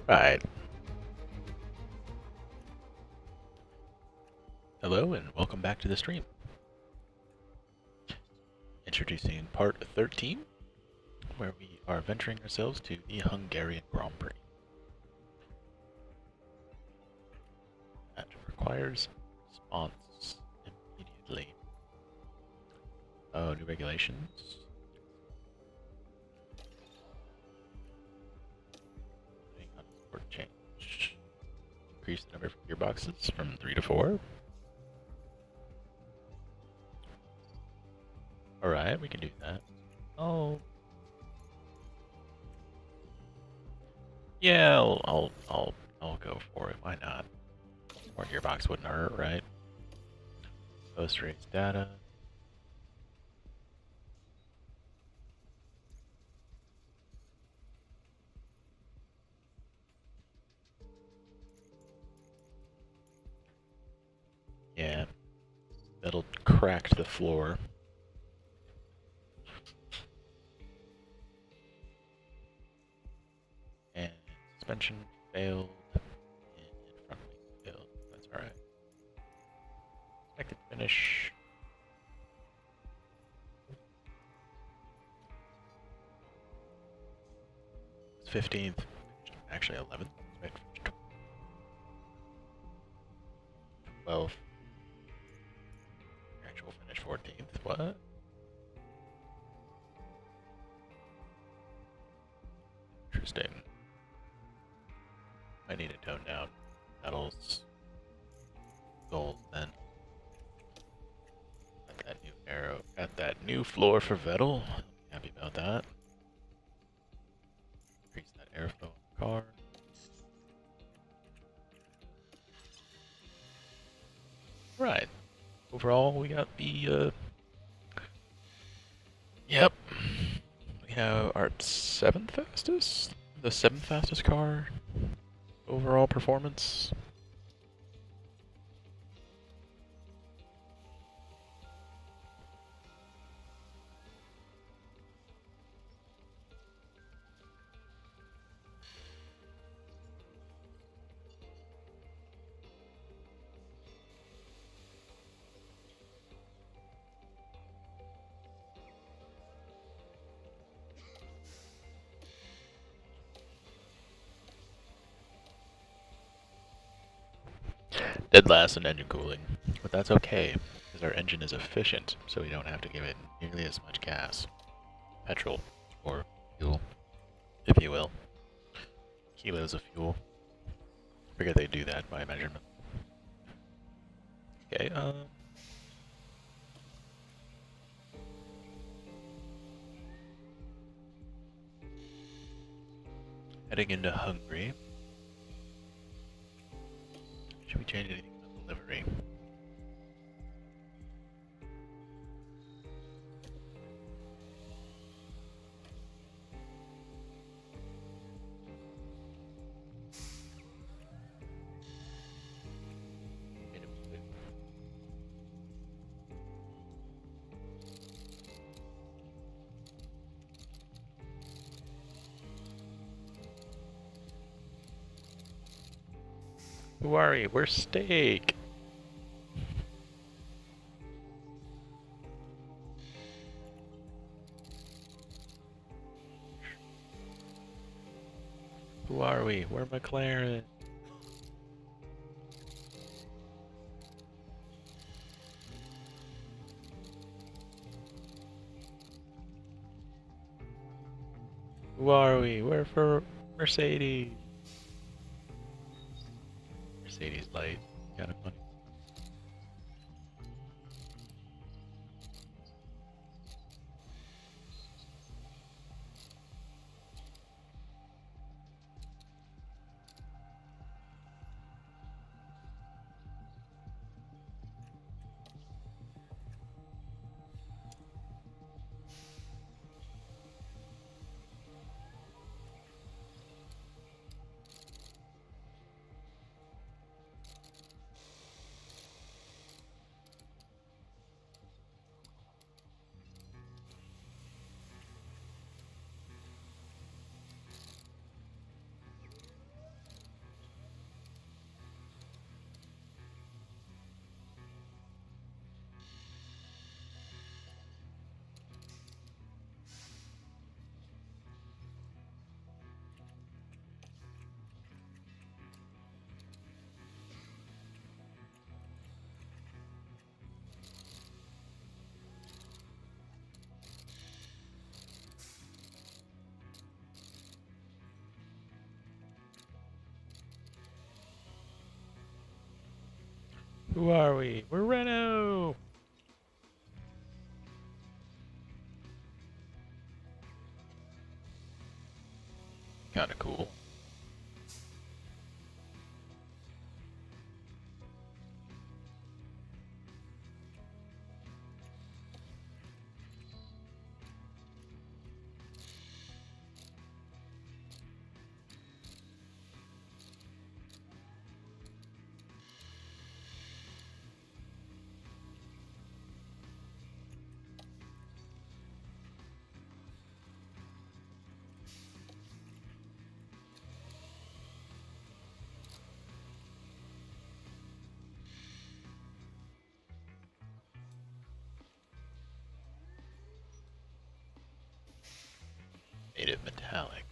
Right. Hello and welcome back to the stream. Introducing part 13, where we are venturing ourselves to the Hungarian Grand Prix. That requires response immediately. Oh, new regulations. Hang on, sport change. Increase the number of gearboxes from 3 to 4. Alright, we can do that. Oh. Yeah, I'll go for it. Why not? More gearbox wouldn't hurt, right? Post race data. Yeah, that'll crack the floor. And suspension failed. And front wing failed. That's alright. Expected finish. It's 15th. Actually 11th. Expected 12th. Actual finish 14th. What? Interesting. I need to tone down Vettel's goals then. Got that new arrow. Got that new floor for Vettel. Happy about that. Increase that airflow in the car. Right. Overall, we got the, Yep. We have our 7th fastest? The 7th fastest car. Overall performance. Dead last in engine cooling, but that's okay, because our engine is efficient, so we don't have to give it nearly as much gas. Petrol, or fuel, if you will. Kilos of fuel. I forget they do that by measurement. Okay, heading into Hungary. Should we change anything about the livery? Who are we? We're steak. Who are we? We're McLaren. Who are we? We're for Mercedes. Mercedes light. Kind of funny. Who are we? We're Renault! Kinda cool. Native metallic.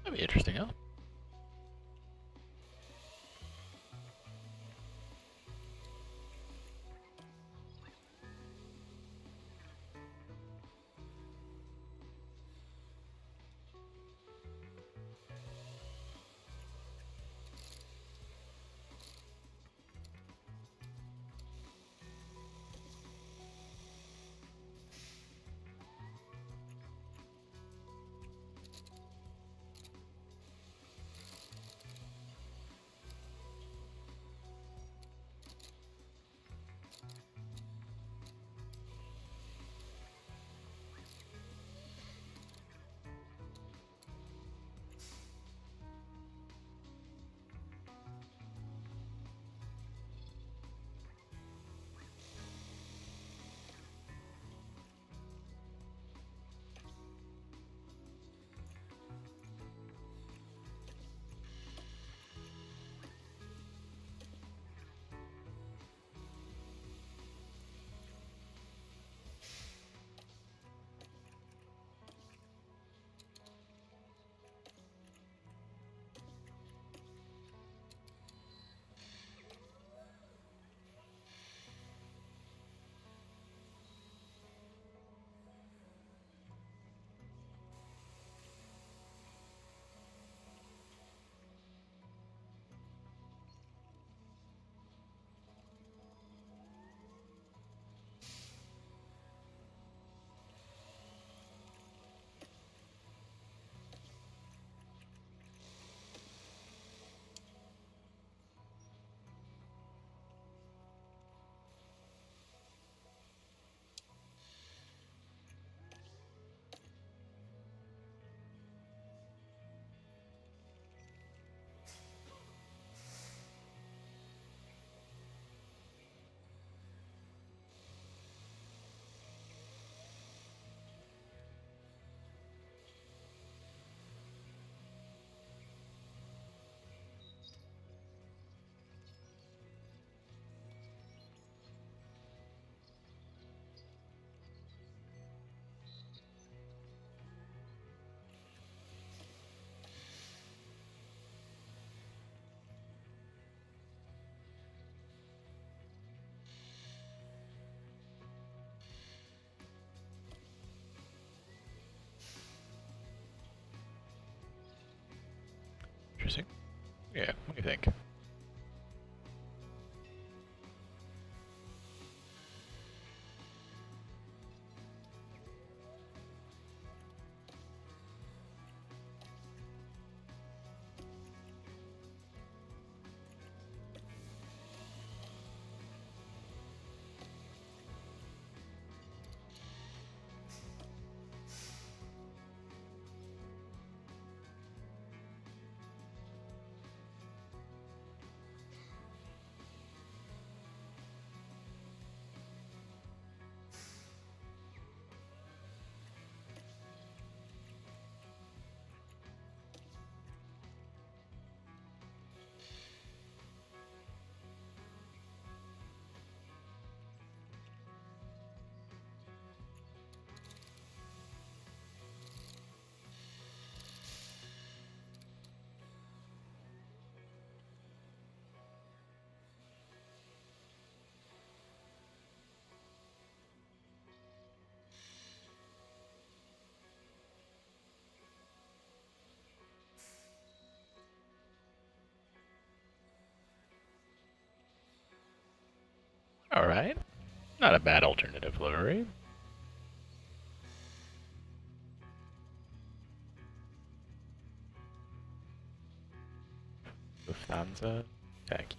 That'd be interesting, huh? Interesting. Yeah, what do you think? Alright. Not a bad alternative livery. Lufthansa. Tacky.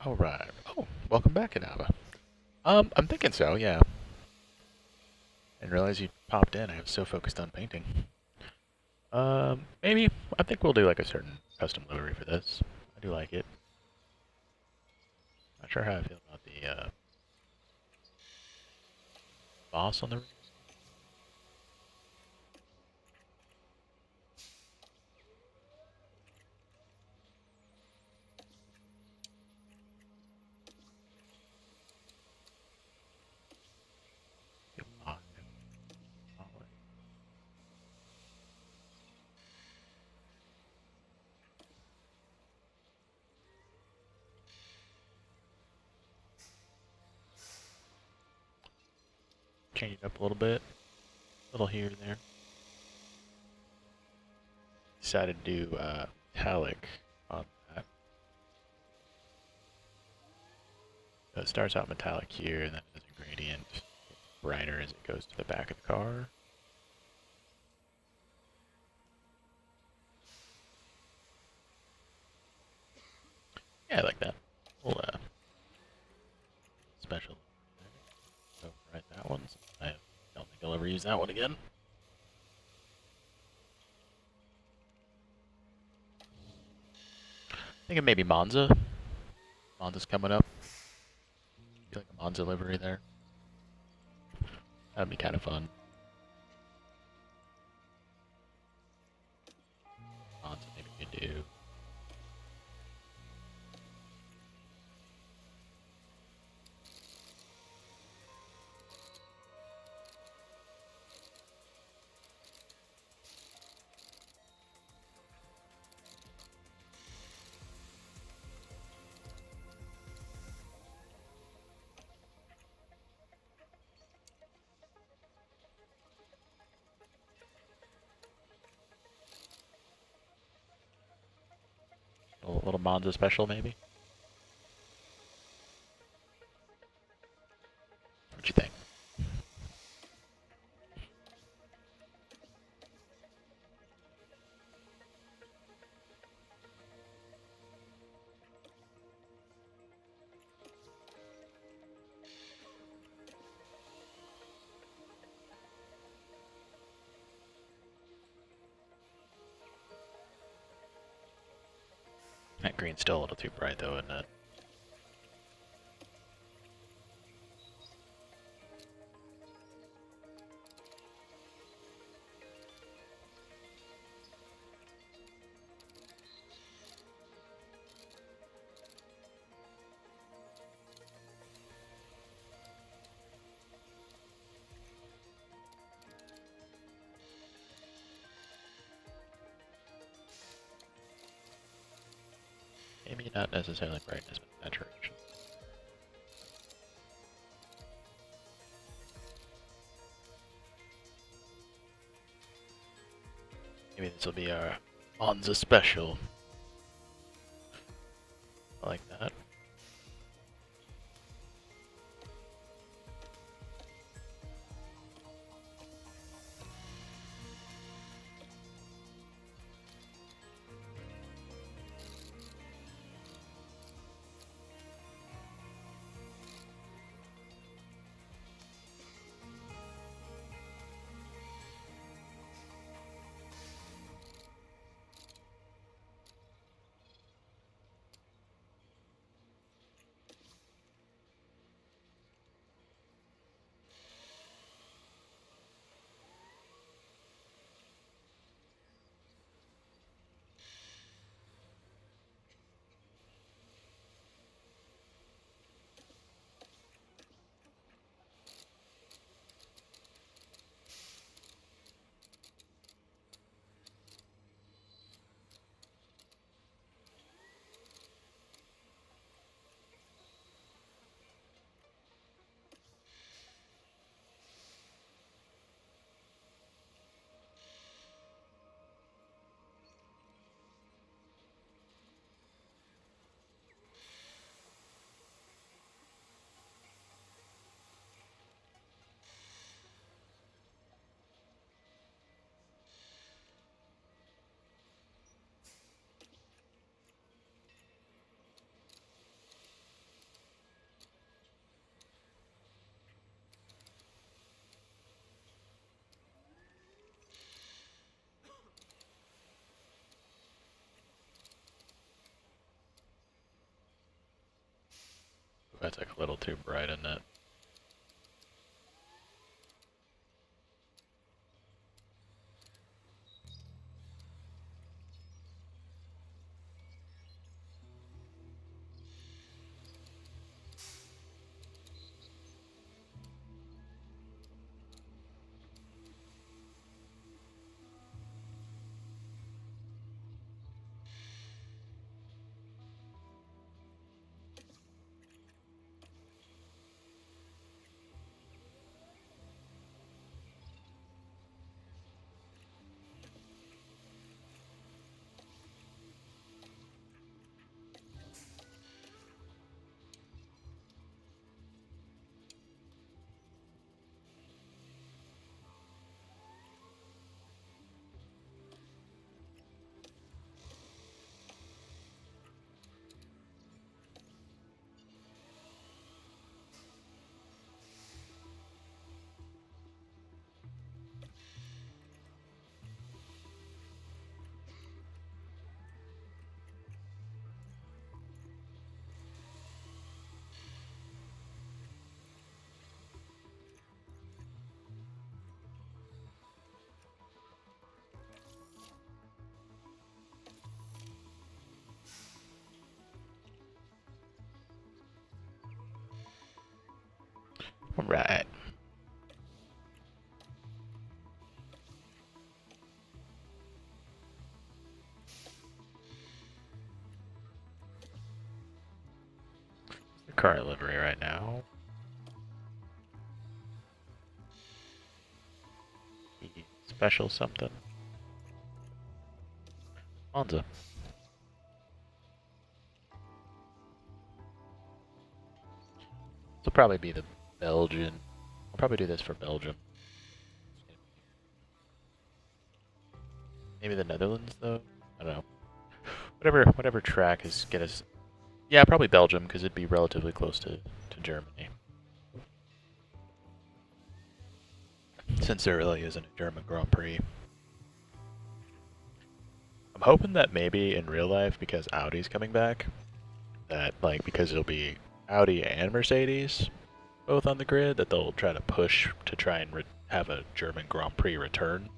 Alright. Oh, welcome back, Inaba. I'm thinking so, yeah. Didn't realize you popped in. I was so focused on painting. Maybe. I think we'll do like a certain custom livery for this. I do like it. Not sure how I feel about the, boss on the rear. Feel odd. Solid. Change it up a little bit. A little here and there. Decided to do, metallic on that. So it starts out metallic here, and then as a gradient, gets brighter as it goes to the back of the car. Yeah, I like that. We'll, special. So write that one. So I don't think I'll ever use that one again. Thinking maybe Monza. Monza's coming up. Feel like a Monza livery there. That'd be kind of fun. Monza maybe we could do. A little Monza special, maybe? What you think? That green's still a little too bright, though, isn't it? Maybe not necessarily brightness, but saturation. Maybe this will be our Monza special. I like that. That's like a little too bright, isn't it? Right. The car livery right now. Special something. Monza. This will probably be the Belgian. I'll probably do this for Belgium. Maybe the Netherlands though. I don't know. Whatever track is get us. Yeah, probably Belgium because it'd be relatively close to Germany. Since there really isn't a German Grand Prix. I'm hoping that maybe in real life, because Audi's coming back, that like because it'll be Audi and Mercedes both on the grid, that they'll try to push to try and have a German Grand Prix return.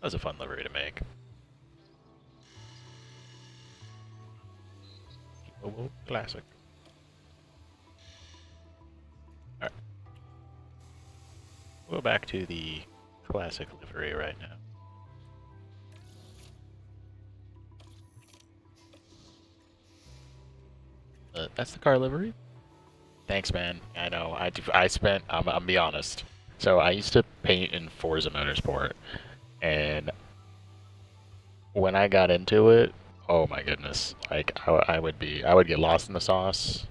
That was a fun livery to make. Oh, classic. Alright. We'll go back to the classic livery right now. That's the car livery. Thanks, man. I know. I spent. I'm be honest. So I used to paint in Forza Motorsport, and when I got into it, oh my goodness! Like I would get lost in the sauce.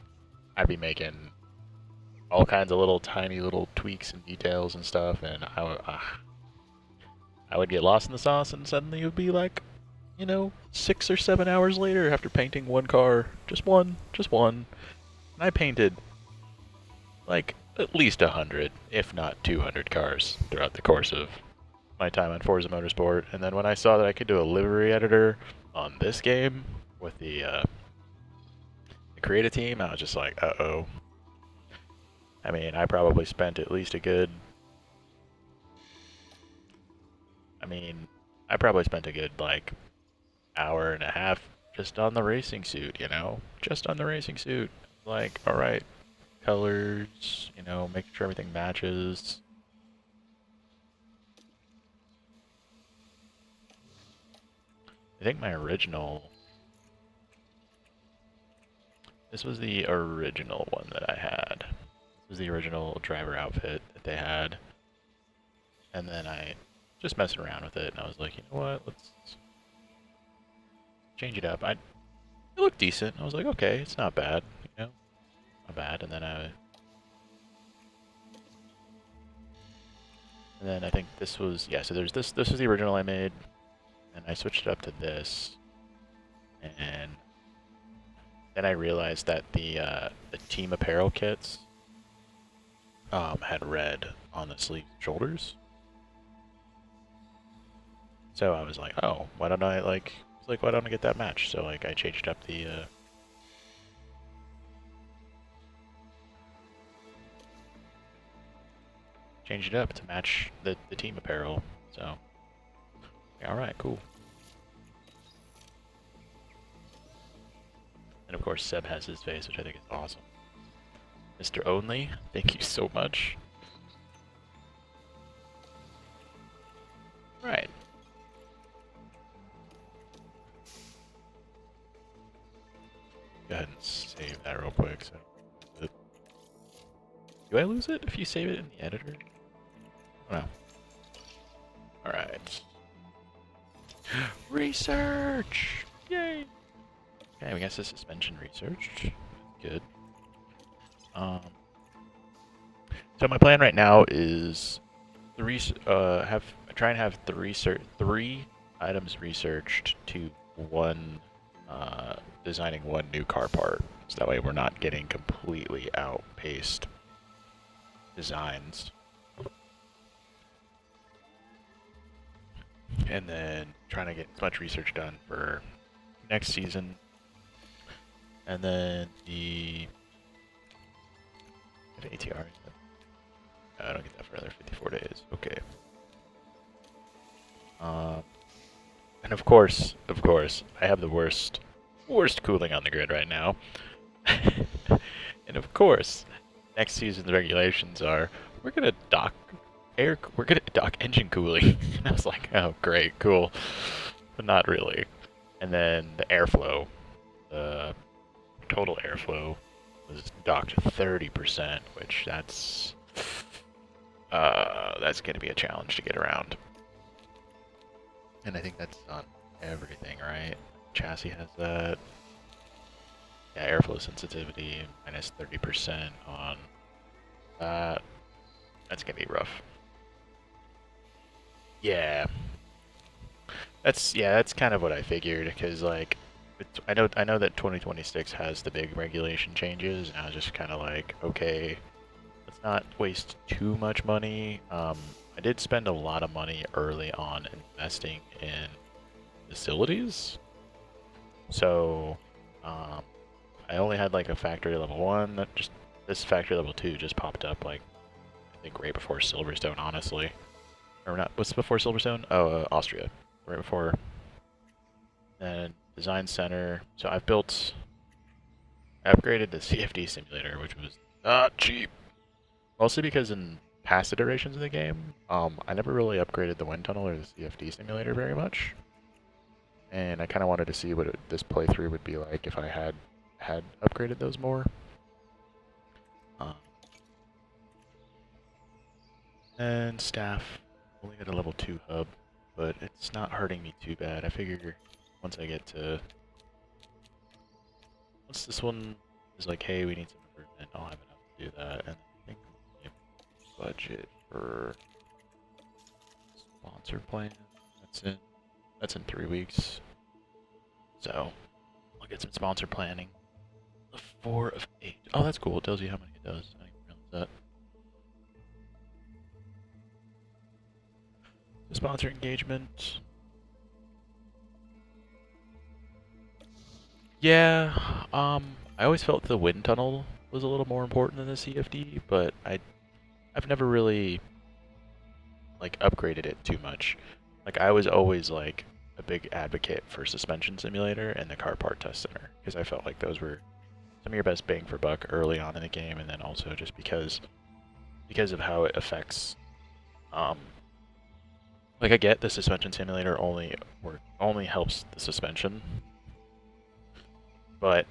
I'd be making all kinds of little tiny little tweaks and details and stuff, and I would get lost in the sauce, and suddenly it would be like, 6 or 7 hours later after painting one car, just one, and I painted like at least 100, if not 200 cars throughout the course of my time on Forza Motorsport. And then when I saw that I could do a livery editor on this game with the creative team, I was just like, uh-oh. I mean, I probably spent at least a good... I probably spent a good, like, hour and a half just on the racing suit, Just on the racing suit. Like, alright, colors, making sure everything matches. I think my original... This was the original one that I had. This was the original driver outfit that they had. And then I just messing around with it, and I was like, you know what, let's change it up. It looked decent. I was like, okay, it's not bad, not bad. And then I think this was, yeah, so there's this was the original I made, and I switched it up to this, and then I realized that the team apparel kits had red on the sleeves and shoulders, So I was like, oh, why don't I why don't I get that match? So like I changed up the changed it up to match the team apparel. So all right, cool. And of course Seb has his face, which I think is awesome. Mr. Only, thank you so much. Right. Go ahead and save that real quick. So, do I lose it if you save it in the editor? Oh, no. All right. Research! Yay! Okay, we got the suspension researched. Good. So my plan right now is try and have three items researched to one designing one new car part. So that way we're not getting completely outpaced designs. And then trying to get as much research done for next season. And then the ATR. I don't get that for another 54 days. Okay. And of course, I have the worst cooling on the grid right now. And of course, next season's regulations are we're gonna dock engine cooling. And I was like, oh great, cool, but not really. And then the airflow, the total airflow was docked 30%, which that's gonna be a challenge to get around. And I think that's on everything, right? Chassis has that. Yeah, airflow sensitivity minus 30% on that. That's gonna be rough. Yeah. That's kind of what I figured, because like I know that 2026 has the big regulation changes, and I was just kind of like, okay, let's not waste too much money. I did spend a lot of money early on investing in facilities, so I only had like a factory level 1. That just this factory level 2 just popped up like I think right before Silverstone, honestly. Or not? What's before Silverstone? Oh, Austria, right before. And design center. So I upgraded the CFD simulator, which was not cheap. Mostly because in past iterations of the game, I never really upgraded the wind tunnel or the CFD simulator very much. And I kind of wanted to see what this playthrough would be like if I had upgraded those more. And staff, only got a level 2 hub, but it's not hurting me too bad. I figure once this one is like, hey, we need some improvement, I'll have enough to do that. And I think budget for sponsor plan, that's in 3 weeks. So I'll get some sponsor planning. The 4 of 8. Oh, that's cool. It tells you how many it does. I didn't realize that. The sponsor engagement. Yeah, I always felt the wind tunnel was a little more important than the CFD, but I've never really like upgraded it too much. Like I was always like a big advocate for suspension simulator and the car part test center because I felt like those were some of your best bang for buck early on in the game, and then also just because of how it affects like I get the suspension simulator only helps the suspension, but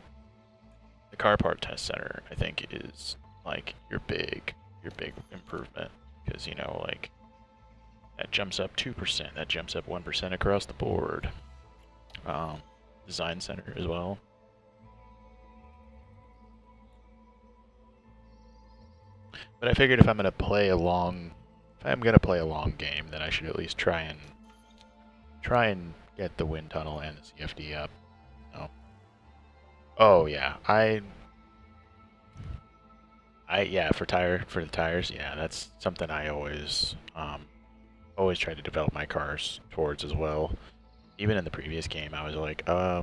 the car part test center I think is like your big improvement, because you know like that jumps up 2%, that jumps up 1% across the board. Design center as well. But I figured if I'm gonna play a long game, then I should at least try and get the wind tunnel and the CFD up. Oh yeah, yeah, for the tires, yeah, that's something I always always tried to develop my cars towards as well. Even in the previous game, I was like, I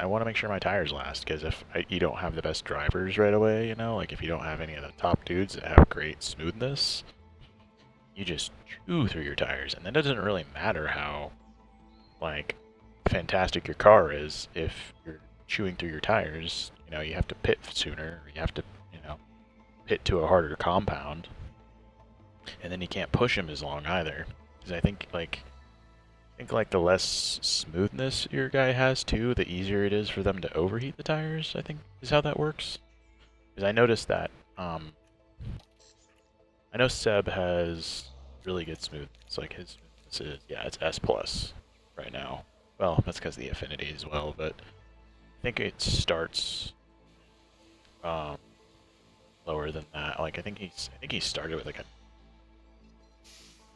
want to make sure my tires last, because if you don't have the best drivers right away, you know, like if you don't have any of the top dudes that have great smoothness, you just chew through your tires, and that doesn't really matter how, like, fantastic your car is if you're chewing through your tires. You know, you have to pit sooner, or you have to, you know, pit to a harder compound, and then you can't push them as long either. Because I think like the less smoothness your guy has too, the easier it is for them to overheat the tires, I think is how that works. Because I noticed that, I know Seb has really good smoothness, like his smoothness is, yeah, it's S plus right now. Well, that's because of the affinity as well, but I think it starts um, lower than that. Like I think he started with like a.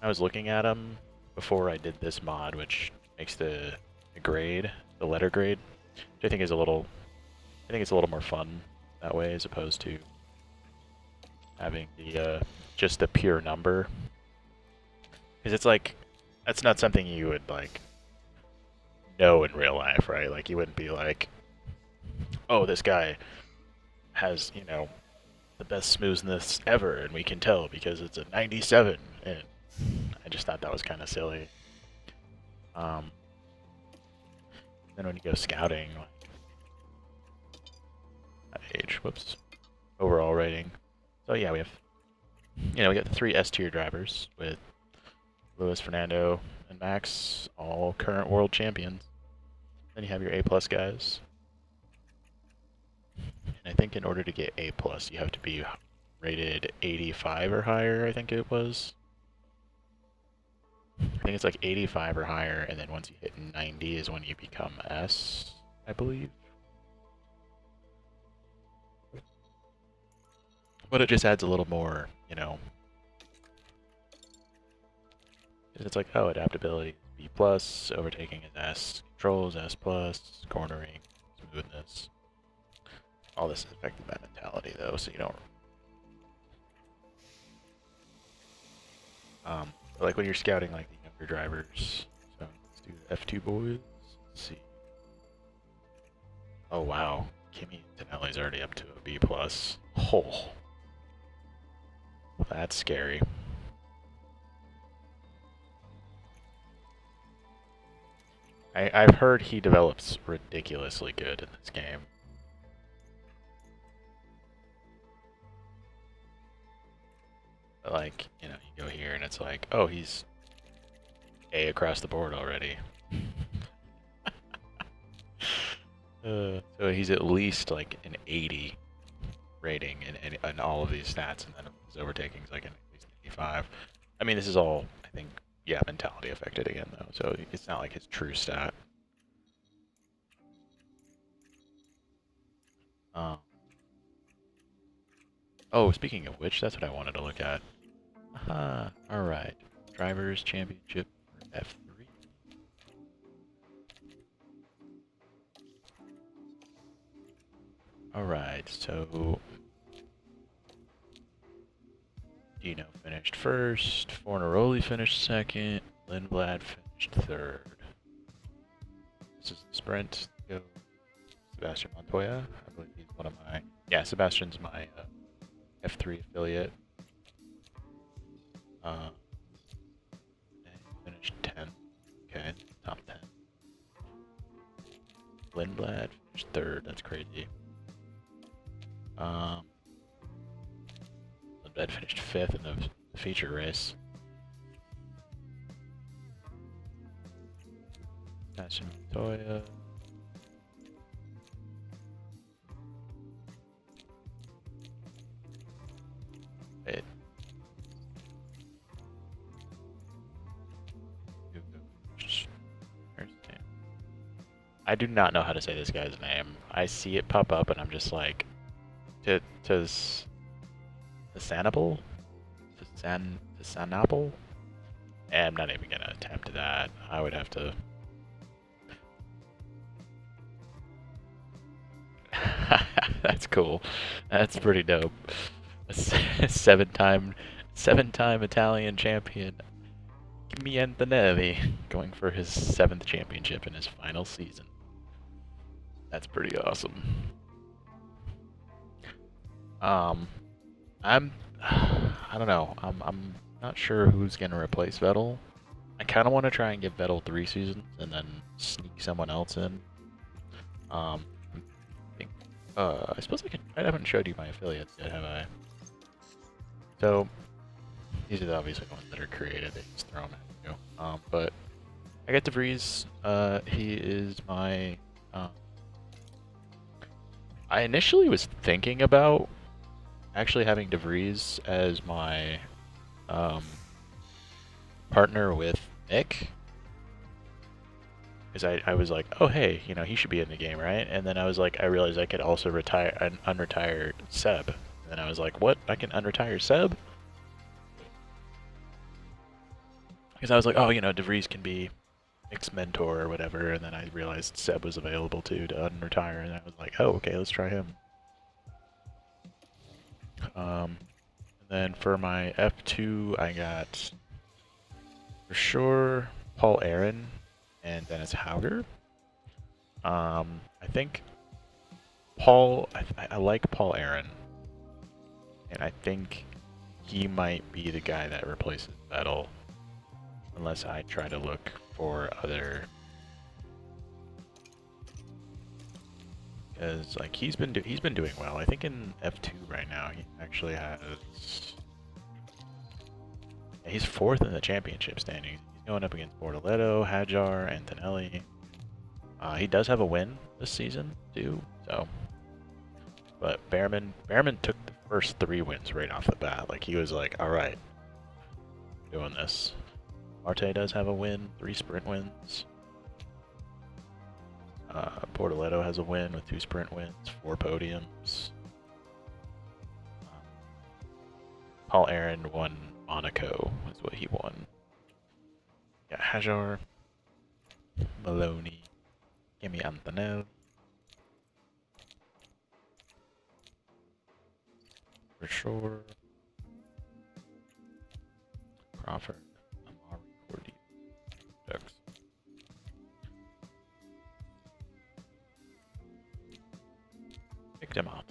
I was looking at him before I did this mod, which makes the grade, the letter grade, which I think is a little. I think it's a little more fun that way as opposed to having the just the pure number. Because it's like that's not something you would like know in real life, right? Like you wouldn't be like, oh, this guy has, you know, the best smoothness ever, and we can tell because it's a 97. And I just thought that was kind of silly. Then when you go scouting, like, at age, whoops, overall rating. So yeah, we have, you know, we got the 3 S tier drivers with Lewis, Fernando, and Max, all current world champions. Then you have your A plus guys. And I think in order to get A plus, you have to be rated 85 or higher, I think it was. I think it's like 85 or higher, and then once you hit 90 is when you become S, I believe. But it just adds a little more, you know. It's like, oh, adaptability B plus, overtaking is S, controls S plus, cornering, smoothness. All this is affected by mentality though, so you don't. Like when you're scouting like the younger drivers. So let's do the F2 boys. Let's see. Oh wow, Kimi Tonelli's already up to a B plus. Oh, that's scary. I've heard he develops ridiculously good in this game. Like, you know, you go here and it's like, oh, he's A across the board already. So he's at least like an 80 rating in all of these stats, and then his overtaking is like at least 85. I mean, this is all, I think, yeah, mentality affected again, though, so it's not like his true stat. Oh, speaking of which, that's what I wanted to look at. Alright. Drivers' Championship for F3. Alright, so Dino finished first, Fornaroli finished second, Lindblad finished third. This is the sprint. Go Sebastian Montoya. I believe he's one of my. Yeah, Sebastian's my F3 affiliate. Finished 10th. Okay, top 10. Lindblad finished third. That's crazy. Lindblad finished 5th in the feature race. Sebastian Montoya. Wait. I do not know how to say this guy's name. I see it pop up and I'm just like, Sanable? Sanable? I'm not even gonna attempt that. I would have to. That's cool. That's pretty dope. A seven-time Italian champion. Kimi Antonelli going for his 7th championship in his final season. That's pretty awesome. I'm I don't know. I'm not sure who's gonna replace Vettel. I kind of want to try and give Vettel 3 seasons and then sneak someone else in. I think. I suppose I haven't showed you my affiliates yet, have I? So these are obviously the ones that are created. They just throw them at you. But I got DeVries. He is my. I initially was thinking about actually having DeVries as my partner with Nick. Because I was like, oh hey, you know, he should be in the game, right? And then I was like, I realized I could also retire an unretired Seb. And then I was like, what? I can unretire Seb? Because I was like, oh, you know, DeVries can be Nick's mentor or whatever. And then I realized Seb was available too to unretire, and I was like, oh, okay, let's try him. And then for my F2, I got for sure Paul Aaron and Dennis Hauger. I think Paul, I like Paul Aaron, and I think he might be the guy that replaces Vettel, unless I try to look for other, because like he's been doing well. I think in F2 right now he actually has, he's 4th in the championship standings. He's going up against Bortoleto, Hajar, Antonelli. He does have a win this season too, so. But Behrman took the first 3 wins right off the bat. Like he was like, all right, doing this. Marte does have a win, 3 sprint wins. Bortoleto has a win with 2 sprint wins, 4 podiums. Paul Aaron won Monaco, is what he won. Yeah, Hajar, Maloney, Kimi Antonelli. For sure. Crawford, Amari, Cordy, Ducks. Picked him up.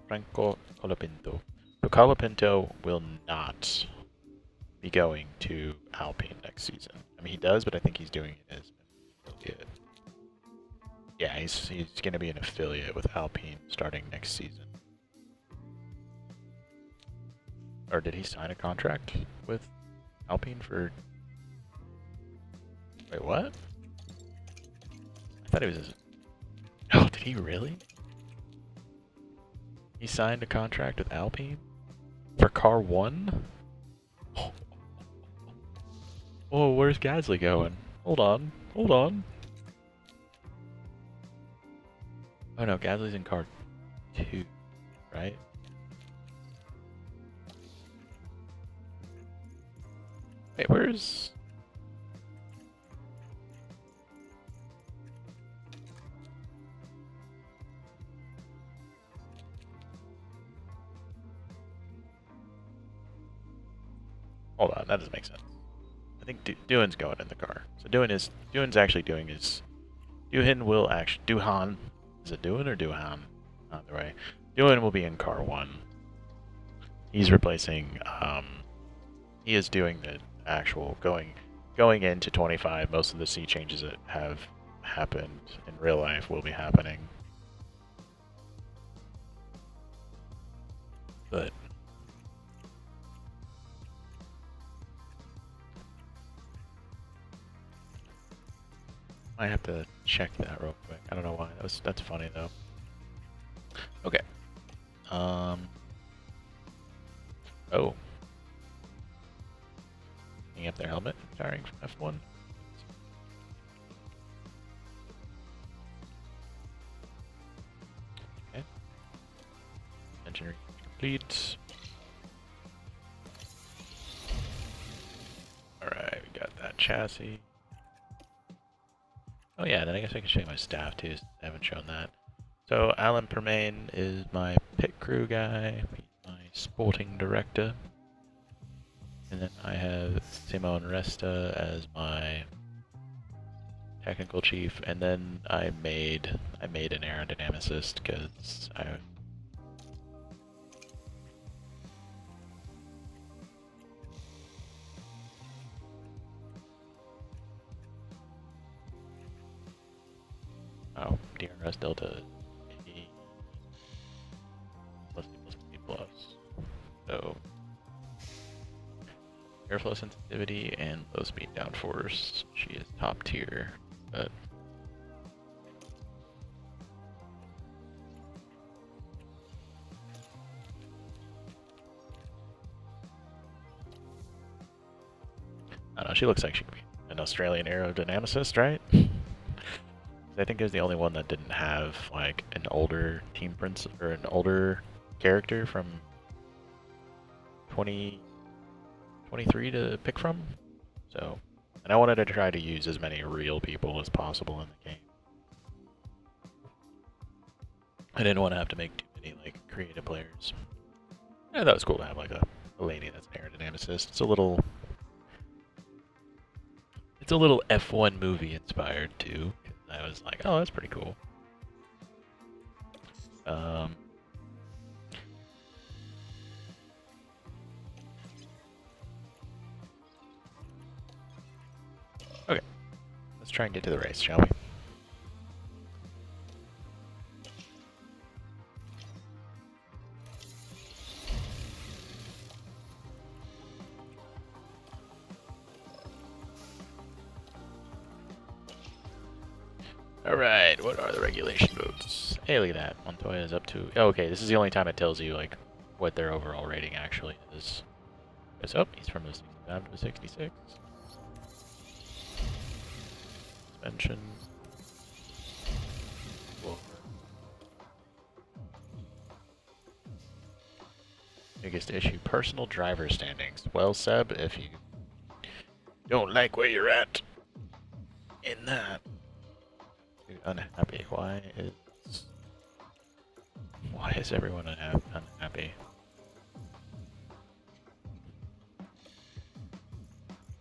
Franco Colapinto. So Colapinto will not be going to Alpine next season. I mean, he does, but I think he's doing it as an affiliate. Yeah, he's going to be an affiliate with Alpine starting next season. Or did he sign a contract with Alpine for... Wait, what? I thought he was... Oh, did he really? He signed a contract with Alpine? For car 1? Oh, where's Gasly going? Hold on. Hold on. Oh no, Gasly's in car 2, right? Wait, where's... Hold on, that doesn't make sense. I think Duhan's going in the car. So Duhan's actually doing his... Duhan will actually... Duhan... Is it Duhan or Duhan? Either way. Duhan will be in car 1. He's replacing... He is doing the actual... Going into 25, most of the sea changes that have happened in real life will be happening. But... I have to check that real quick. I don't know why. That's funny though. Okay. Oh. Hanging up their helmet, retiring from F1. Okay. Engineering complete. Alright, we got that chassis. Oh yeah, then I guess I can show you my staff too, since I haven't shown that. So Alan Permain is my pit crew guy, my sporting director. And then I have Simon Resta as my technical chief, and then I made an aerodynamicist because I DRS Delta A plus B plus B plus. So airflow sensitivity and low speed downforce. She is top tier, but I don't know, she looks like she could be an Australian aerodynamicist, right? I think it was the only one that didn't have like an older team prince or an older character from 2023 to pick from. So, and I wanted to try to use as many real people as possible in the game. I didn't want to have to make too many like creative players. Yeah, that was cool to have like a lady that's an aerodynamicist. It's a little F1 movie inspired too. I was like, oh, that's pretty cool. Okay, let's try and get to the race, shall we? Alright, what are the regulation votes? Hey, look at that. Montoya is up to... Oh, okay, this is the only time it tells you, like, what their overall rating actually is. Oh, he's from a 65 to a 66. Suspension. Whoa. Biggest issue, personal driver standings. Well, Seb, if you don't like where you're at in that, unhappy. Why is everyone unhappy?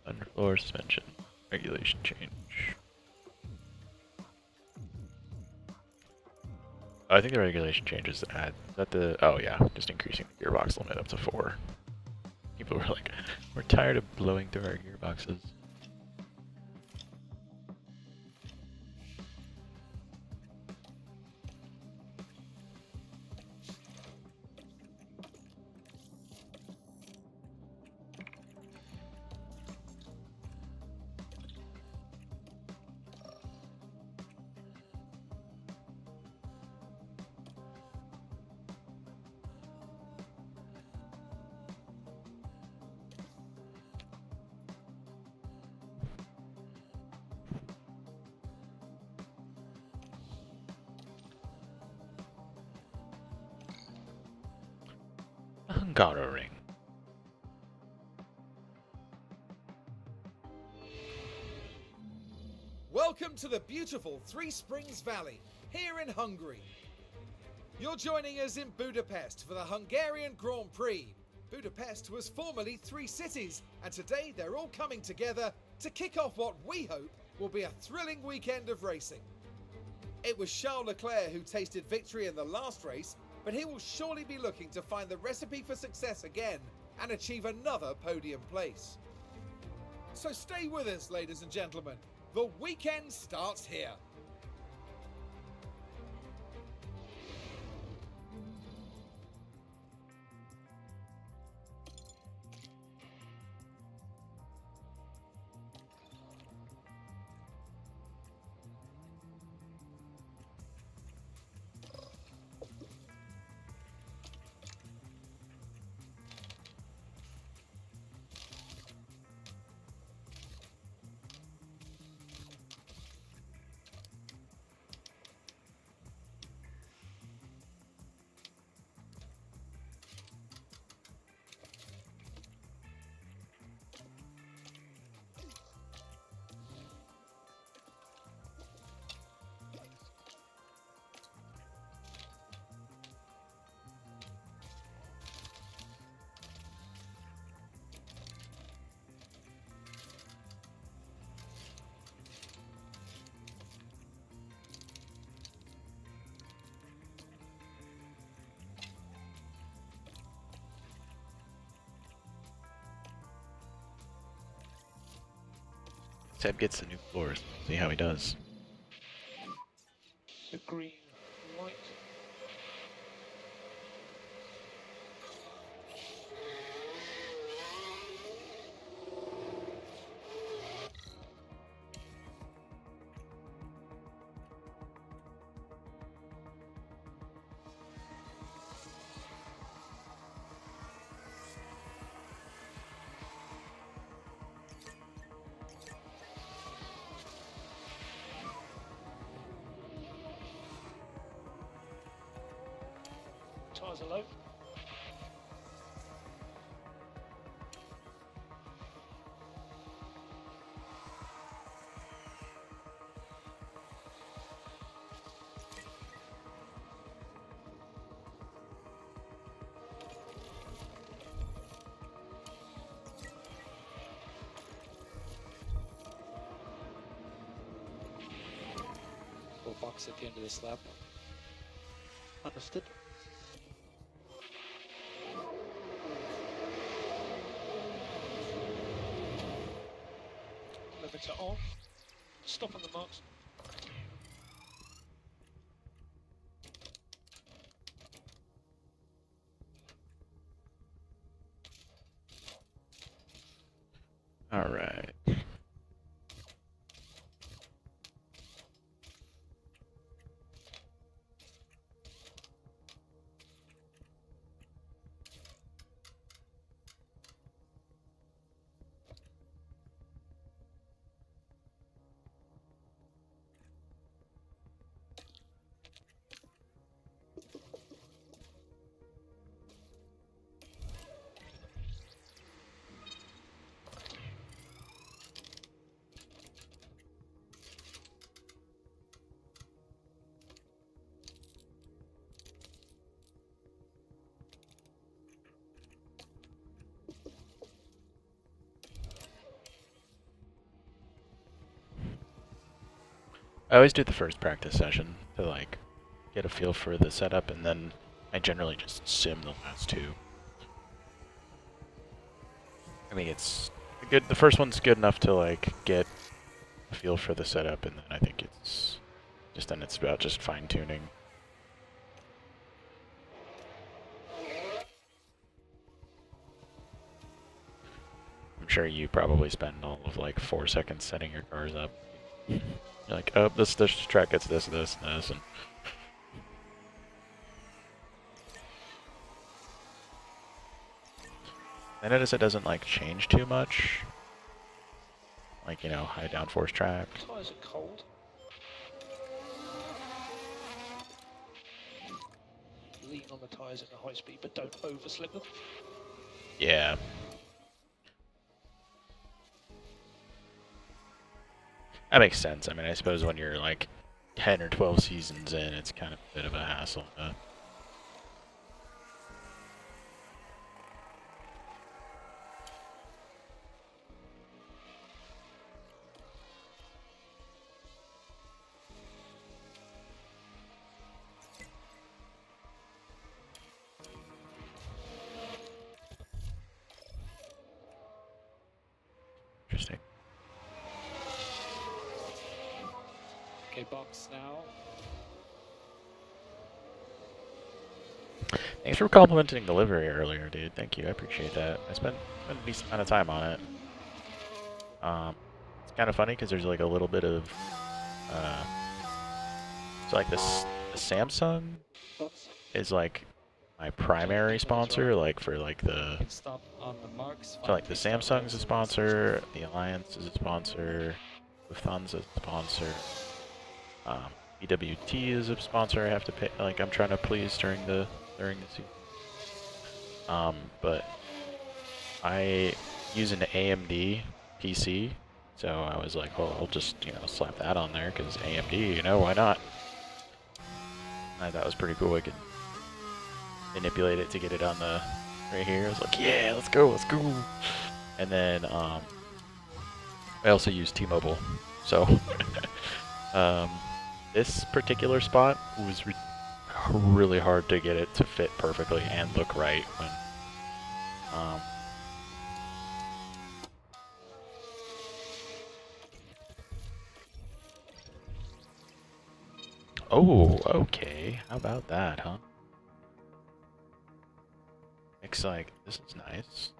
Underfloor suspension regulation change. Oh, I think the regulation changes add that the just increasing the gearbox limit up to 4. People were like, we're tired of blowing through our gearboxes. Hungary. Welcome to the beautiful Three Springs Valley, here in Hungary. You're joining us in Budapest for the Hungarian Grand Prix. Budapest was formerly 3 cities, and today they're all coming together to kick off what we hope will be a thrilling weekend of racing. It was Charles Leclerc who tasted victory in the last race, but he will surely be looking to find the recipe for success again and achieve another podium place. So stay with us, ladies and gentlemen. The weekend starts here. Seb gets the new floors. See how he does. The green light. Tyres are low. Full box at the end of this lap. Understood. Limits are on. Stop on the marks. All right. I always do the first practice session to like get a feel for the setup, and then I generally just sim the last two. I think it's good. The first one's good enough to like get a feel for the setup, and then I think it's about just fine tuning. I'm sure you probably spend all of like 4 seconds setting your cars up. You're like, oh, this track gets this, and this, and I notice it doesn't like change too much. Like, you know, high downforce track. Tyres are cold. Lean on the tyres at the high speed, but don't overslip them. Yeah. That makes sense. I mean, I suppose when you're like 10 or 12 seasons in, it's kind of a bit of a hassle. Interesting. Okay, box now. Thanks for complimenting the livery earlier, dude. Thank you. I appreciate that. I spent a decent amount of time on it. It's kind of funny because there's like a little bit of, so like this, the Samsung Box. is like my primary sponsor, like for like the, Stop on the marks. so like the Samsung's a sponsor, the Alliance is a sponsor, Lufthansa is a sponsor, BWT is a sponsor. I have to pay, like I'm trying to please during the season. But I use an AMD PC, so I was like, well, I'll just, you know, slap that on there because AMD, you know, why not? I thought it was pretty cool. I could manipulate it to get it on the right here. I was like, yeah, let's go. And then I also use T-Mobile, so this particular spot was really hard to get it to fit perfectly and look right when Oh, okay. How about that, huh? Looks like this is nice.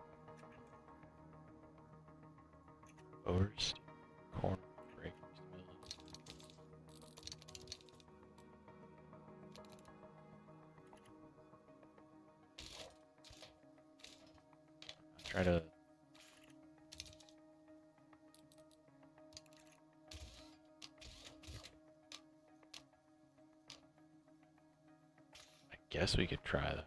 Oversteer, corner, brake, stability. I'll try to. I guess we could try that.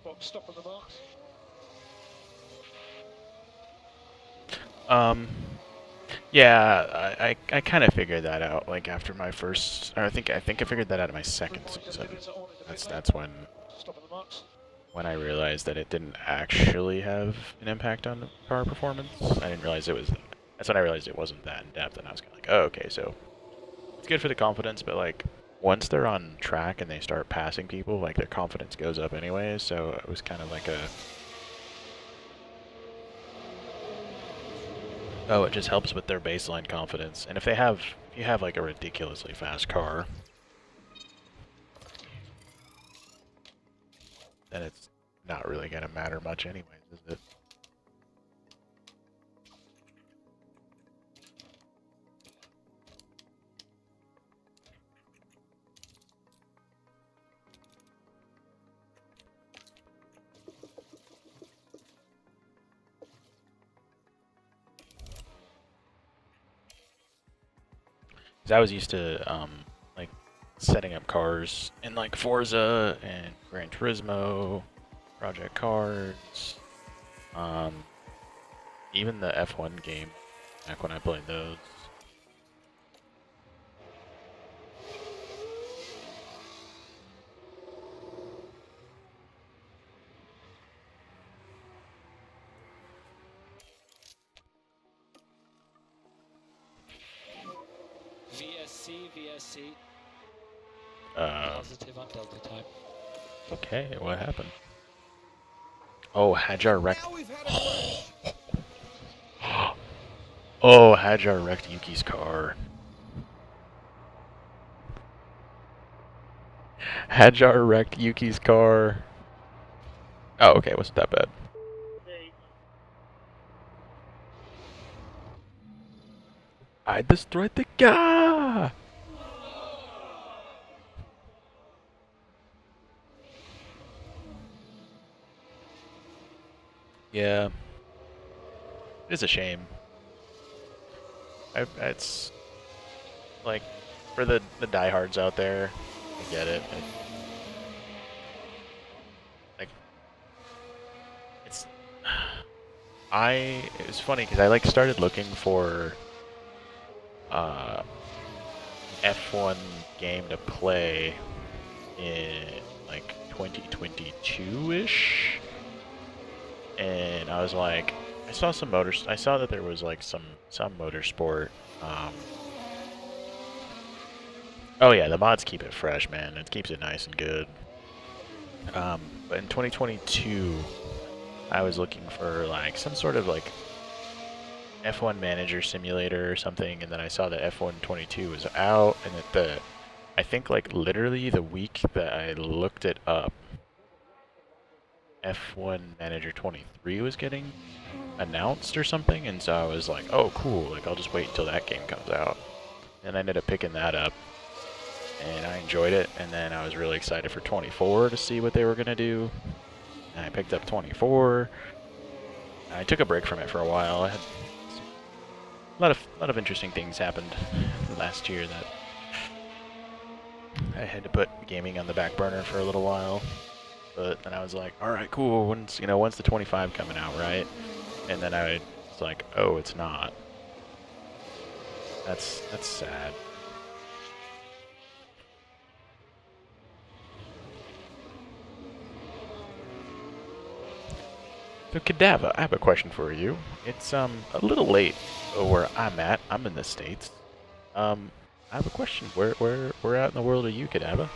Box, stop on the marks. Yeah, I kind of figured that out. Like after my first, or I think I figured that out in my second season. That's when I realized that it didn't actually have an impact on car performance. I didn't realize it was. That's when I realized it wasn't that in depth, and I was kind of like, oh, okay, so it's good for the confidence, but like once they're on track and they start passing people, like their confidence goes up anyways. So it was kind of like a. Oh, it just helps with their baseline confidence. And if you have like a ridiculously fast car, then it's not really gonna matter much anyways, is it? Because I was used to like setting up cars in like Forza and Gran Turismo, Project Cars, um, even the F1 game back when I played those. VSC. Uh, Positive on Delta time. okay, what happened? Oh, Hajar wrecked. Now we've had a crash. Oh, Hajar wrecked Yuki's car. Hajar wrecked Yuki's car. Oh, okay, it wasn't that bad. I destroyed the car! Yeah. It's a shame. It's like for the diehards out there, I get it. Like it's it was funny because I like started looking for uh F1 game to play in like 2022-ish, and I was like, I saw some motors. I saw that there was like some motorsport. Oh yeah, the mods keep it fresh, man. It keeps it nice and good. But in 2022, I was looking for like some sort of like F1 Manager Simulator or something, and then I saw that F1 22 was out, and I think like literally the week that I looked it up, F1 Manager 23 was getting announced or something, and so I was like, oh cool, like I'll just wait until that game comes out. And I ended up picking that up, and I enjoyed it, and then I was really excited for 24 to see what they were going to do. And I picked up 24. I took a break from it for a while. I had a lot of interesting things happened last year that I had to put gaming on the back burner for a little while. But then I was like, all right, cool. When's the 25 coming out, right? And then I was like, oh, it's not. That's sad. So Kadava, I have a question for you. It's a little late where I'm at. I'm in the States. I have a question. Where out in the world are you, Kadava?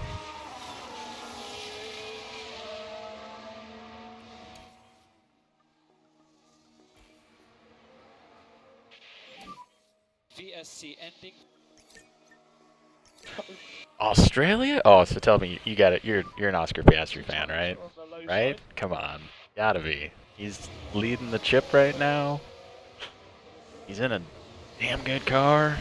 VSC ending. Australia? Oh, so tell me, you got it. You're an Oscar Piastri fan, right? Right? Come on, gotta be. He's leading the chip right now. He's in a damn good car.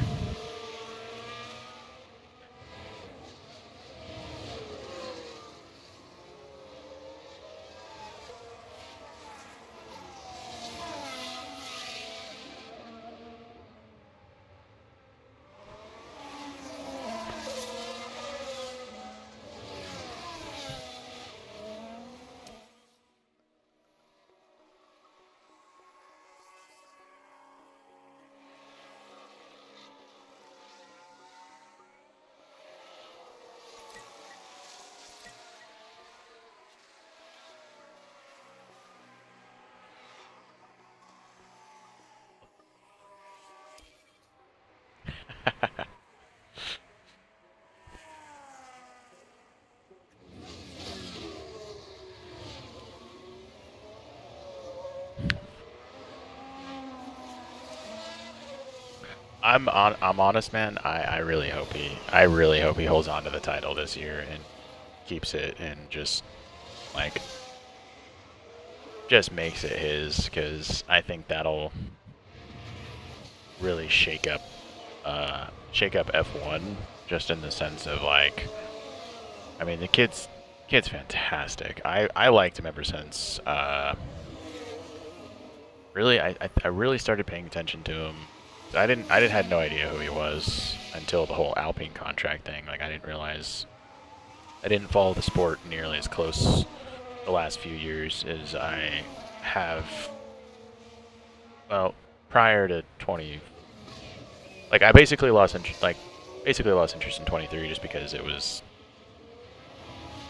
I'm honest, man. I really hope he holds on to the title this year and keeps it and like just makes it his, because I think that'll really shake up F1, just in the sense of like, I mean, the kid's fantastic. I liked him ever since really I really started paying attention to him. I had no idea who he was until the whole Alpine contract thing. Like, I didn't realize, I didn't follow the sport nearly as close the last few years as I have. Well, prior to 20, like I basically lost interest in 23 just because it was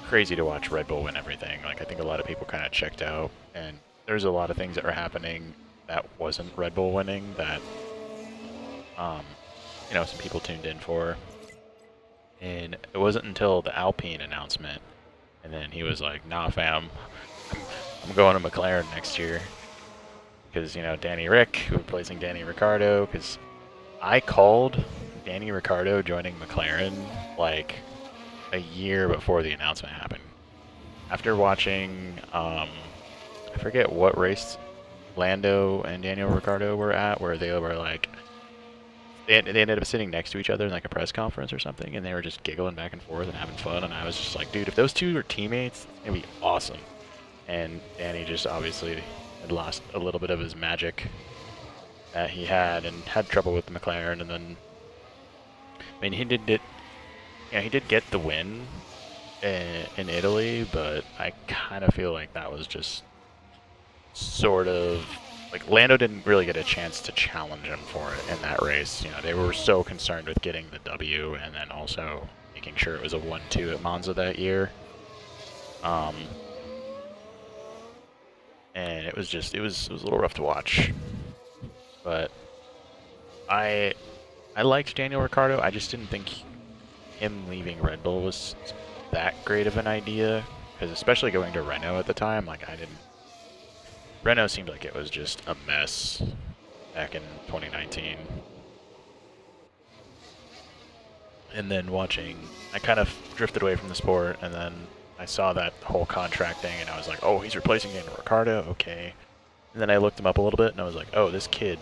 crazy to watch Red Bull win everything. Like, I think a lot of people kind of checked out, and there's a lot of things that were happening that wasn't Red Bull winning that some people tuned in for. And it wasn't until the Alpine announcement, and then he was like, "Nah, fam, I'm going to McLaren next year," because Danny Rick replacing Danny Ricciardo. Because I called Danny Ricciardo joining McLaren like a year before the announcement happened. After watching, I forget what race Lando and Daniel Ricciardo were at, where they were like, they ended up sitting next to each other in like a press conference or something, and they were just giggling back and forth and having fun. And I was just like, dude, if those two are teammates, it's gonna be awesome. And Danny just obviously had lost a little bit of his magic that he had, and had trouble with the McLaren. And then, I mean, he did get the win in Italy, but I kind of feel like that was just sort of like Lando didn't really get a chance to challenge him for it in that race. They were so concerned with getting the W, and then also making sure it was a 1-2 at Monza that year. And it was a little rough to watch. But I liked Daniel Ricciardo. I just didn't think him leaving Red Bull was that great of an idea, because especially going to Renault at the time, like Renault seemed like it was just a mess back in 2019. And then I kind of drifted away from the sport, and then I saw that whole contract thing, and I was like, oh, he's replacing Daniel Ricciardo, okay. And then I looked him up a little bit, and I was like, oh, this kid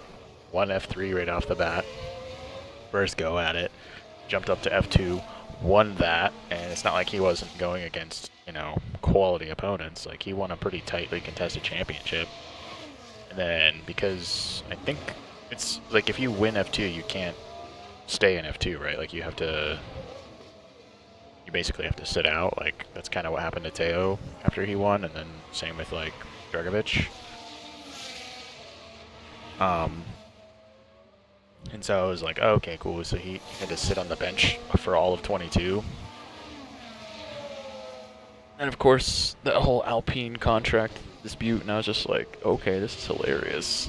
won F3 right off the bat. First go at it. Jumped up to F2, won that, and it's not like he wasn't going against, quality opponents. Like, he won a pretty tightly contested championship. And then, because I think it's like, if you win F2, you can't stay in F2, right? Like, you basically have to sit out. Like, that's kind of what happened to Teo after he won, and then same with, like, Dragovic. And so I was like, oh, okay, cool. So he had to sit on the bench for all of 22. And of course, the whole Alpine contract dispute, and I was just like, okay, this is hilarious.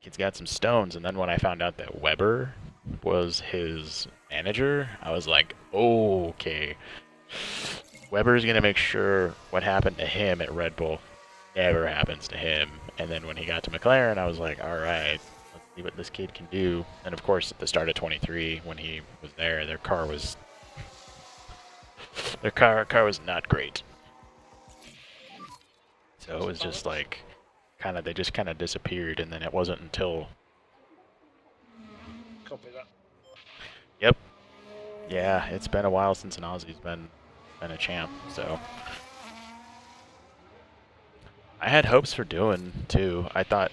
Kid's got some stones, and then when I found out that Weber was his manager, I was like, okay. Weber's gonna make sure what happened to him at Red Bull never happens to him. And then when he got to McLaren, I was like, alright, let's see what this kid can do. And of course, at the start of 23, when he was there, their car was not great. So it was just like, they just kind of disappeared, and then it wasn't until... Copy that. Yep. Yeah, it's been a while since an Aussie's been a champ, so... I had hopes for Doohan, too. I thought...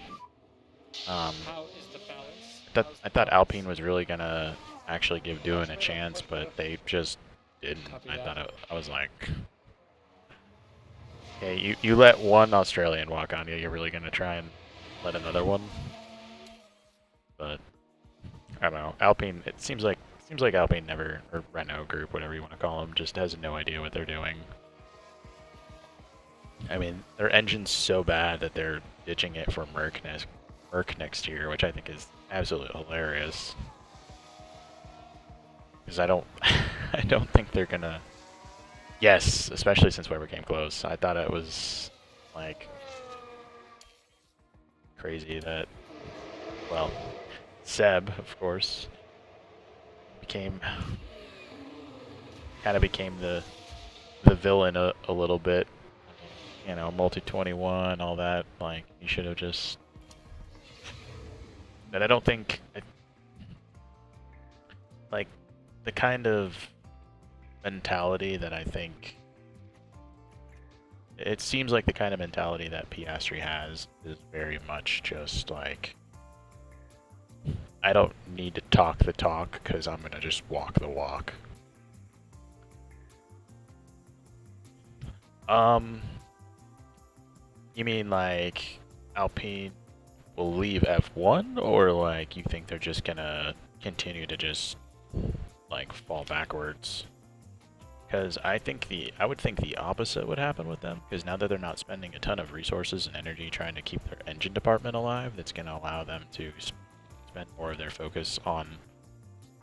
How is the balance? I thought Alpine was really gonna actually give Doohan a chance, but they just didn't. I was like... Okay, you let one Australian walk on you, you're really gonna try and let another one? But... I don't know. Alpine, it seems like Alpine never, or Renault Group, whatever you want to call them, just has no idea what they're doing. I mean, their engine's so bad that they're ditching it for Merc next year, which I think is absolutely hilarious. Because I don't think they're gonna... Yes, especially since Weber came close. I thought it was, like, crazy that, well, Seb, of course, kind of became the villain a little bit. You know, multi-21, all that. Like, he should have just... But I don't think... like, the kind of mentality that I think... It seems like the kind of mentality that Piastri has is very much just like... I don't need to talk the talk, because I'm going to just walk the walk. You mean like Alpine will leave F1, or like you think they're just gonna continue to just like fall backwards? Because I would think the opposite would happen with them, because now that they're not spending a ton of resources and energy trying to keep their engine department alive, that's going to allow them to spend more of their focus on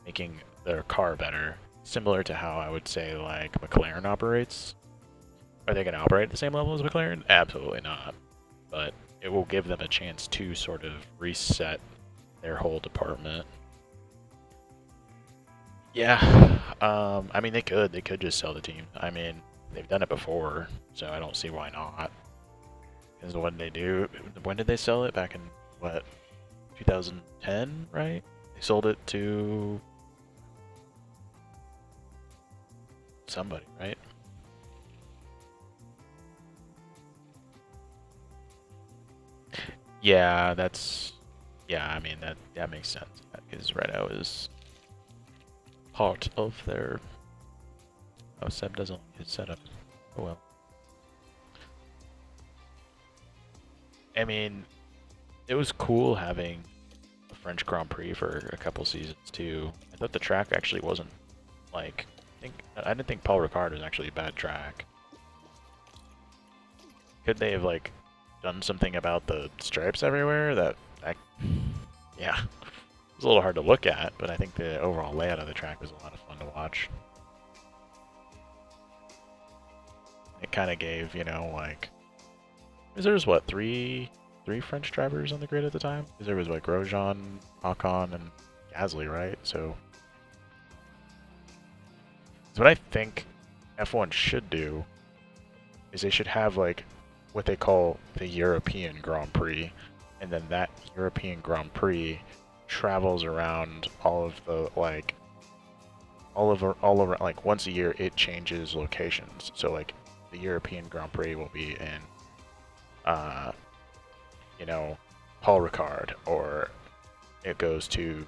making their car better, similar to how I would say like McLaren operates. Are they going to operate at the same level as McLaren? Absolutely not. But it will give them a chance to sort of reset their whole department. Yeah, I mean, they could just sell the team. I mean, they've done it before, so I don't see why not. Because what did they do? When did they sell it? Back in, what, 2010, right? They sold it to somebody, right? Yeah, I mean, that makes sense. Because Renault is part of their... Oh, Seb doesn't like his setup. Oh well. I mean, it was cool having a French Grand Prix for a couple seasons too. I thought the track actually wasn't like... I didn't think Paul Ricard was actually a bad track. Could they have like done something about the stripes everywhere? Yeah, it was a little hard to look at, but I think the overall layout of the track was a lot of fun to watch. It kind of gave, you know, like, because there was what, three French drivers on the grid at the time? Because there was like Grosjean, Ocon, and Gasly, right? So what I think F1 should do is they should have like what they call the European Grand Prix, and then that European Grand Prix travels around all of the all over like once a year it changes locations. So like the European Grand Prix will be in you know, Paul Ricard, or it goes to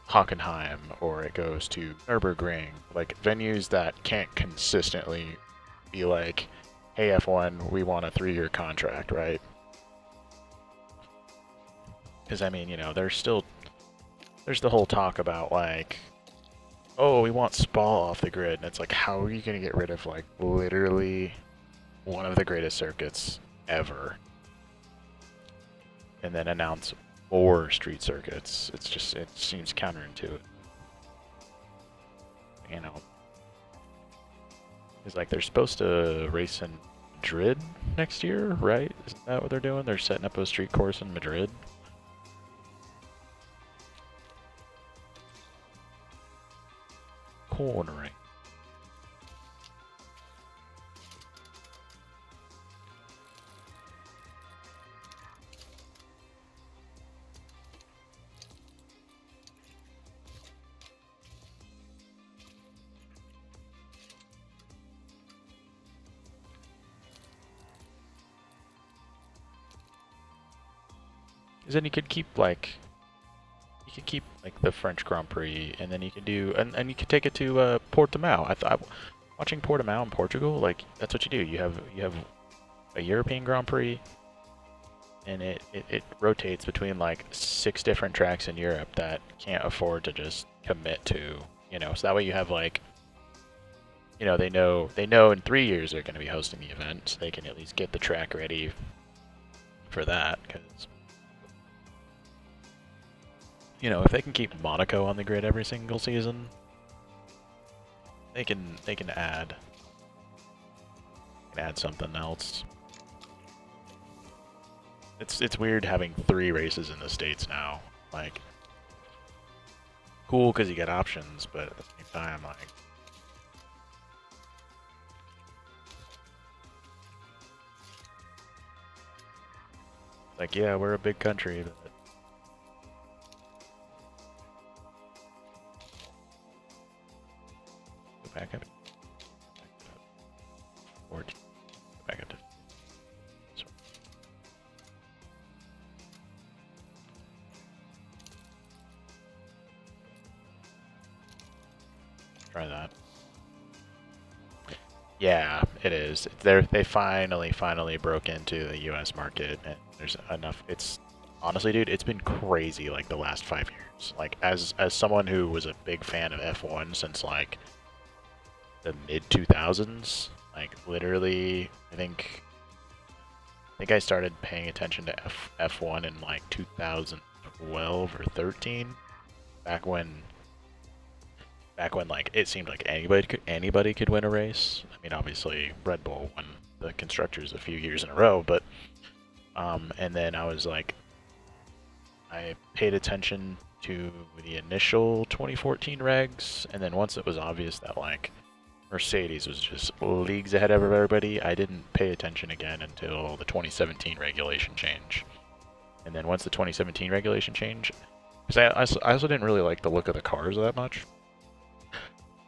Hockenheim, or it goes to Nürburgring, like venues that can't consistently be like, hey F1, we want a 3-year contract, right? Because I mean, you know, there's the whole talk about like, oh, we want Spa off the grid, and it's like, how are you gonna get rid of like literally one of the greatest circuits ever, and then announce 4 street circuits. It's just, it seems counterintuitive. You know, it's like they're supposed to race in Madrid next year, right? Isn't that what they're doing? They're setting up a street course in Madrid. Cornering. Then you could keep like the French Grand Prix, and then you could do and you could take it to Portimao. I thought watching Portimao in Portugal, like that's what you do. You have a European Grand Prix, and it rotates between like 6 different tracks in Europe that can't afford to just commit to, you know. So that way you have like, you know, they know in 3 years they're going to be hosting the event, so they can at least get the track ready for that, because, you know, if they can keep Monaco on the grid every single season, they can add something else. It's weird having 3 races in the States now. Like, cool because you get options, but at the same time, like yeah, we're a big country, but go back up. Or go back up to. Try that. Yeah, it is. They finally broke into the U.S. market, and there's enough. It's honestly, dude, it's been crazy like the last 5 years. Like as someone who was a big fan of F1 since like the mid 2000s, like literally, I think I started paying attention to F1 in like 2012 or 13, back when like it seemed like anybody could win a race. I mean, obviously Red Bull won the constructors a few years in a row, but and then I was like, I paid attention to the initial 2014 regs, and then once it was obvious that like Mercedes was just leagues ahead of everybody, I didn't pay attention again until the 2017 regulation change. And then once the 2017 regulation change, because I also didn't really like the look of the cars that much.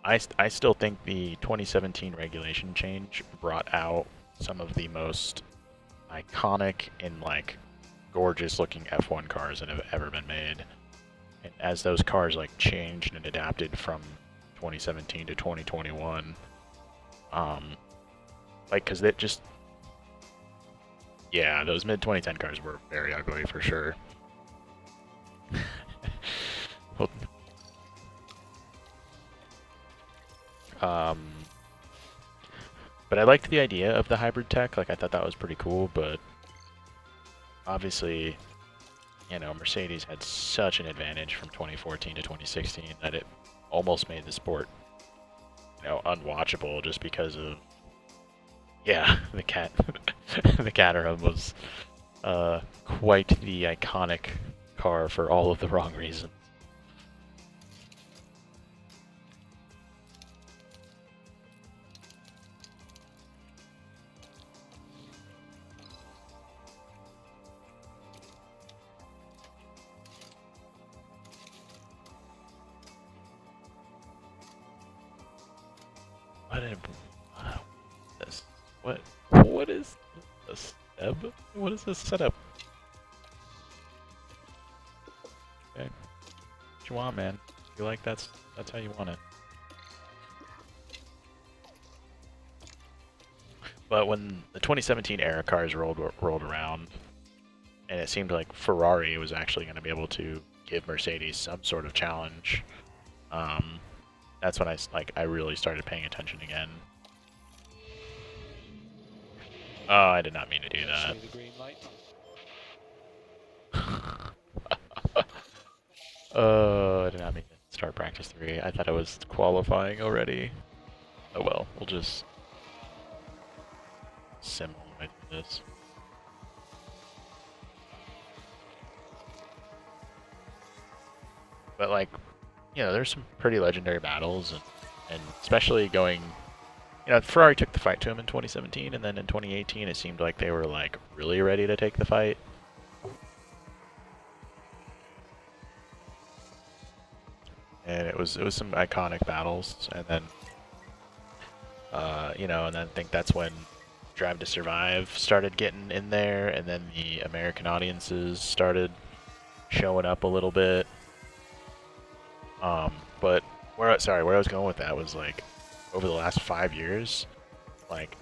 I still think the 2017 regulation change brought out some of the most iconic and like gorgeous looking F1 cars that have ever been made. And as those cars like changed and adapted from 2017 to 2021, like, cause that just, yeah, those mid 2010 cars were very ugly for sure. Well, but I liked the idea of the hybrid tech. Like, I thought that was pretty cool, but obviously, you know, Mercedes had such an advantage from 2014 to 2016 that it almost made the sport, you know, unwatchable just because of, yeah, the Caterham was quite the iconic car for all of the wrong reasons. What is this? What is this setup? Okay, what you want, man? You like that's how you want it. But when the 2017 era cars rolled around, and it seemed like Ferrari was actually going to be able to give Mercedes some sort of challenge, that's when I really started paying attention again. Oh, I did not mean to do Show that. you the green light. I did not mean to start practice 3. I thought I was qualifying already. Oh well, we'll just sim all the way through this. But like, you know, there's some pretty legendary battles, and especially going, you know, Ferrari took the fight to him in 2017, and then in 2018 it seemed like they were like really ready to take the fight. And it was some iconic battles, and then you know, and then I think that's when Drive to Survive started getting in there, and then the American audiences started showing up a little bit. But where I was going with that was like over the last 5 years, like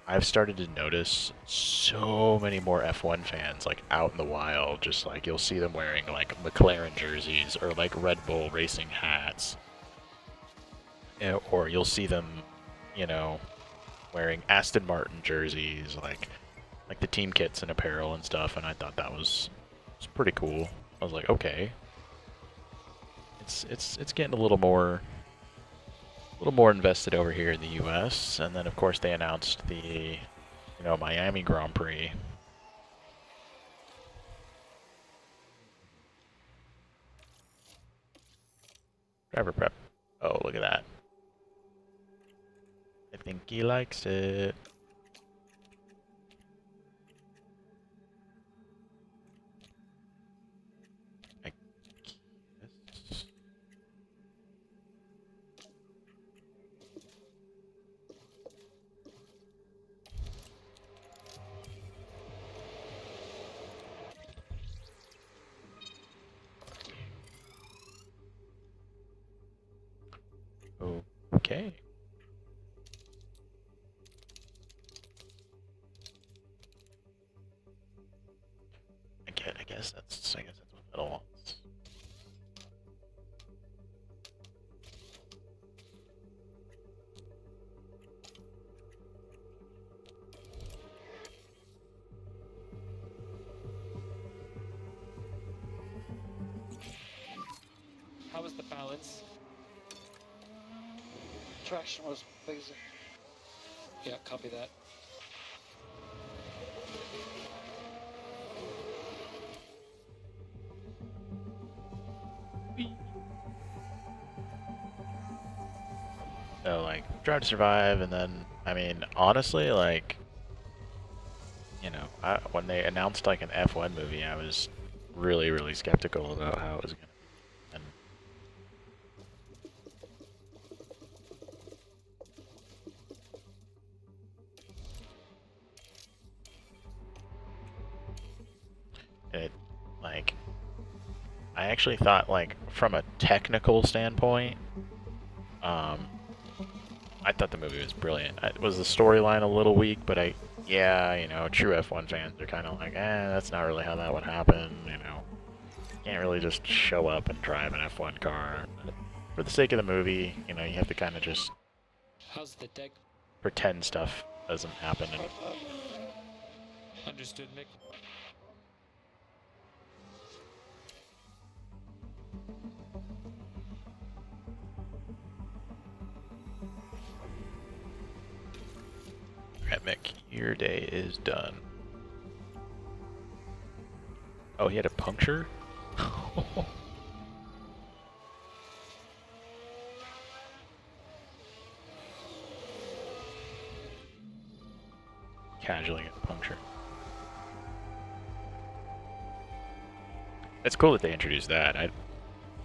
I've started to notice so many more F1 fans like out in the wild. Just like you'll see them wearing like McLaren jerseys or like Red Bull racing hats, or you'll see them, you know, wearing Aston Martin jerseys, like the team kits and apparel and stuff. And I thought that was pretty cool. I was like, okay, it's getting a little more invested over here in the U.S. And then of course they announced the, you know, Miami Grand Prix. Driver prep. Oh, look at that. I think he likes it. I guess. Okay. I guess that's what Metal wants. How was the balance? Traction was amazing. Yeah, copy that. So like Drive to Survive, and then I mean honestly, like, you know, when they announced like an F1 movie, I was really skeptical about how it was gonna be. And it, like, I actually thought like from a technical standpoint, I thought the movie was brilliant. Was the storyline a little weak? But yeah, you know, true F1 fans are kind of like, that's not really how that would happen. You know, can't really just show up and drive an F1 car. But for the sake of the movie, you know, you have to kind of just How's the deck? pretend stuff doesn't happen. And Understood, Mick. Alright, Mick, your day is done. Oh, he had a puncture? Casually get a puncture. It's cool that they introduced that. I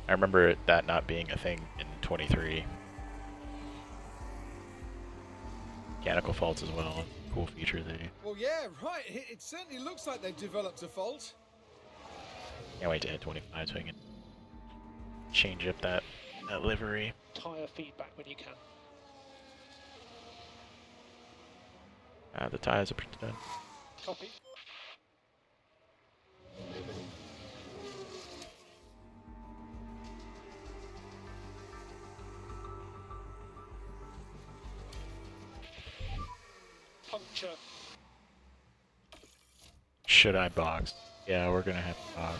remember that not being a thing in 23. Mechanical faults as well. Cool feature they. Well, yeah, right. It certainly looks like they've developed a fault. Can't wait to hit 25 so I can change up that livery. Tyre feedback when you can. The tires are pretty done. Copy. Puncture. should I box? Yeah, we're gonna have to box.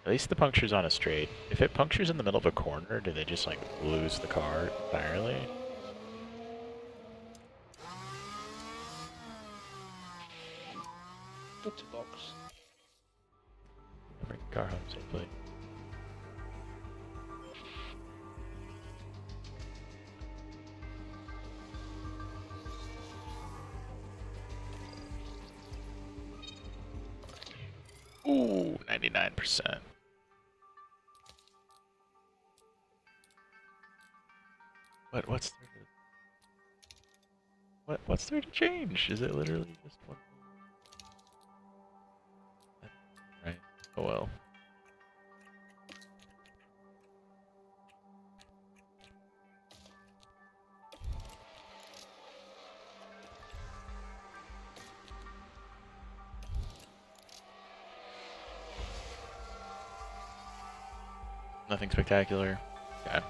At least the puncture's on a straight. If it punctures in the middle of a corner, do they just like lose the car entirely? Good to box. Bring the car home safely. Ooh, 99%. What's there to... What's there to change? Is it literally just one thing? Right. Oh well. Nothing spectacular. Okay.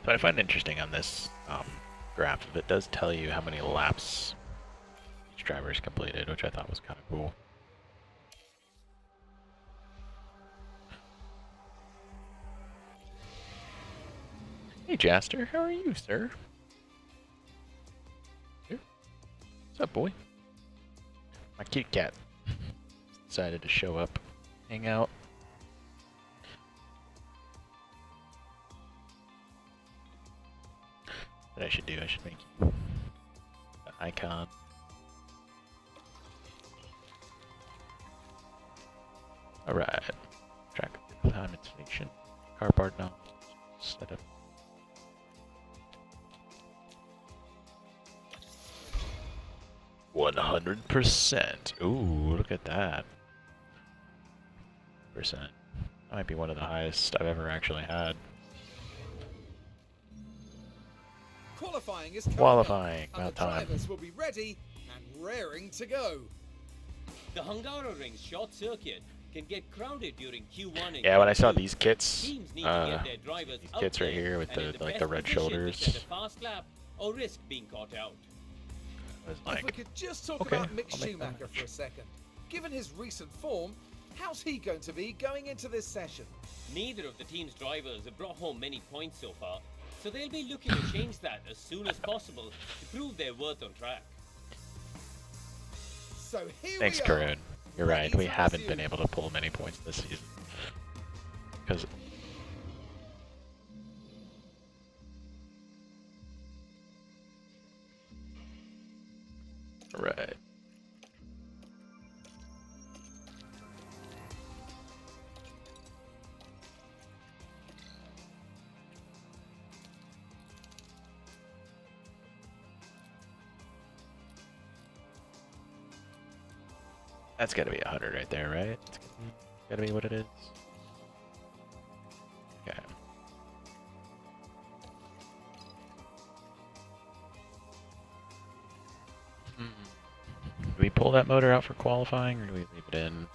What I find interesting on this graph, it does tell you how many laps each driver's completed, which I thought was kind of cool. Hey Jaster, how are you, sir? Here. What's up, boy? My cute cat decided to show up, hang out. What I should do, I should make an icon. Alright. Track of climate station. Car part now. Set up. %. Ooh, look at that. Percent. That might be one of the highest I've ever actually had. Qualifying is coming Qualifying, up, and about the time. drivers will be ready and raring to go. The Hungaroring's short circuit can get crowded during Q1 and Yeah, when I saw Q2. these kits, Teams need to get their drivers these out kits right there here with and in the like best the red position to shoulders, set a fast lap or risk being caught out. I was If we like, could just talk okay, about Mick I'll make that Schumacher match. for a second. Given his recent form, how's he going to be going into this session? Neither of the team's drivers have brought home many points so far, so they'll be looking to change that as soon as possible to prove their worth on track. So here Thanks, we are. Karun. You're ready right. We to haven't been resume. able to pull many points this season because. Right. That's gotta be 100 right there, right? It's gotta be what it is. Okay. Do we pull that motor out for qualifying, or do we leave it in?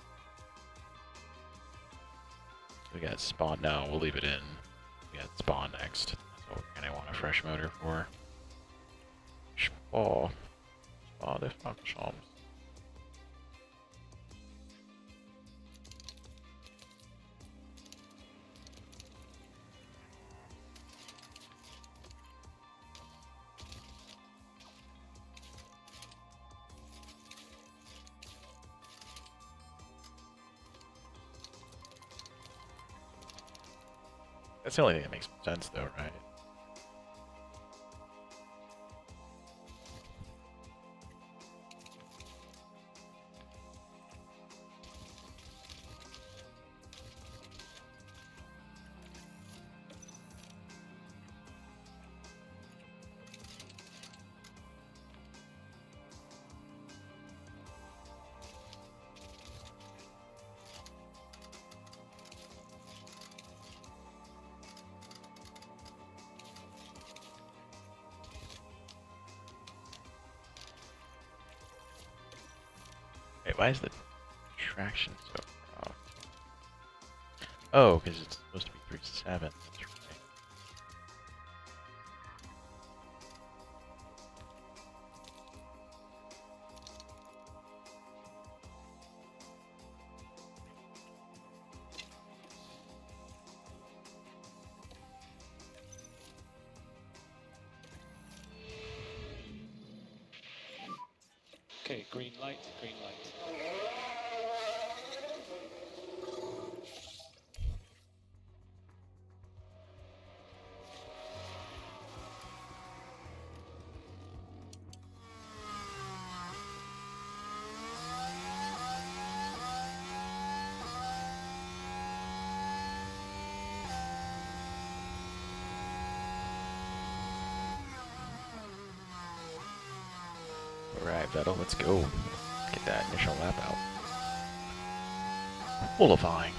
We got spawn now. We'll leave it in. We got spawn next. That's what we're gonna want a fresh motor for. Spawn. Spawn this functions. That's the only thing that makes sense, though, right? Wait, why is the traction so off? Oh, because it's supposed to be 3.7. That's right. Okay, green light, green light. Alright, Vettel, let's go. Get that initial lap out. Qualifying.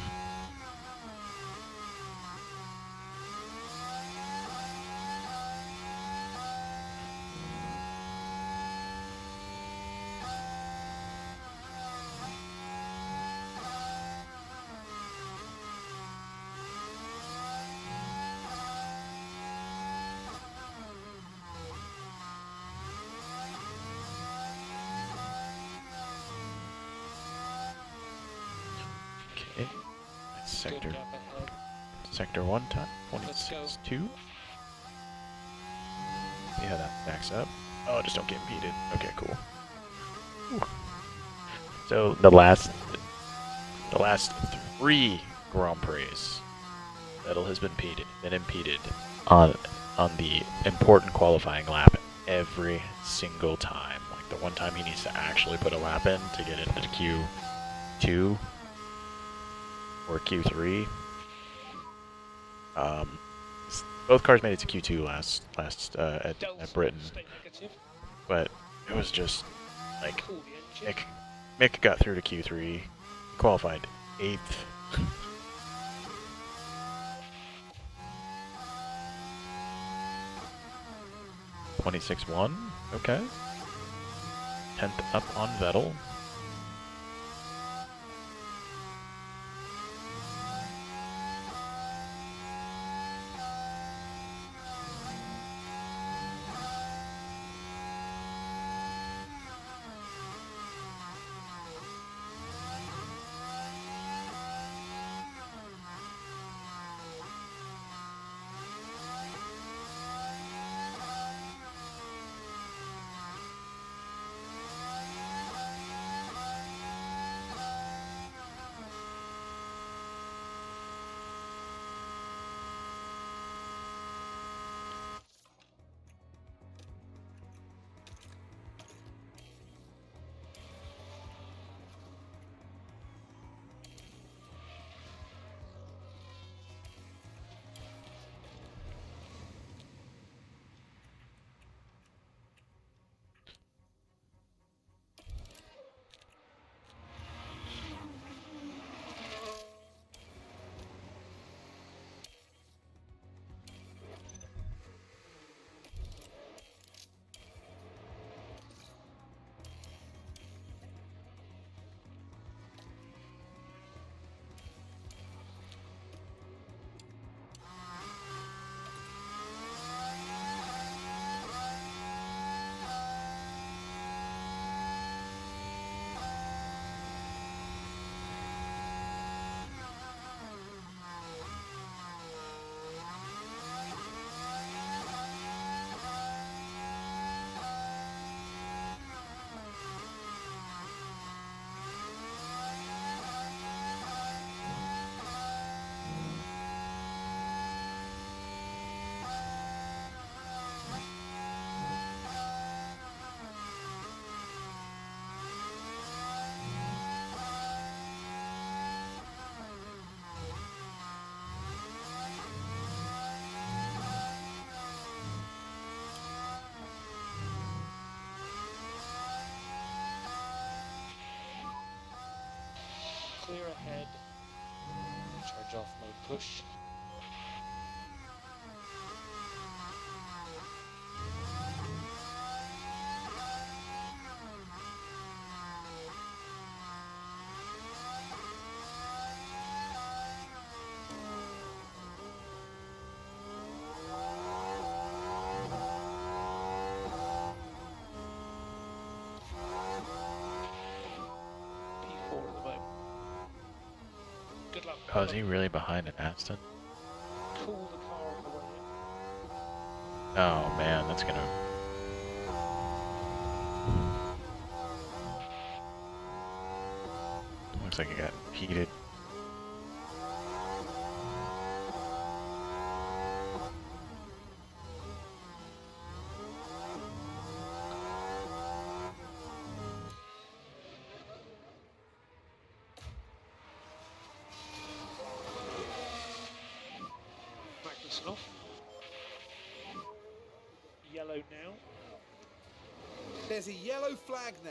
Okay. Sector Good gap ahead. sector 1 time. Let's go. 26.2. Yeah, that backs up. Oh, just don't get impeded. Okay, cool. Whew. So the last 3 Grand Prix, Vettel has been impeded on the important qualifying lap every single time. Like the one time he needs to actually put a lap in to get into Q2 or Q3. Both cars made it to Q2 last at Britain, Stay negative. but it was just like Cool the engine. Mick got through to Q3, he qualified 8th. 26.1, okay. 10th up on Vettel. Clear ahead. Charge off mode push. Oh, is he really behind an Aston? Cool the car on the way Oh man, that's gonna. Looks like it got impeded. in. Magnussen off. Yellow now. There's a yellow flag now.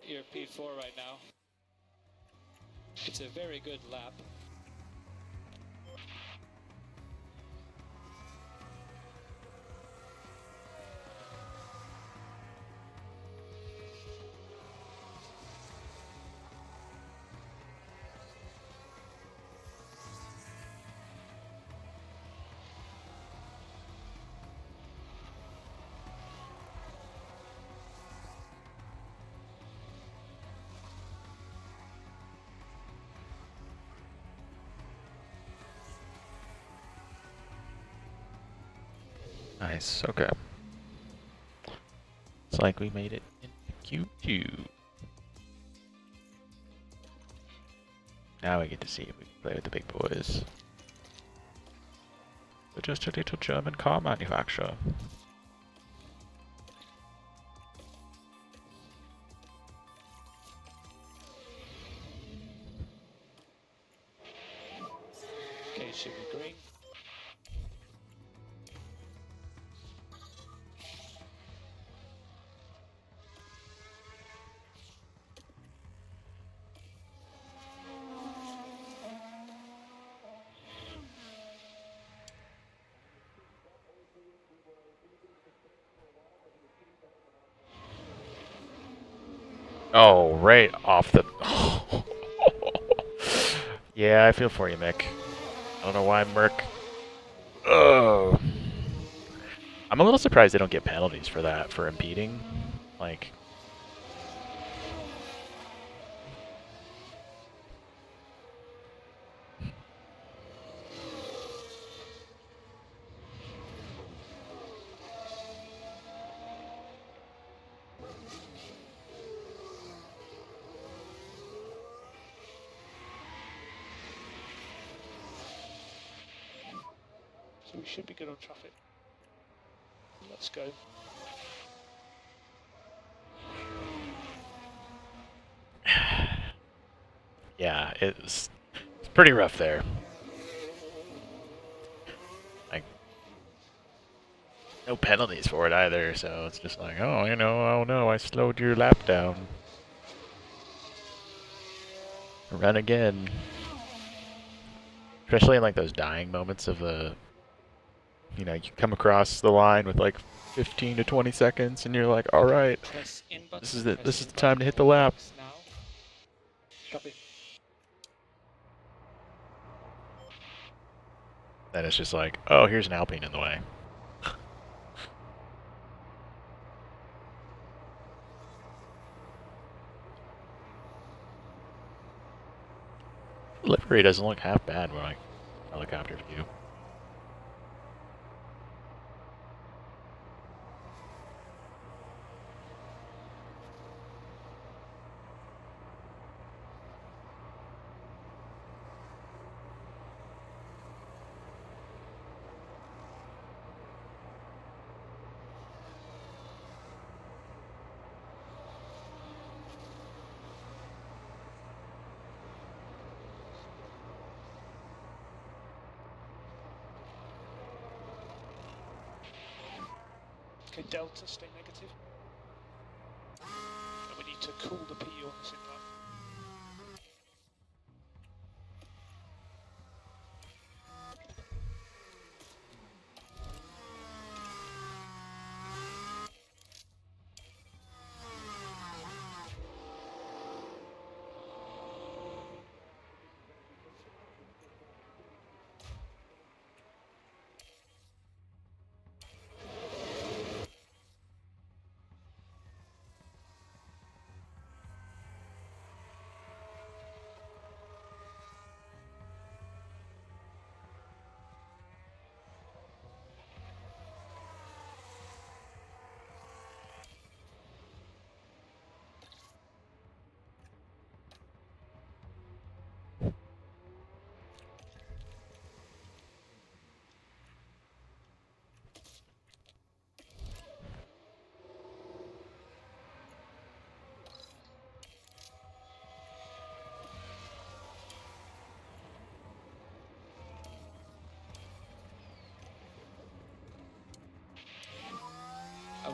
You're P4 right now. It's a very good lap. Nice. Okay. It's like we made it into Q2. Now we get to see if we can play with the big boys. We're just a little German car manufacturer. Okay, should be green. Oh, right off the... Yeah, I feel for you, Mick. I don't know why Merc... Oh. I'm a little surprised they don't get penalties for that, for impeding. Like... So we should be good on traffic. Let's go. Yeah, it's pretty rough there. Like, no penalties for it either, so it's just like, oh, you know, oh no, I slowed your lap down. Run again. Especially in like those dying moments of the, you know, you come across the line with like 15 to 20 seconds, and you're like, all right, Press in button. this is it. Press This is in the time button to hit the all lap. box now. Copy. Then it's just like, oh, here's an Alpine in the way. Livery doesn't look half bad when I helicopter view. Okay, delta, stay negative. And we need to cool the PU on this inlet.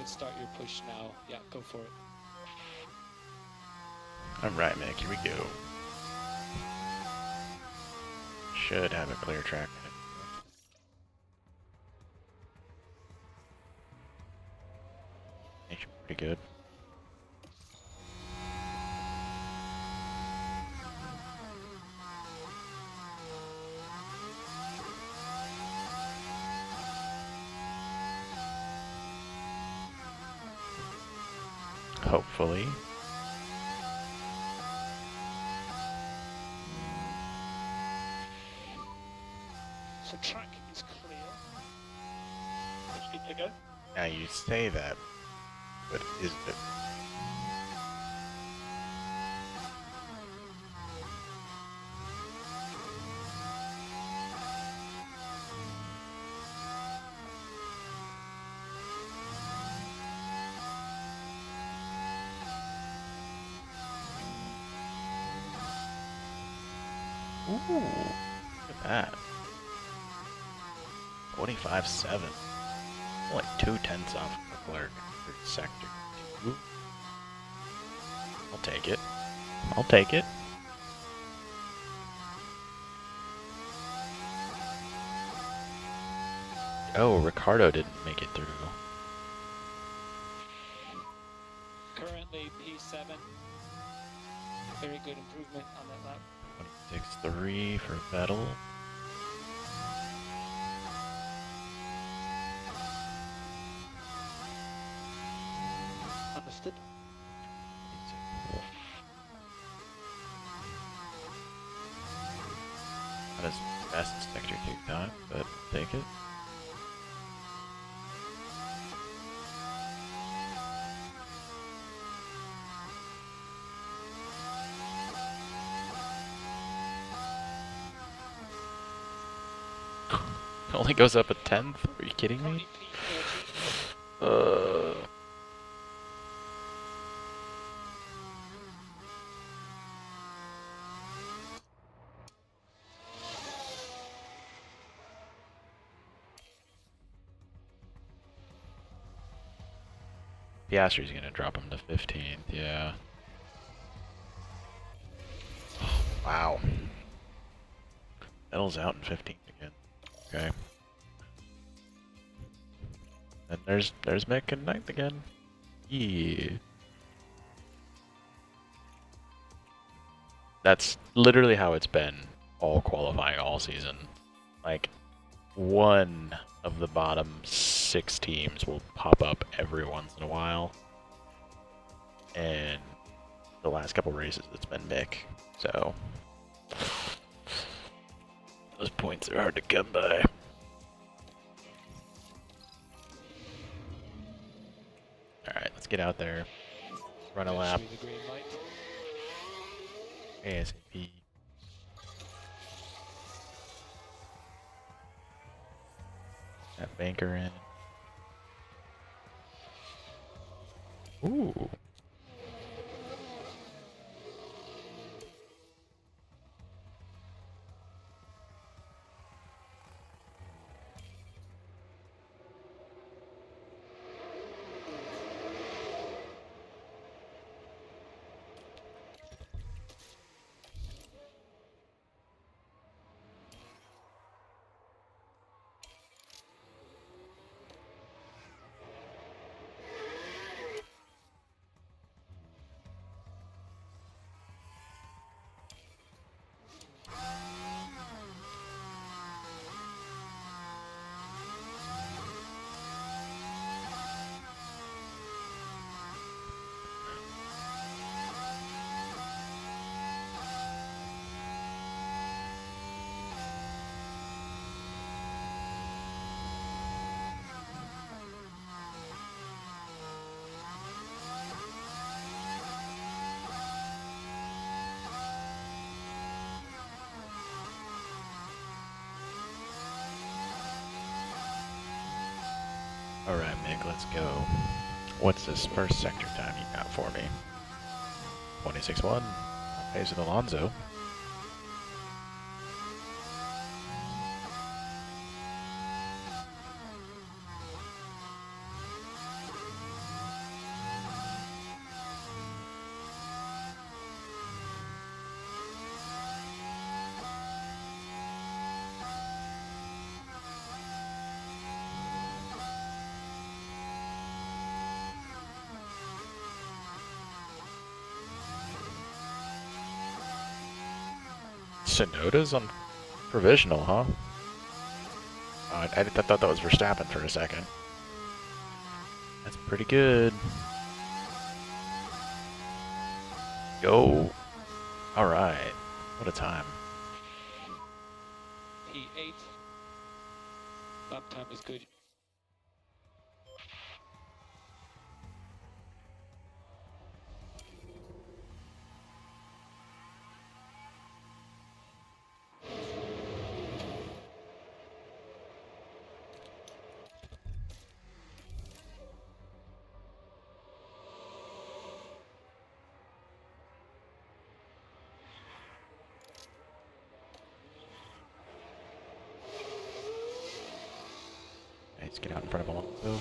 would start your push now. Yeah, go for it. Alright, Mick, here we go. Should have a clear track. Actually, pretty good. Hopefully. So track is clear. Good to go. Now you say that, but is it? Ooh, look at that. 25-7. Only 2/10 off Leclerc for sector 2. I'll take it. I'll take it. Oh, Ricardo didn't make it through. Currently P7. Very good improvement on that lap. 26-3 for Vettel. Understood. Not as fast as sector 2 time, but I'll take it. It only goes up a 10th? Are you kidding me? Currently P30. Piastri's gonna drop him to 15th, yeah. Wow. Vettel's out in 15th again. Okay. And there's Mick in 9th again. Yeah. That's literally how it's been all qualifying all season. Like, one of the bottom 6 teams will pop up every once in a while. And the last couple races it's been Mick. So those points are hard to come by. Alright, let's get out there. Run a lap. Eventually the green light. ASAP. That banker in. Ooh. Alright, Mick, let's go. What's this first sector time you got for me? 26-1. Pace with Alonso. Sonoda's on provisional, huh? I thought that was Verstappen for a second. That's pretty good. Go. Alright. What a time. P8. Lap time is good. Let's get out in front of Alonso.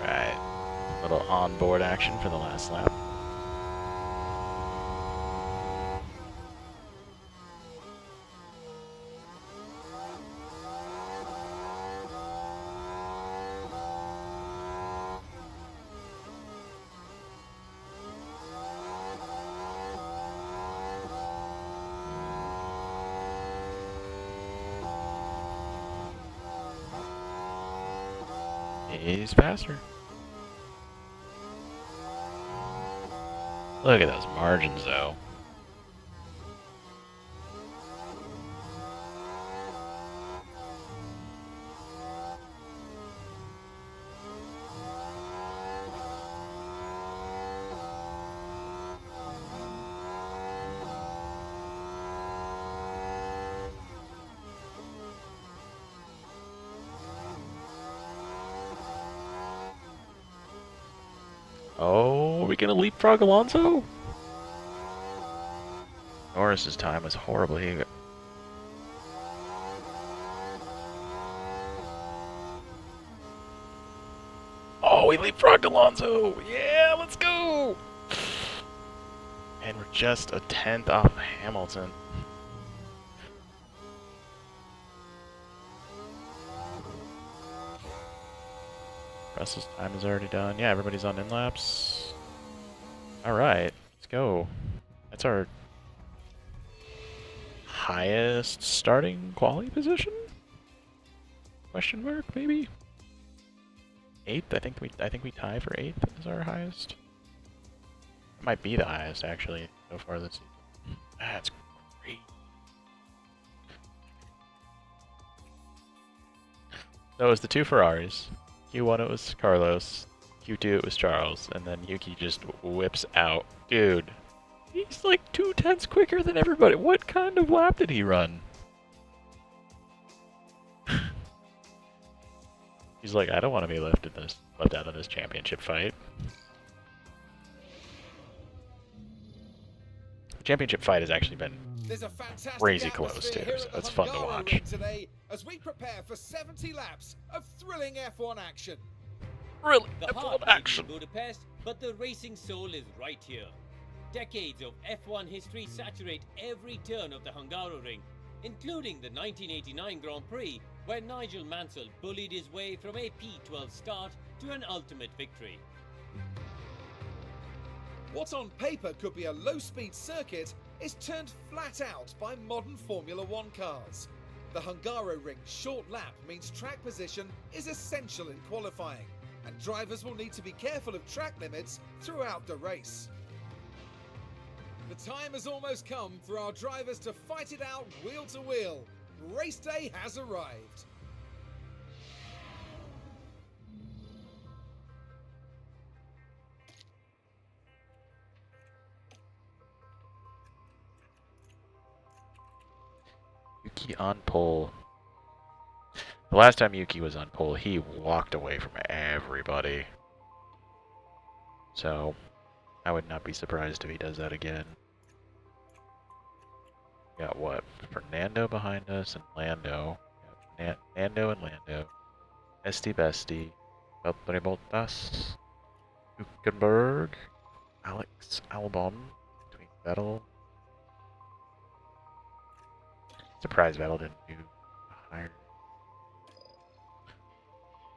Right. Little onboard action for the last lap. He's faster. Look at those margins, though. Oh, are we gonna leapfrog Alonso? Norris's time was horribly. Oh, we leapfrogged Alonso! Yeah, let's go! And we're just a 10th off of Hamilton. Russell's time is already done. Yeah, everybody's on in-laps. Alright, let's go. That's our highest starting quality position? Question mark, maybe? 8th? I think we tie for 8th as our highest. It might be the highest actually so far this season. That's great. So it was the two Ferraris. Q1 it was Carlos, Q2 it was Charles, and then Yuki just whips out. Dude, he's like 2/10 quicker than everybody. What kind of lap did he run? He's like, I don't want to be left out of this championship fight. The championship fight has actually been crazy close too, so it's fun to watch. Today, as we prepare for 70 laps of thrilling F1 action. Really, The heart F1 may be action. Budapest, but the racing soul is right here. Decades of F1 history saturate every turn of the Hungaroring, including the 1989 Grand Prix, where Nigel Mansell bullied his way from a P12 start to an ultimate victory. What on paper could be a low-speed circuit is turned flat out by modern Formula One cars. The Hungaroring's short lap means track position is essential in qualifying, and drivers will need to be careful of track limits throughout the race. The time has almost come for our drivers to fight it out wheel to wheel. Race day has arrived. Yuki on pole. The last time Yuki was on pole, he walked away from everybody. So, I would not be surprised if he does that again. Got what? Fernando behind us and Lando. Nando and Lando. Esti Besti. Valtteri Bottas. Hülkenberg. Alex Albon. Between Vettel. Surprised Vettel didn't do higher.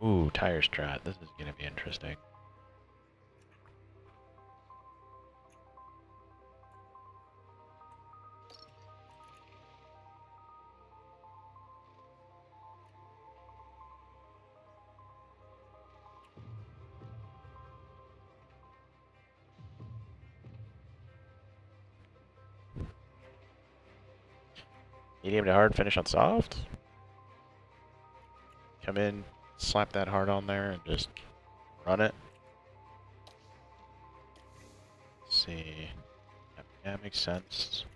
Ooh, tire strat. This is gonna be interesting. Medium to hard, finish on soft. Come in, slap that hard on there, and just run it. Let's see. Yeah, makes sense.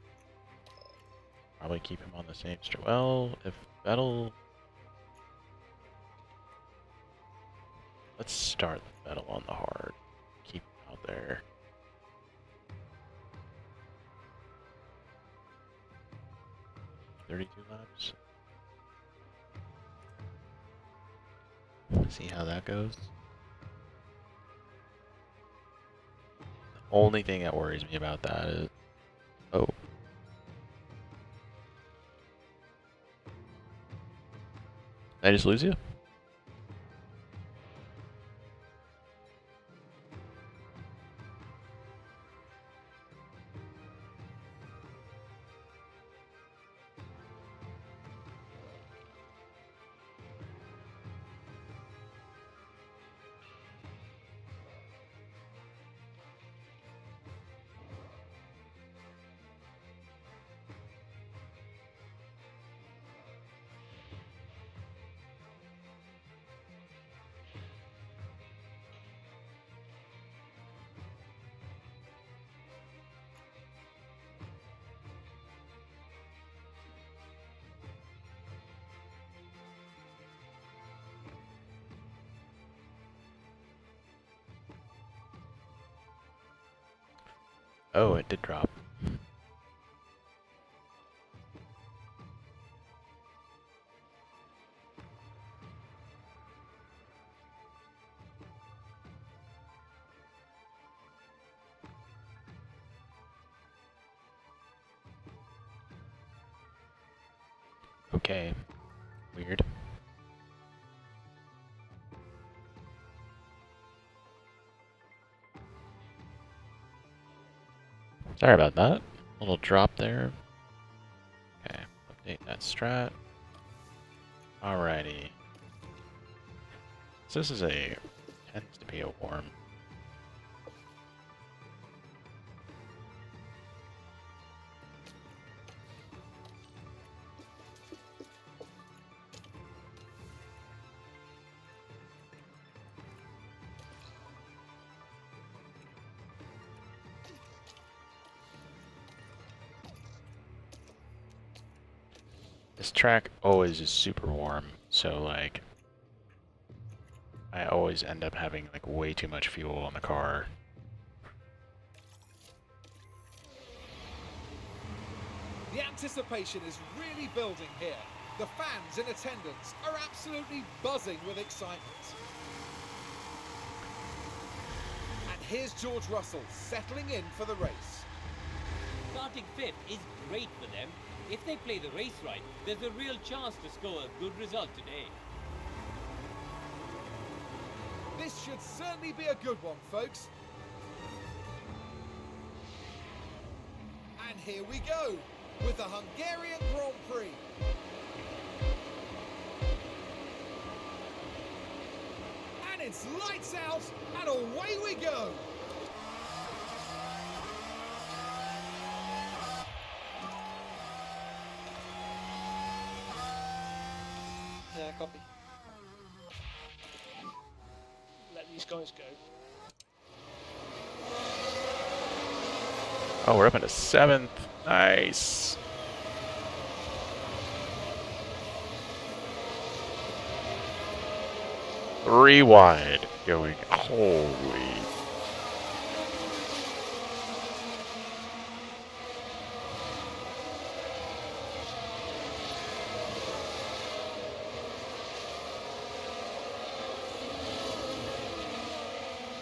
Probably keep him on the same straight. Well, if Vettel. Let's start Vettel on the hard. Keep him out there. "32 laps. See how that goes. The only thing that worries me about that is, oh, did I just lose you? Oh, it did drop. Okay. Weird. Sorry about that. Little drop there. Okay, update that strat. Alrighty. So this is tends to be a warm. This track always is super warm, so like I always end up having like way too much fuel on the car. The anticipation is really building here. The fans in attendance are absolutely buzzing with excitement. And here's George Russell settling in for the race. Starting 5th is great for them. If they play the race right, there's a real chance to score a good result today. This should certainly be a good one, folks. And here we go with the Hungarian Grand Prix. And it's lights out and away we go. Yeah, copy. Let these guys go. Oh, we're up into 7th. Nice. Rewind going. Holy.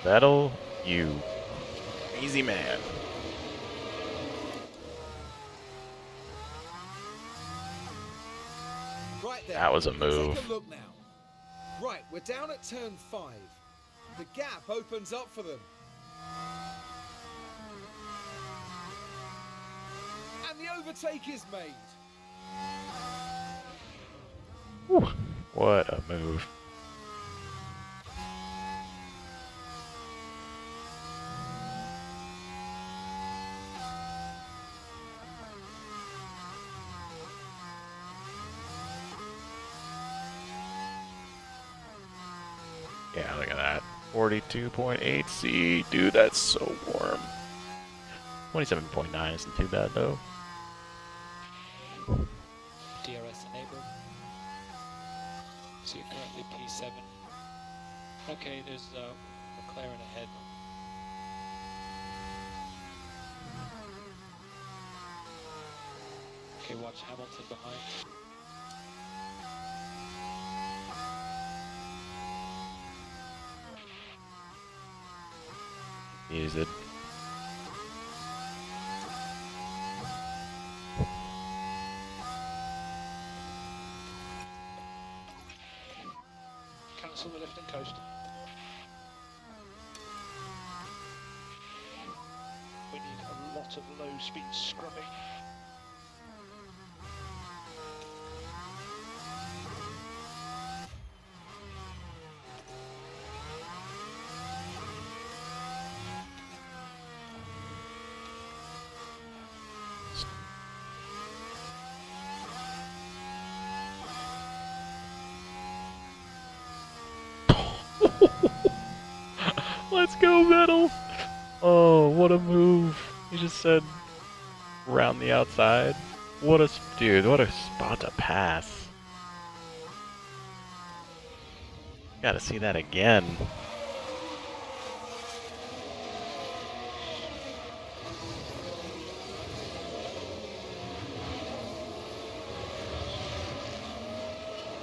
Vettel, you crazy man. there. That was a move. Take a look now. Right, we're down at turn 5. The gap opens up for them. And the overtake is made. Whew, what a move. Yeah, look at that. 42.8 C. Dude, that's so warm. 27.9 isn't too bad, though. DRS enabled. So you're currently P7. Okay, there's McLaren ahead. Okay, watch Hamilton behind. Use it. Cancel the lift and coast. We need a lot of low speed scrubbing. Let's go, Vettel! Oh, what a move. He just said round the outside. What a dude, what a spot to pass. Gotta see that again.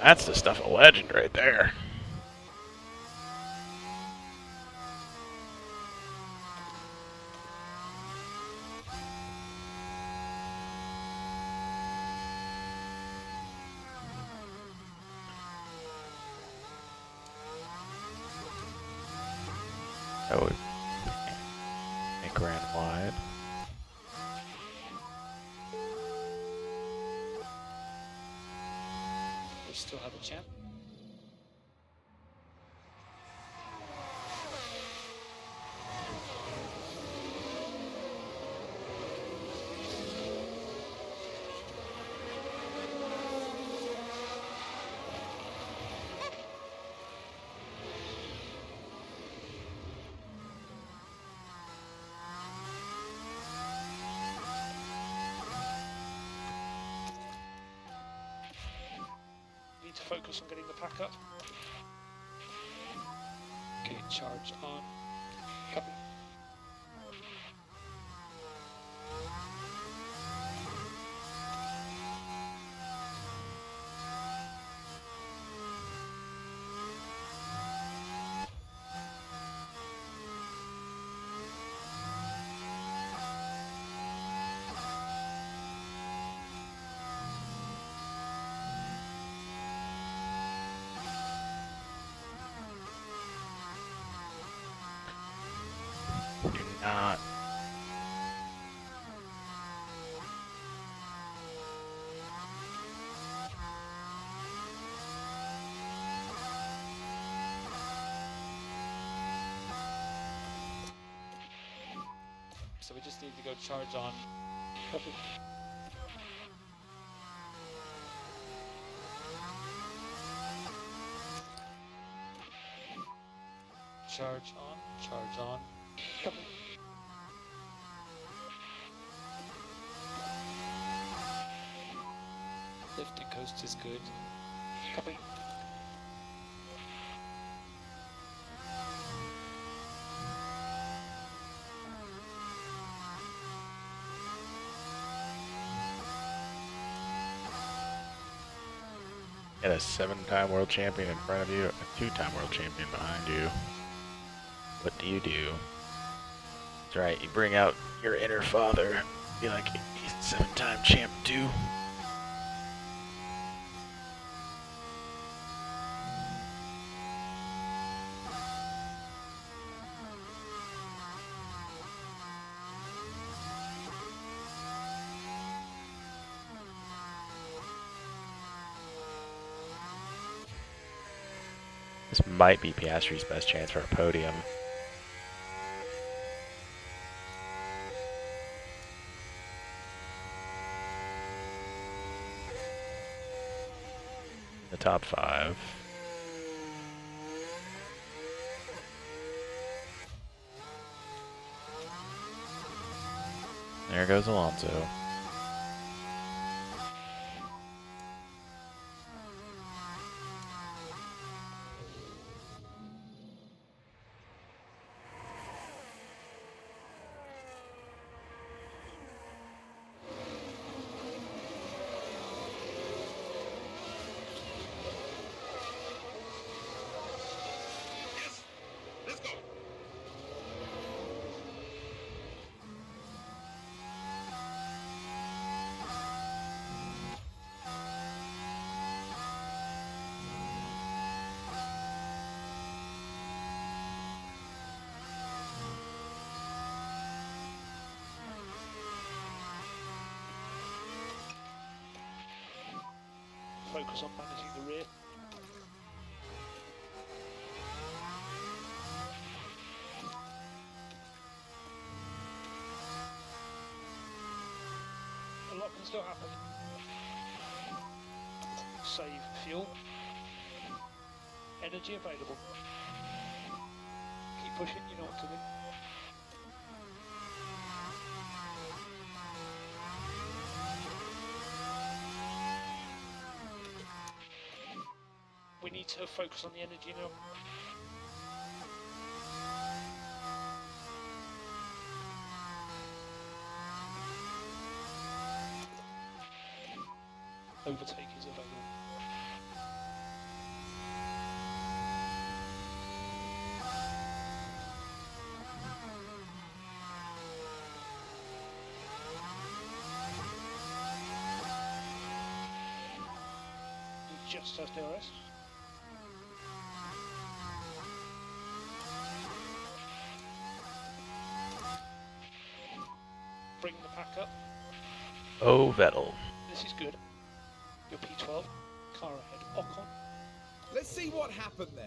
That's the stuff of legend right there. Oh, it ran wide. We still have a champ. Need to focus on getting the pack up. Okay, charge on. Copy. Do not. So we just need to go charge on. Copy. Charge on. Charge on. Copy. Lift and coast is good. Copy. Got a 7-time world champion in front of you, a 2-time world champion behind you. What do you do? That's right, you bring out your inner father. Be like, he's a 7-time champ too. This might be Piastri's best chance for a podium. The top 5. There goes Alonso. Focus on managing the rear. A lot can still happen. Save fuel. Energy available. Keep pushing, you know what to do. We need to focus on the energy now. Overtake is available. Just as DRS. Bring the pack up. Oh, Vettel. This is good. Your P12. Car ahead. Ocon. Let's see what happened there.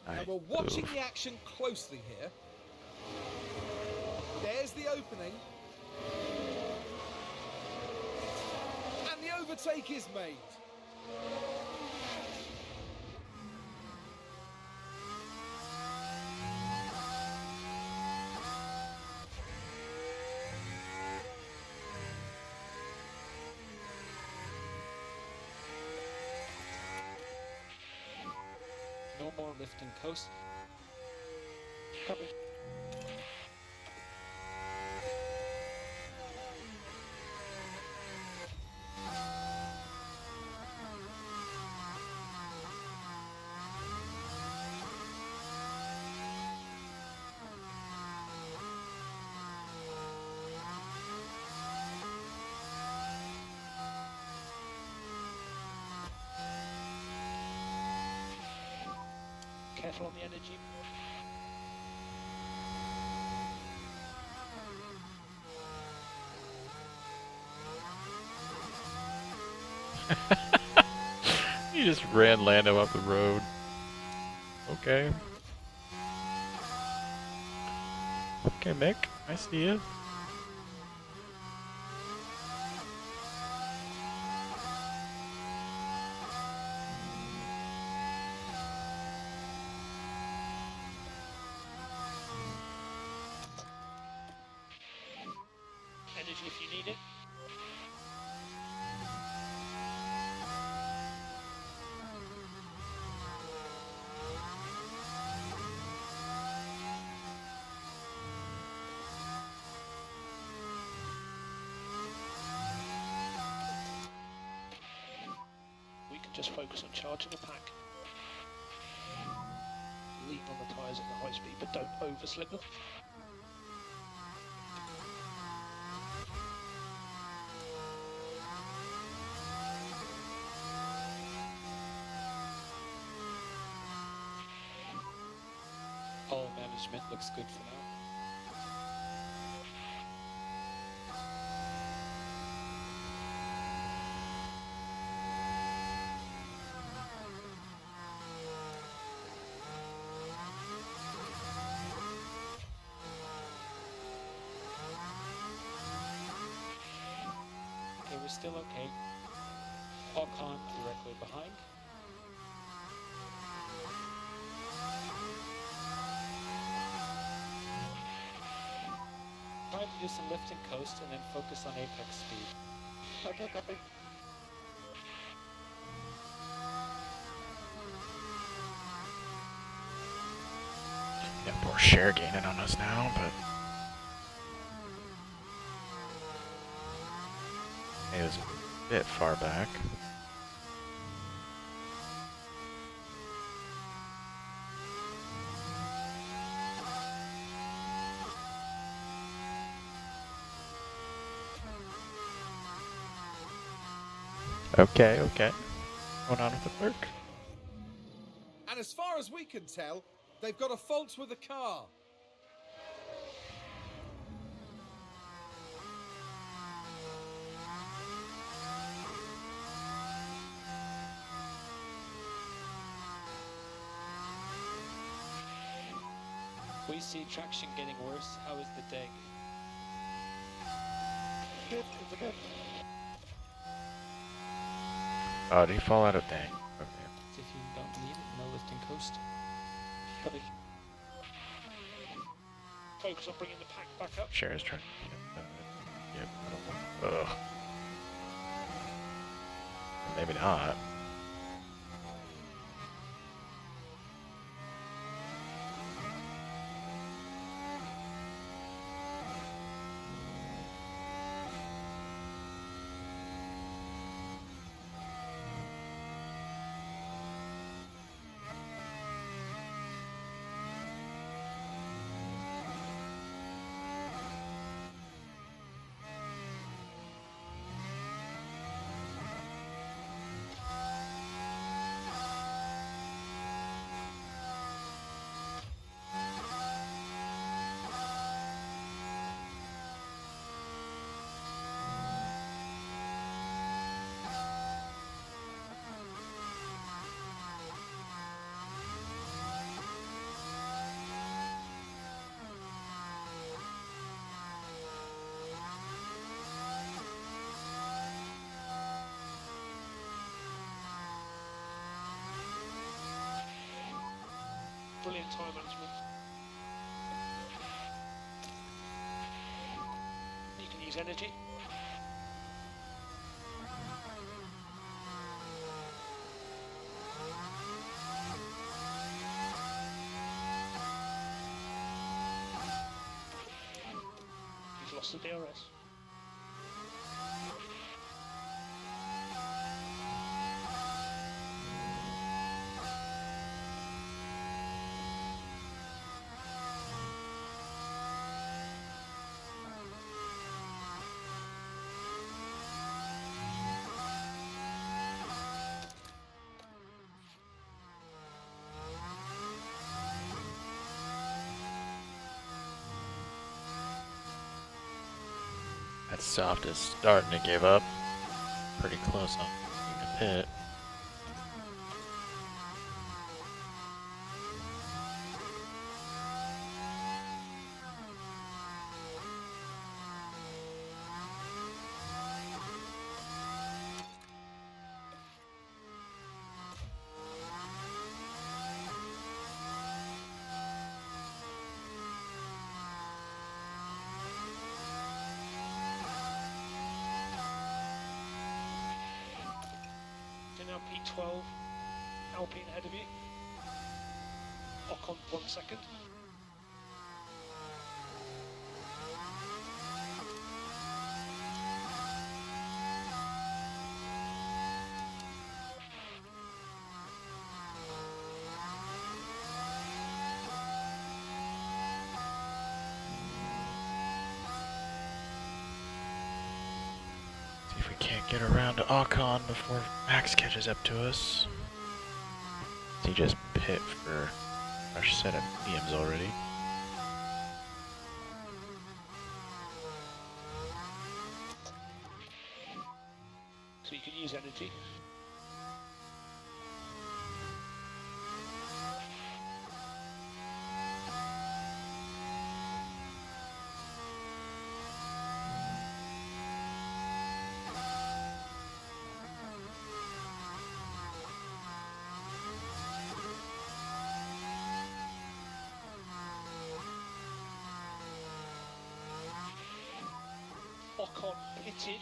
Now Alright, we're watching move. the action closely here. There's the opening. And the overtake is made. No more lift and coast. Coming. Careful on the energy. You just ran Lando up the road. Okay. Okay, Mick. I see you. Energy if you need it. We can just focus on charging the pack. Lean on the tyres at the high speed, but don't overslip them. All management looks good for now. we're still okay. Ocon directly behind. Try to do some lift and coast and then focus on apex speed. Okay, copy. Yeah, Porsche gaining on us now, but it was a bit far back. Okay, okay. What's going on with the work? And as far as we can tell, they've got a fault with the car. We see traction getting worse. How is the DEG? Good, it's good. Oh, did he fall out of thing? Okay. If you don't need it, no lift and coast. Copy. Focus on bringing the pack back up. Cher is trying to get ugh. Maybe not. Brilliant time management. You can use energy. He's lost the DRS. That soft is starting to give up. Pretty close on the pit. You're now P12. Alpine ahead of you. Ocon 1 second. See if we can't get around to Ocon before Max catches up to us. He just pit for our set of mediums already. So you can use energy. Ocon pitted.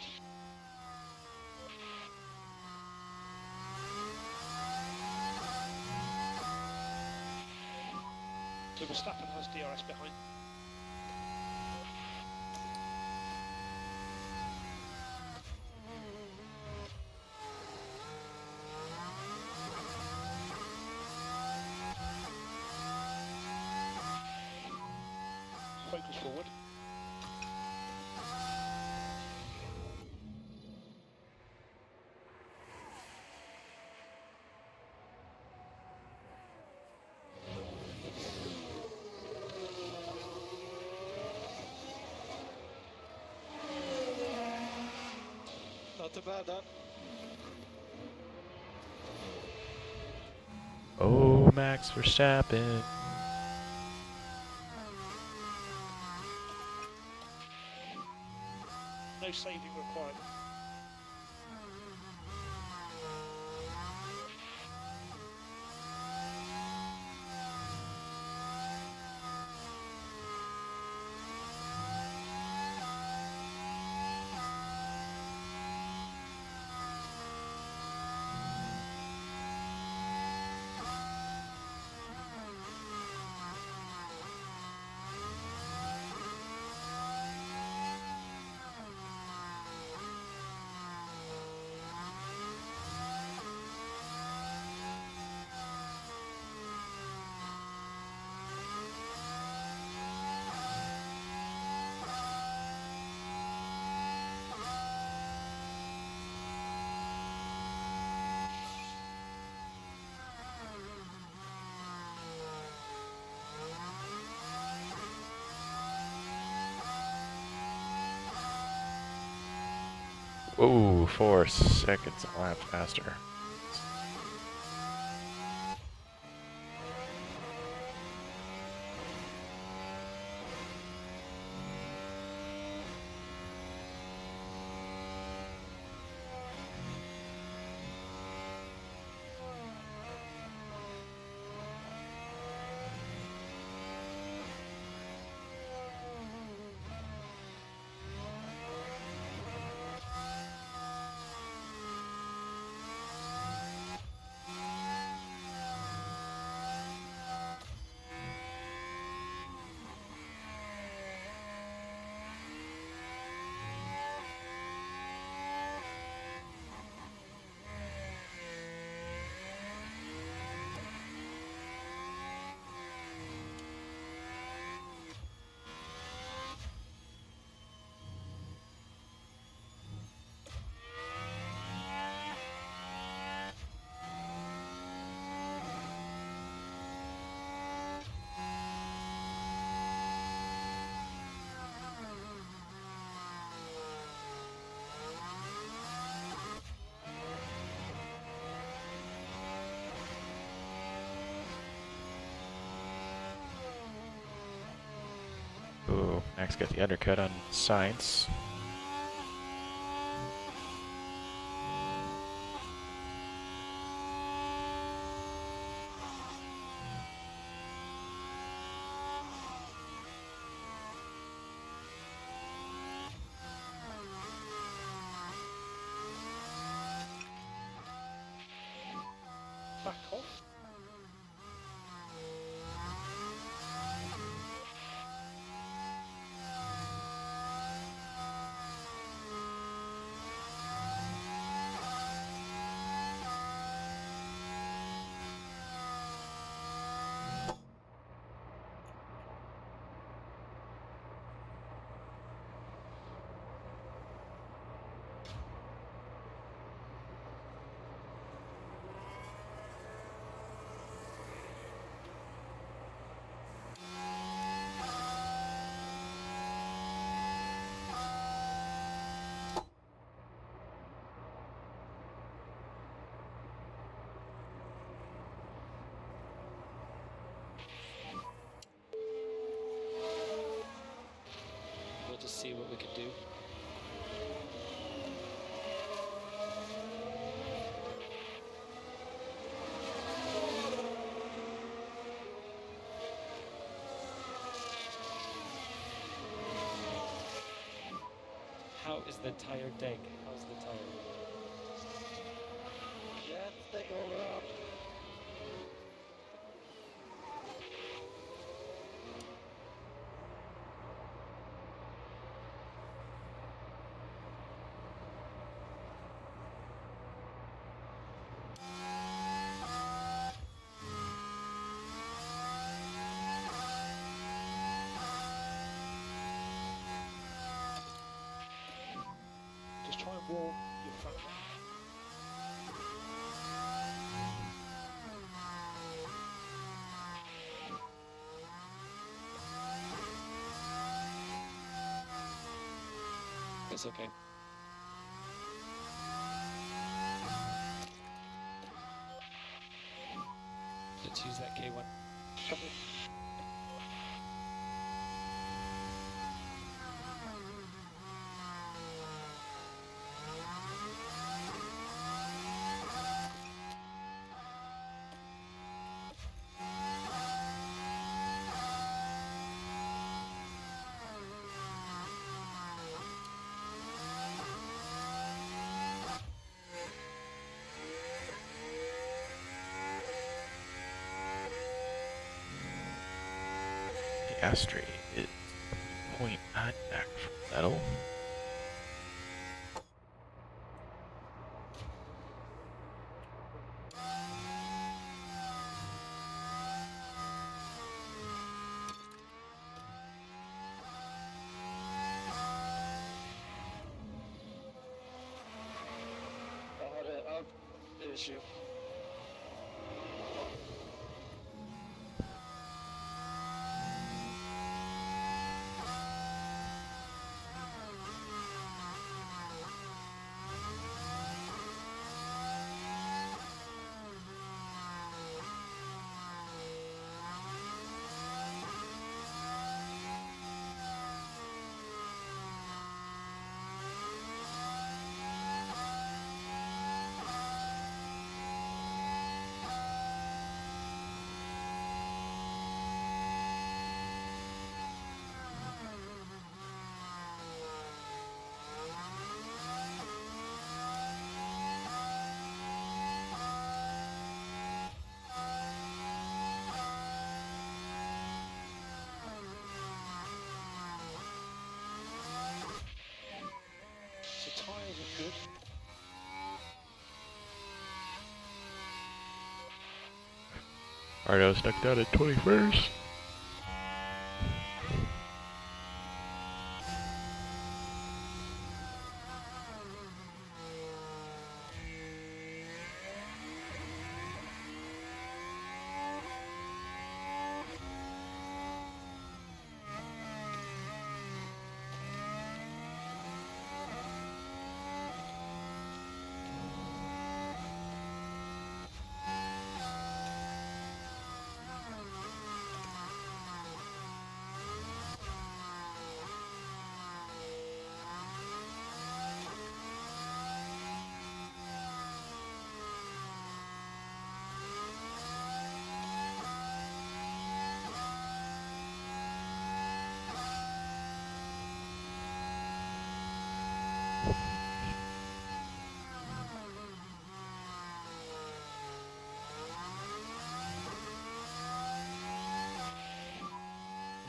So Verstappen has DRS behind. Focus forward. Not too bad, that. Oh, Max Verstappen. No saving required. Whoa, 4 seconds a lap faster. Ooh, Max got the undercut on Science. Back off. How is the tire deck? How's the tire? Yes, they go up. Just try and warm your front end. It's okay. Let's use that K1. Shove it. Piastri is 0.9 back from Vettel. There's you. So tyres are good. Ardo stuck down at 21st.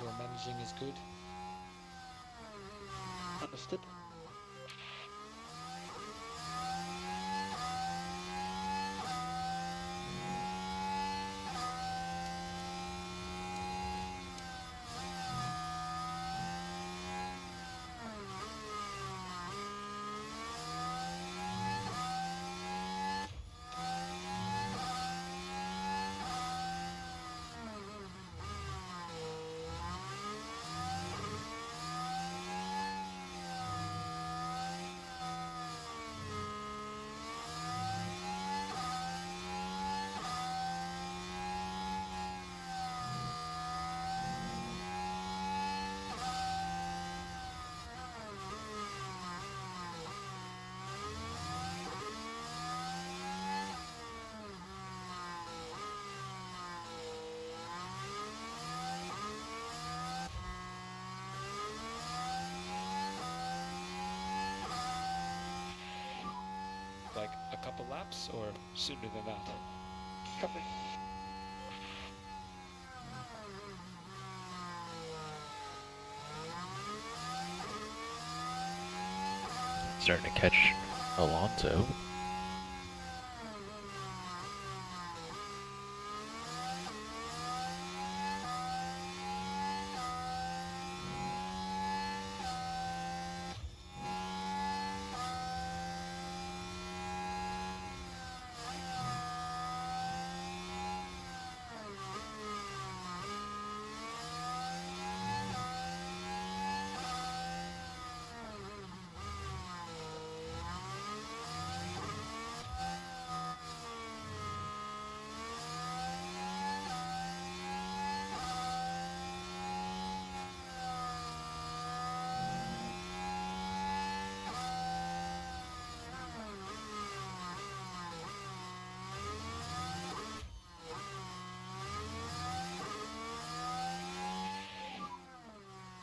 Your managing is good. Understood. like a couple laps or sooner than that? Copy. Starting to catch Alonso.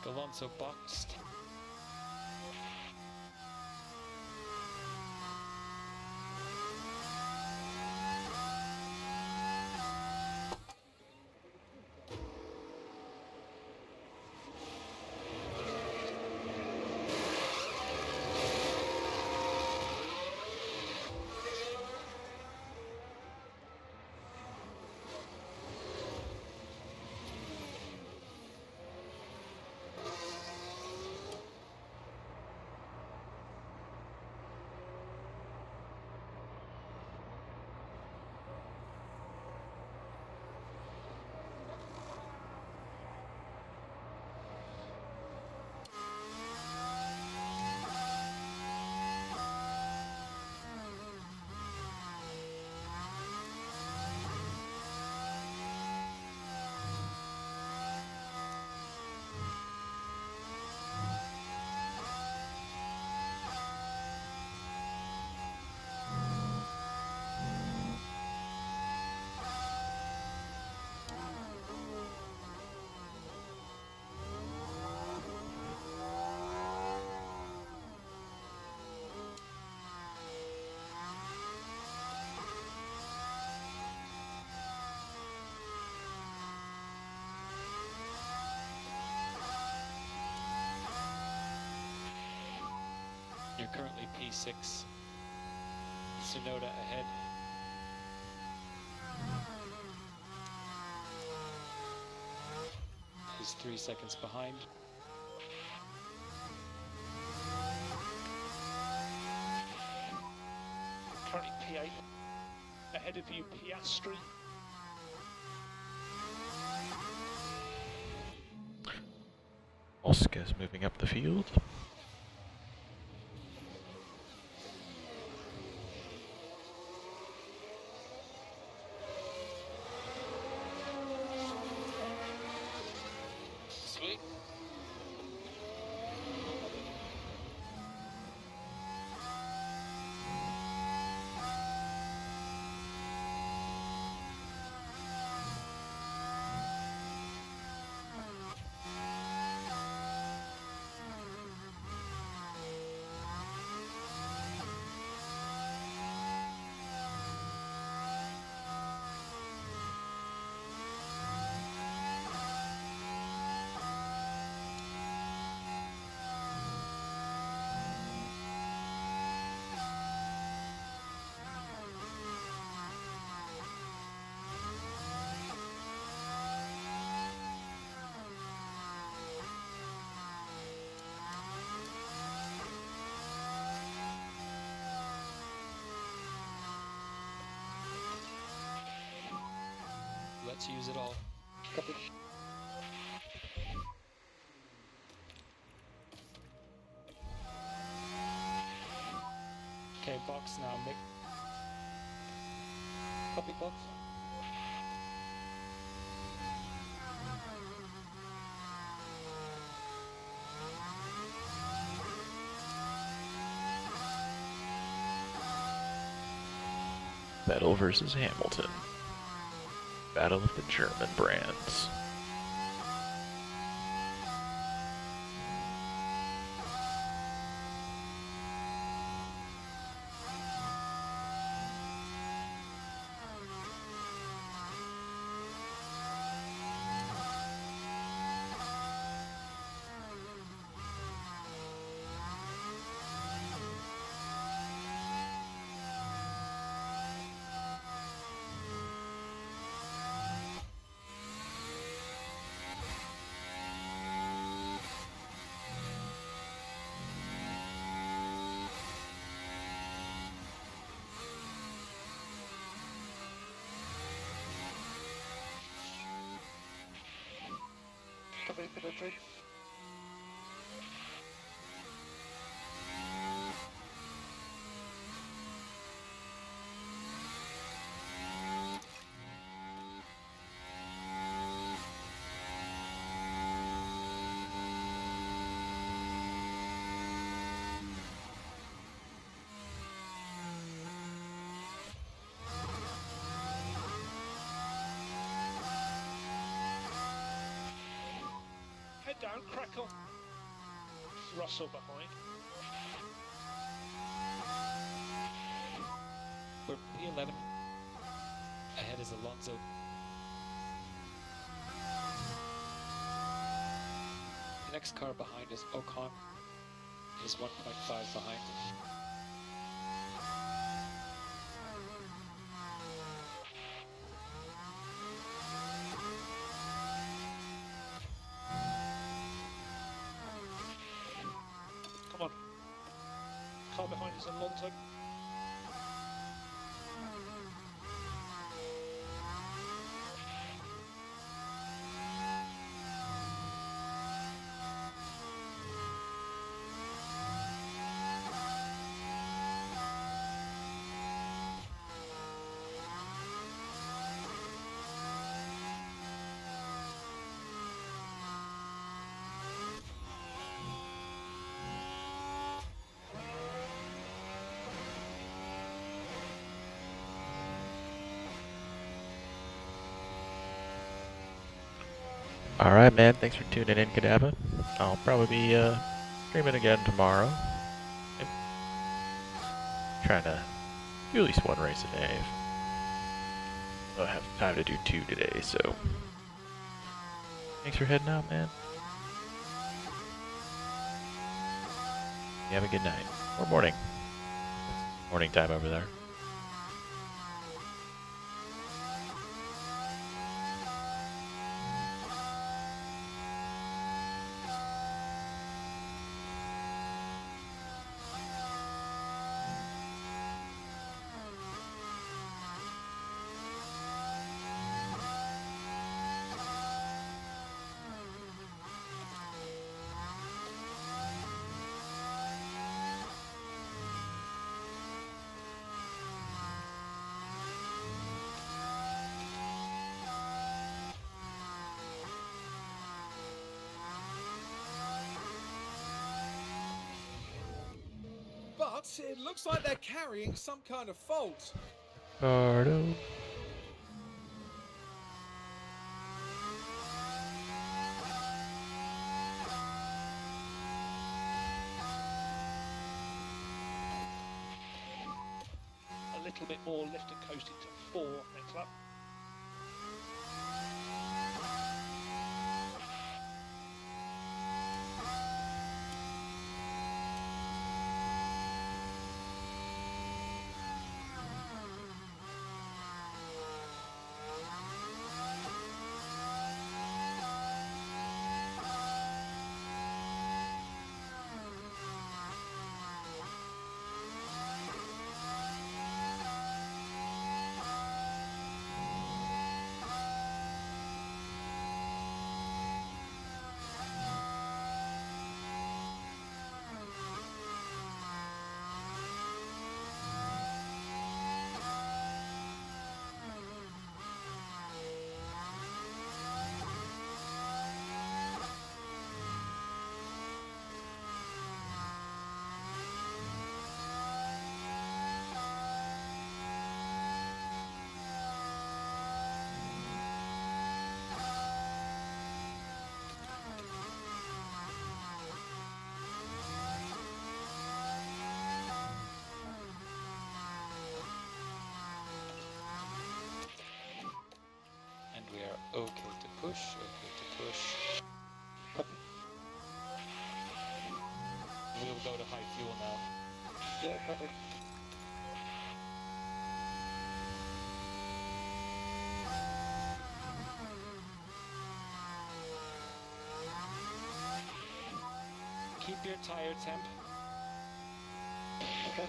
Alonso boxed. You're currently P6. Tsunoda ahead. He's 3 seconds behind. Currently P8. Ahead of you, Piastri. Oscar's moving up the field. Sweet. Let's use it all. Copy. Okay, box now, Mick. Copy box. Vettel versus Hamilton. Battle of the German brands. Copy, pit entry. Head down, crackle. Russell behind. We're P11. Ahead is Alonso. The next car behind is Ocon. He's 1.5 behind. Come on. Car behind is Alonso. Alright, man. Thanks for tuning in, Kadaba. I'll probably be streaming again tomorrow. I'm trying to do at least one race a day. I don't have time to do 2 today, so thanks for heading out, man. You have a good night. Or morning. It's morning time over there. But it looks like they're carrying some kind of fault. Ricardo. A little bit more lift and coasting to 4 next lap. And we are okay to push, okay to push. Copy. We'll go to high fuel now. Yeah, copy. Keep your tire temp. Okay.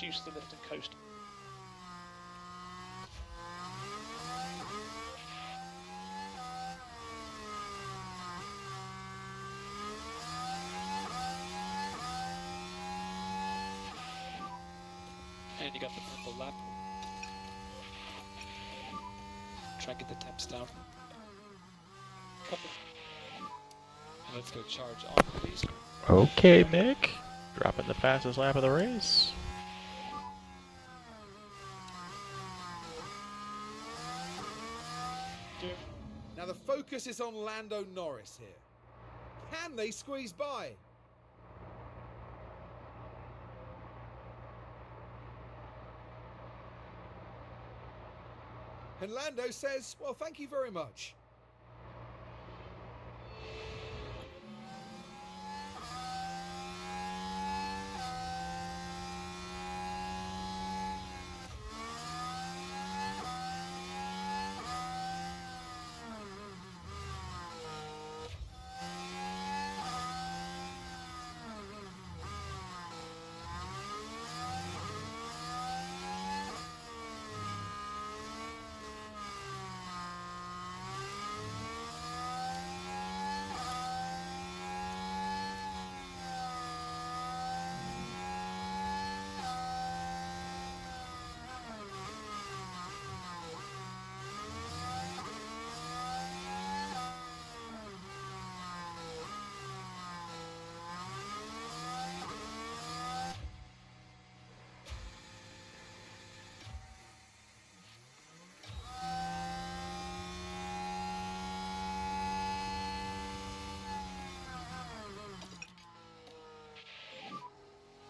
reduce the lift and coast. And you got the purple lap. Try and get the temps down. Copy. And let's go charge on, please. Okay, Mick. Dropping the fastest lap of the race. Now the focus is on Lando Norris here. Can they squeeze by? And Lando says, well, thank you very much.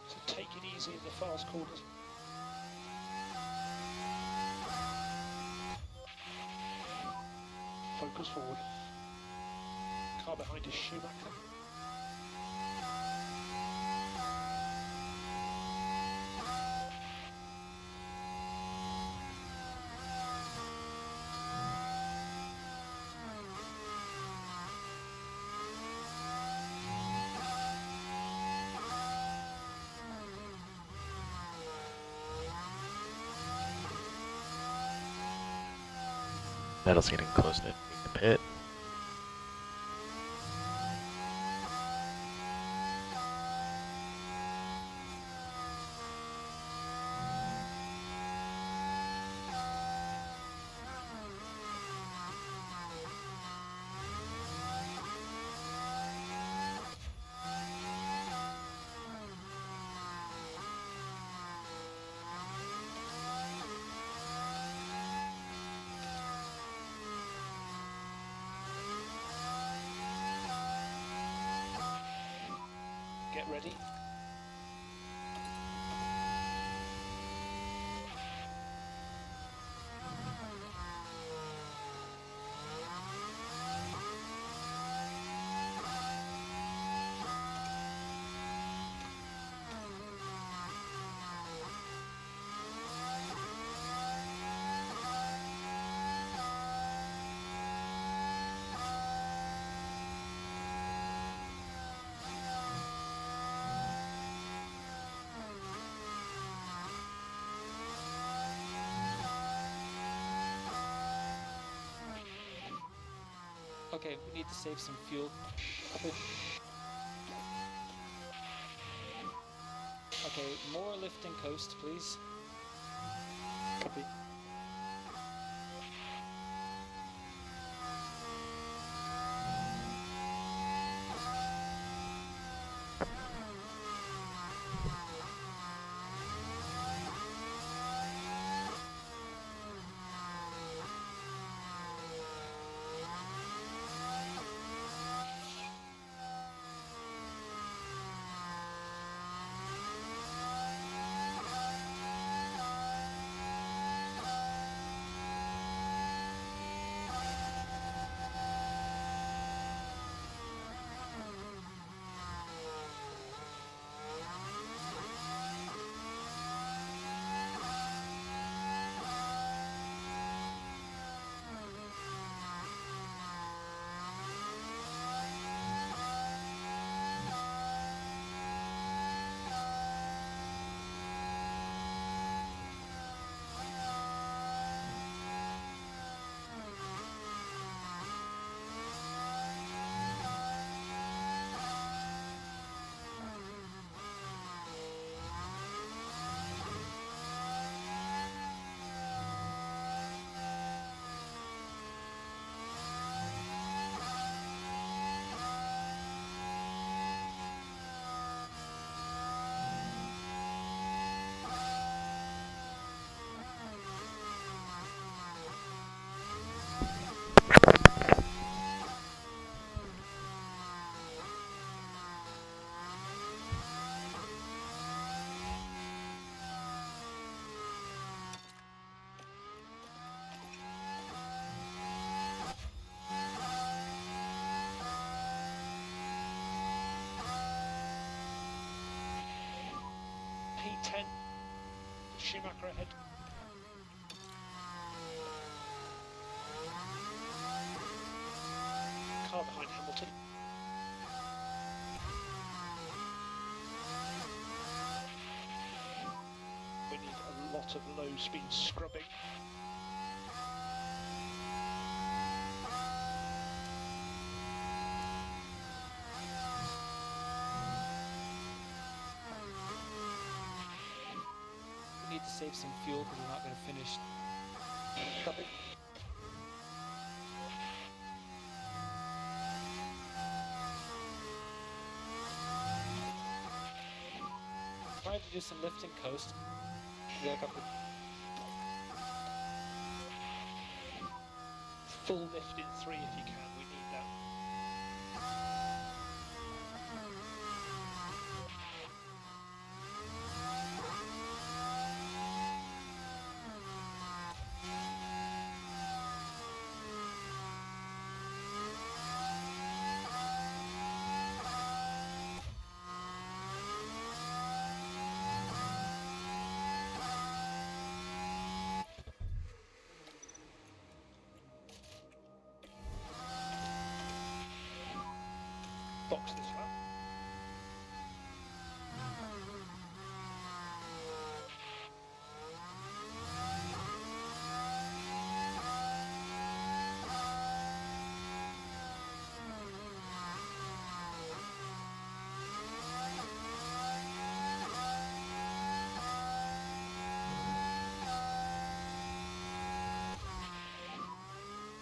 So take it easy in the fast corners. Focus forward. Car behind is Schumacher. Metal's getting close to the pit. Get ready. Okay, we need to save some fuel. Okay, more lift and coast, please. Copy. P10. Schumacher ahead. Car behind Hamilton. We need a lot of low speed scrubbing. We need to save some fuel because we're not going to finish. Copy. Try to do some lift and coast. Yeah, copy. Full lift in 3 if you can, we need that. Box this lap.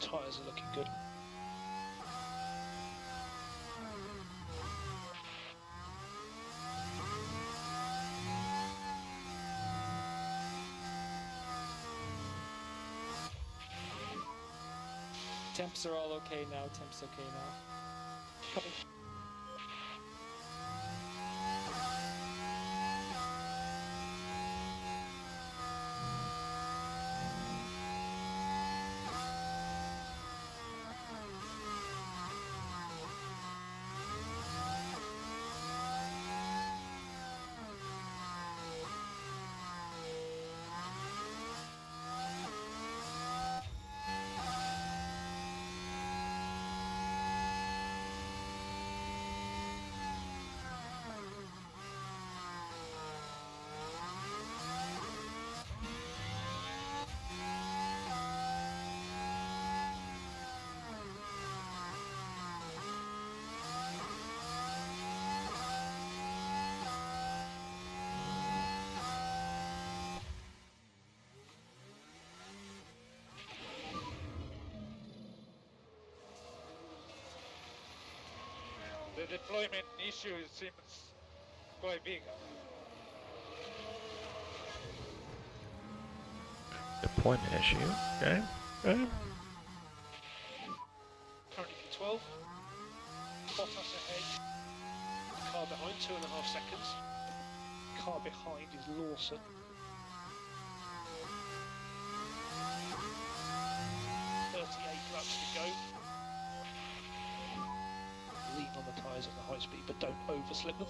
Tyres are looking good. Temps are all okay now. Temps okay now. Copy. The deployment issue seems quite big. Deployment issue. Okay. Okay. Currently P12. Bottas ahead. Car behind, 2.5 seconds. Car behind is Lawson. 38 laps to go. Lean on the tyres at the high speed, but don't overslip them.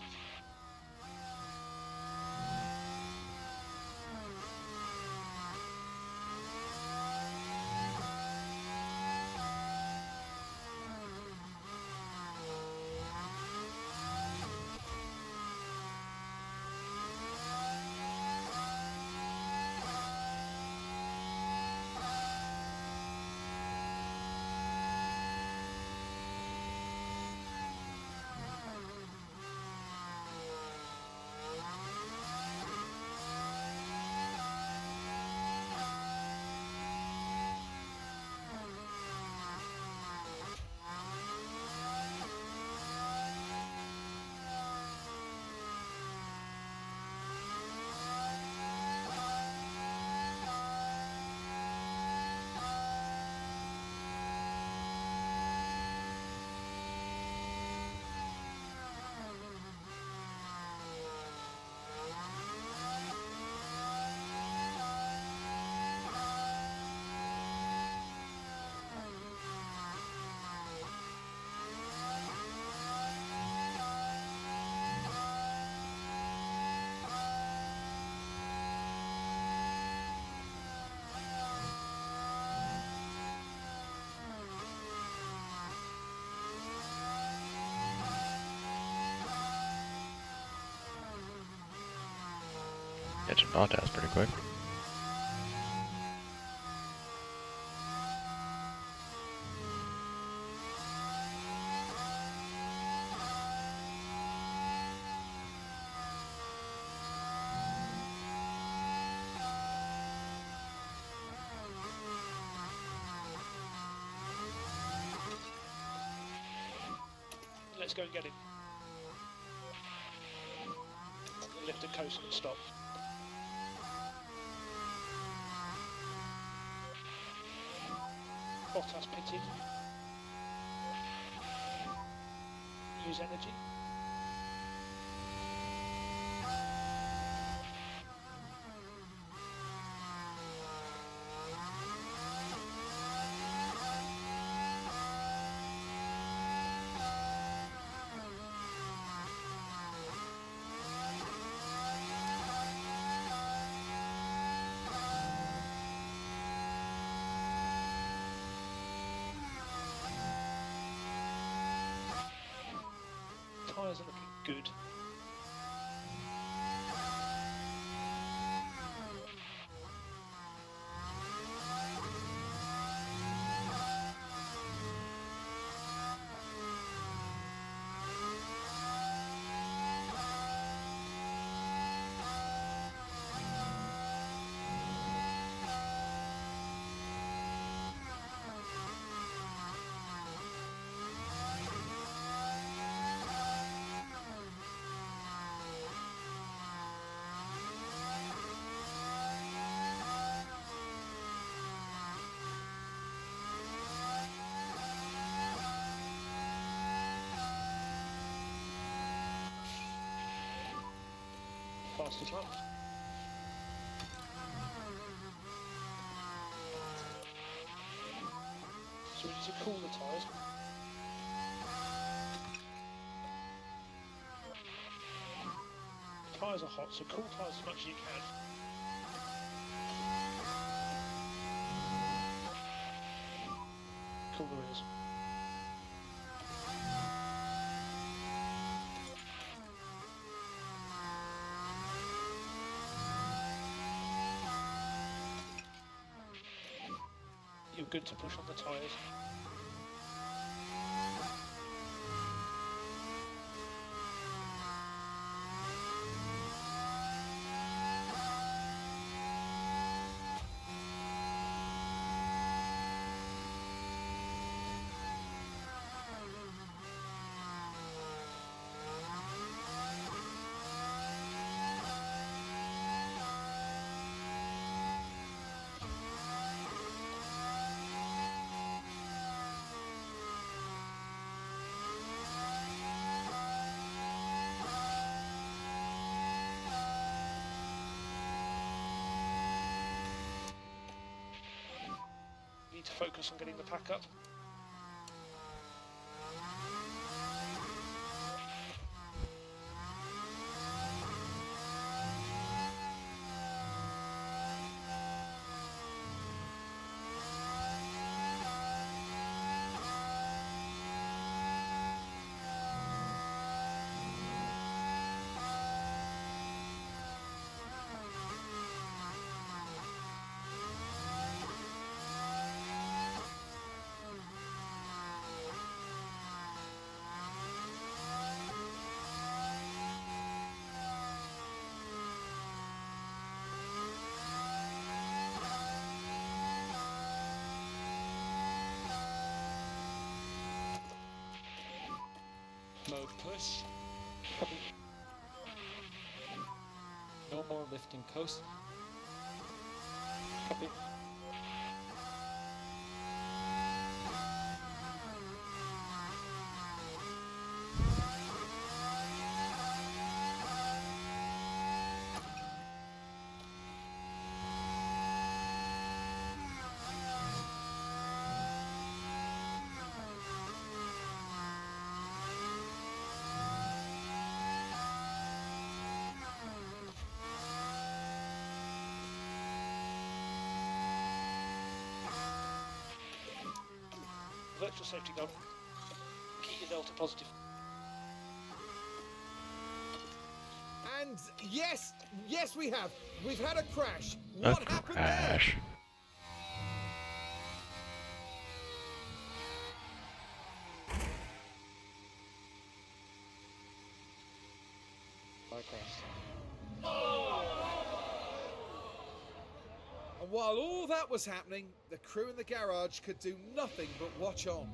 Catching Bottas pretty quick. Let's go and get him. Lift and coast and stop. Bottas pitted. Use energy. Tyres are looking good. Fastest lap. So we need to cool the tyres. The tyres are hot, so cool tyres as much as you can. Cool the rears. You're good to push on the tyres. Need to focus on getting the pack up. Mode push. No more lifting coast. Copy. Virtual safety gun. Keep your delta positive. And Yes, yes we have. We've had a crash. A What happened there? crash. And while all that was happening, the crew in the garage could do nothing but watch on.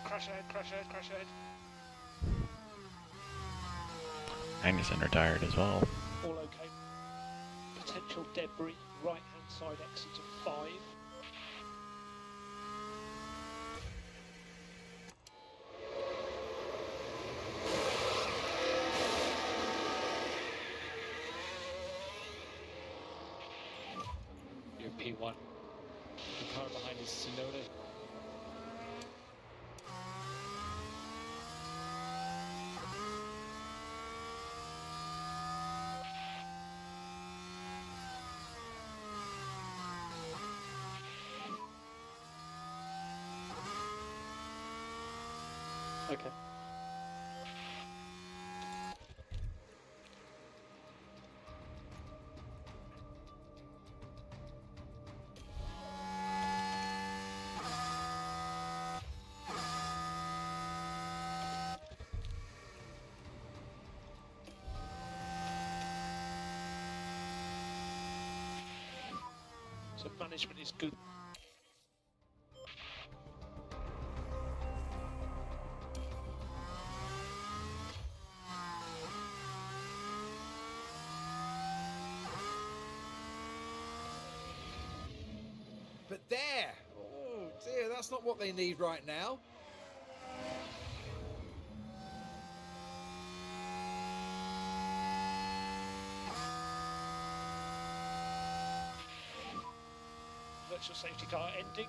Crash ahead, crash ahead, crash ahead. Magnussen retired as well. All okay. Potential debris, right hand side exit of 5. Your P1. The car behind is Sonoda. Okay. So management is good. But there! Oh dear, that's not what they need right now. Virtual safety car ending.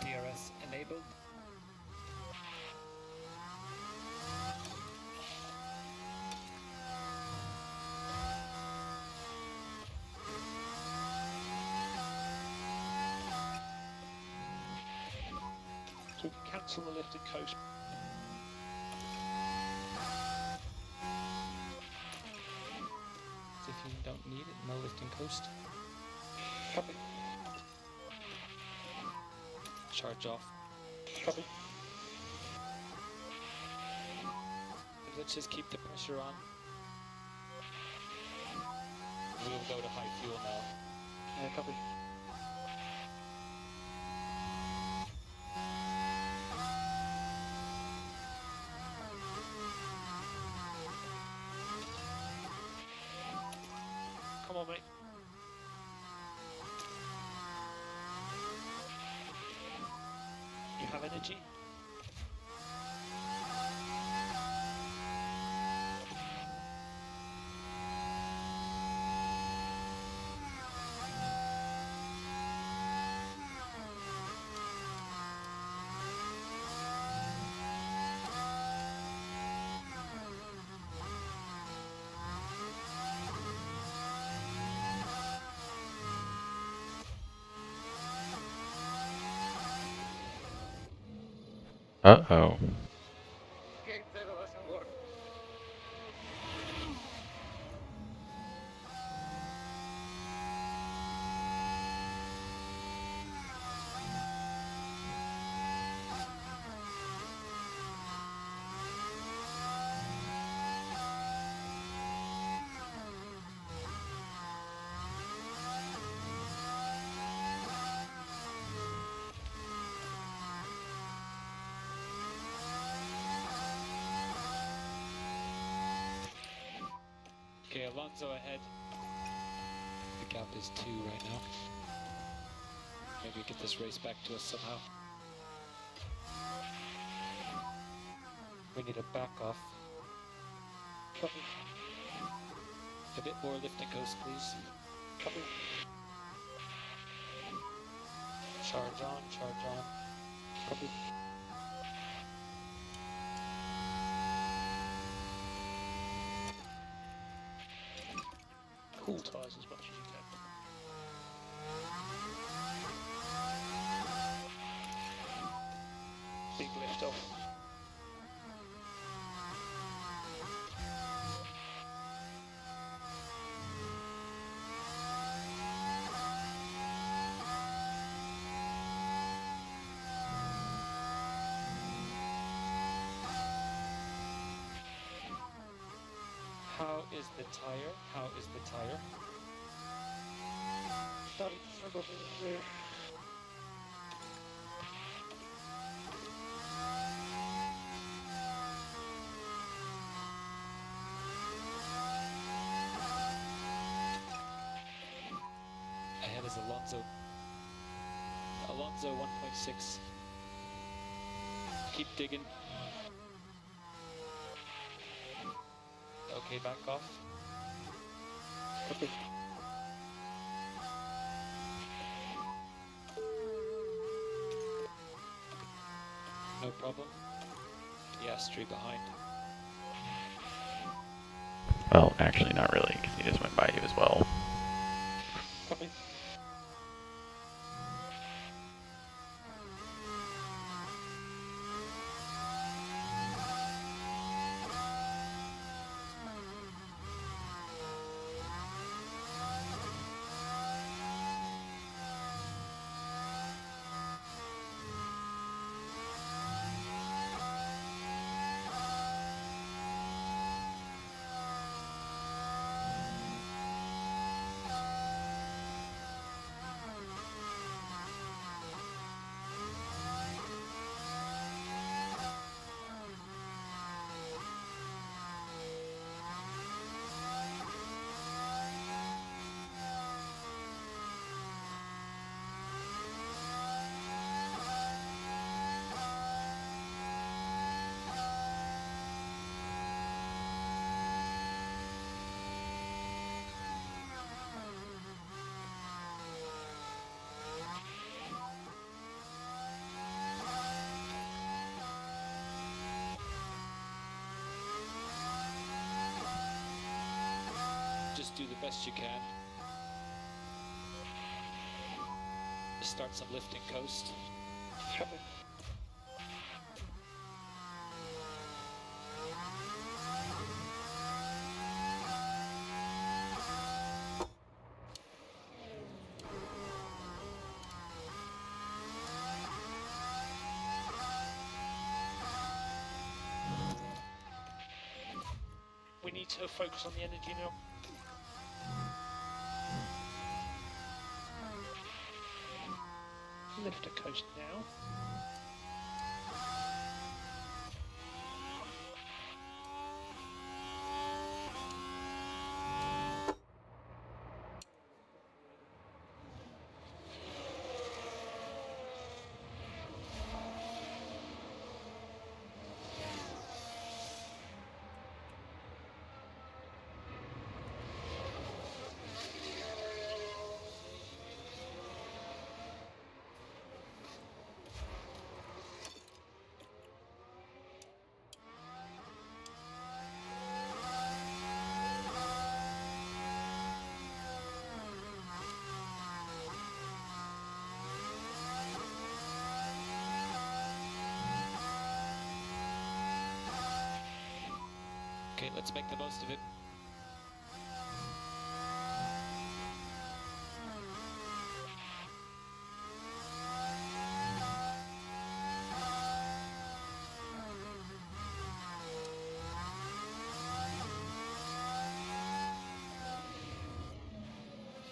DRS enabled. So we can cancel the lift and coast. If you don't need it, no lift and coast. Copy. Charge off. Copy. Let's just keep the pressure on. We'll go to high fuel now. Copy. Come on, mate. You have energy? Uh-oh. Okay, Alonso ahead. The gap is 2 right now. Maybe get this race back to us somehow. We need a back off. Copy. A bit more lift and coast, please. Copy. Charge on, charge on. Copy. Cool tyres as much as you can. Big lift off. How is the tire? How is the tire? Starting to struggle in the rear. Ahead is Alonso. Alonso 1.6. Keep digging. Okay, back off. Copy. No problem. Piastri behind. Well, actually, not really, because he just went by you as well. Copy. Just do the best you can. Just start some lift and coast. Copy. We need to focus on the energy now. Lift a coast now. Okay, let's make the most of it.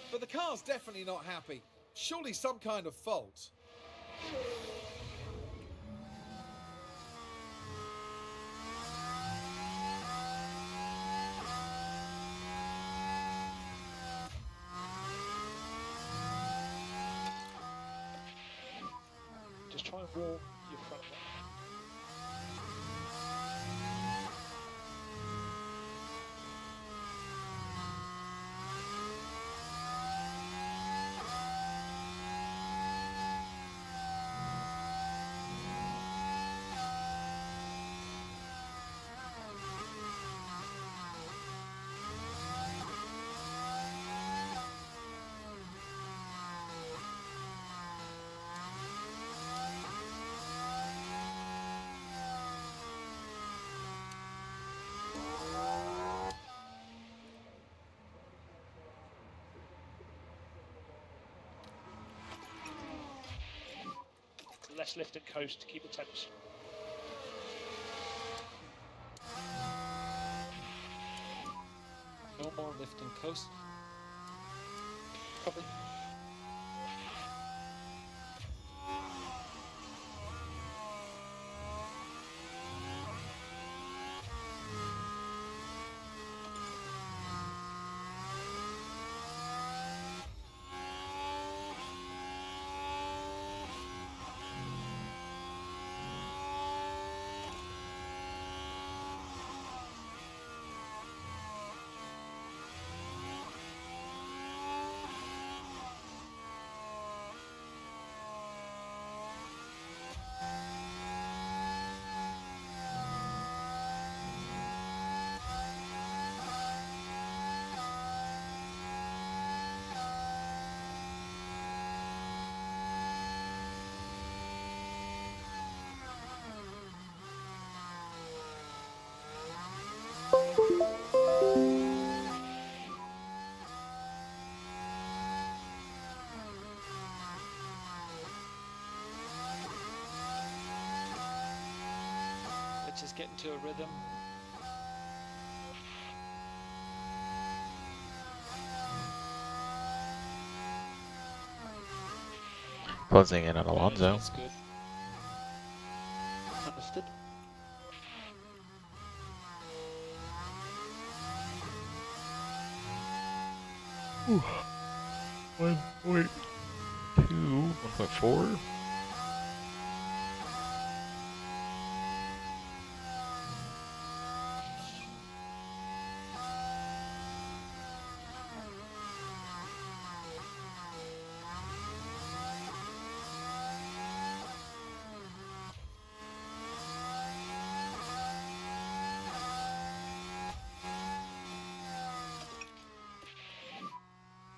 But the car's definitely not happy. Surely some kind of fault. Just try and warm your front wing. Less lift and coast to keep the temps. No more lift and coast. Copy. Let's just get into a rhythm. Closing in on Alonso. That's good. Understood. Ooh. 1.2, 1.4.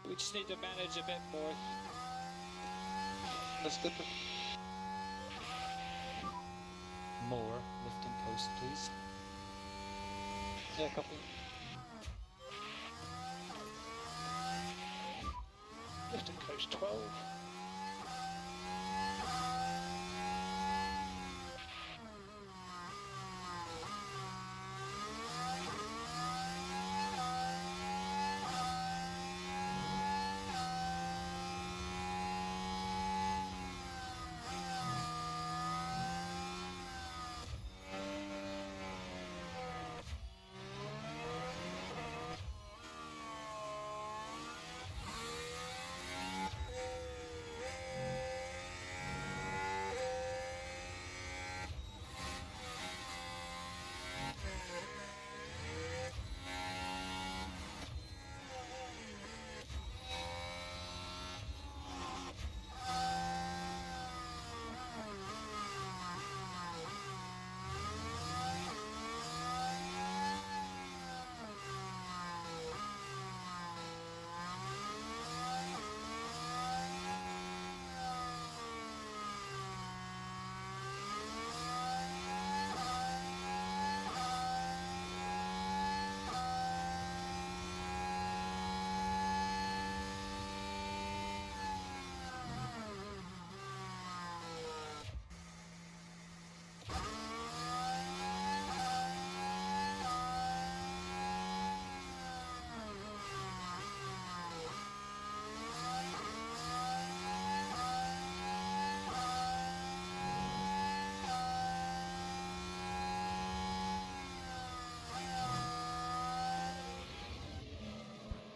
We just need to manage a bit more. Understood. More lift and coast, please. Yeah, copy. Lift and coast 12.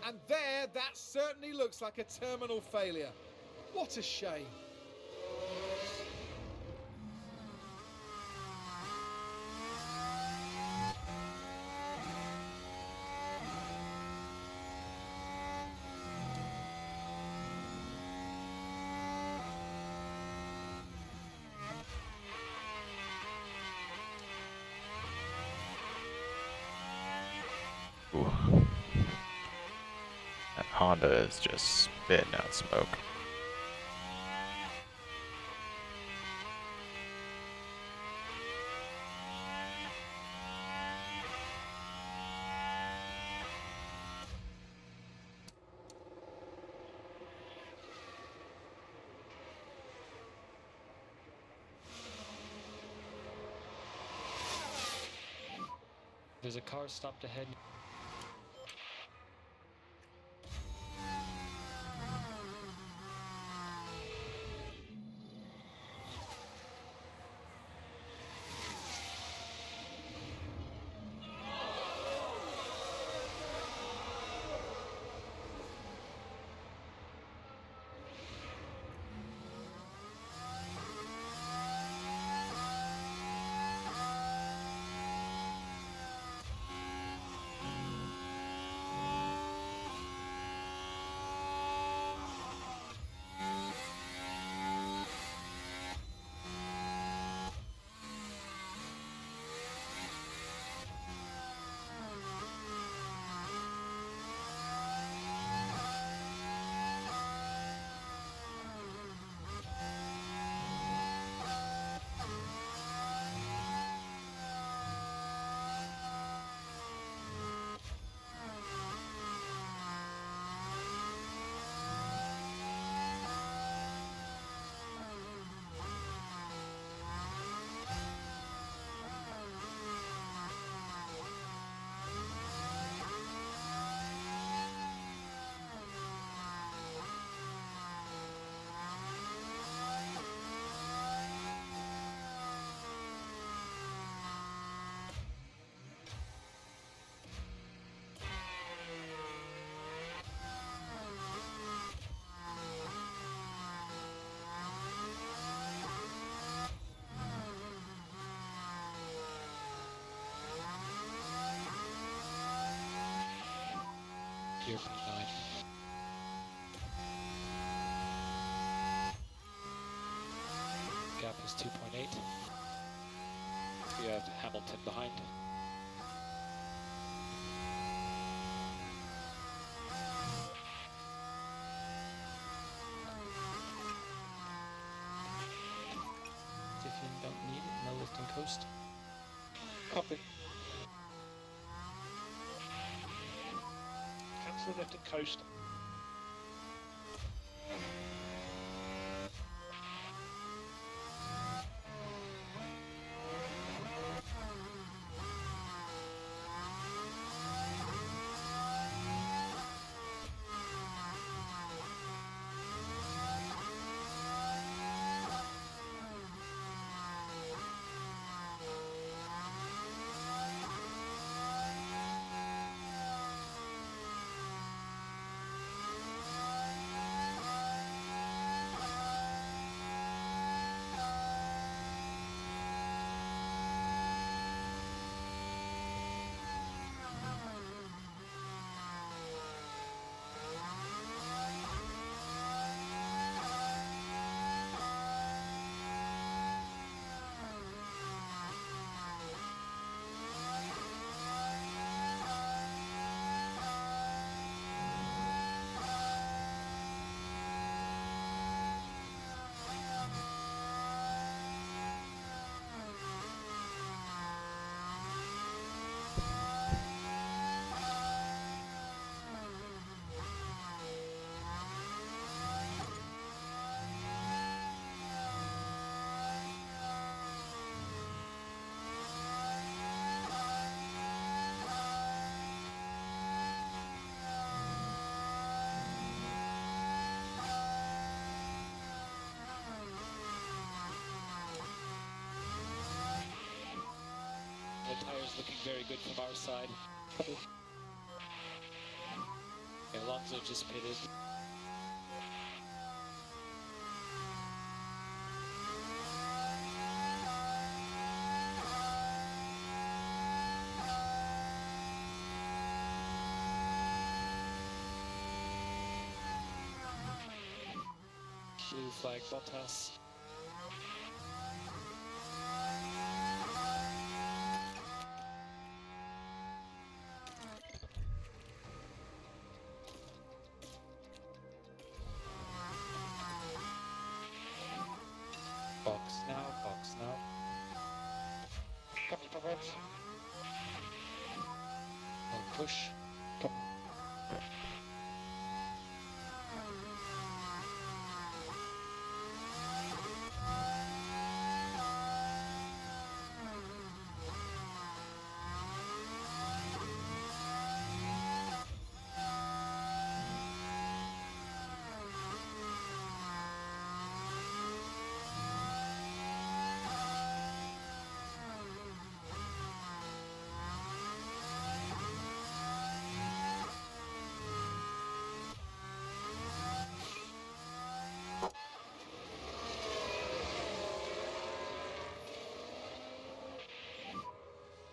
And there, that certainly looks like a terminal failure. What a shame. Honda is just spitting out smoke. There's a car stopped ahead. Gear P9. Gap is 2.8. We have Hamilton behind. If you don't need it, no lift and coast. Copy. Cancel the lift and coast. The tire's looking very good from our side. Copy. Alonso just pitted. Blue flag Bottas. left. Push.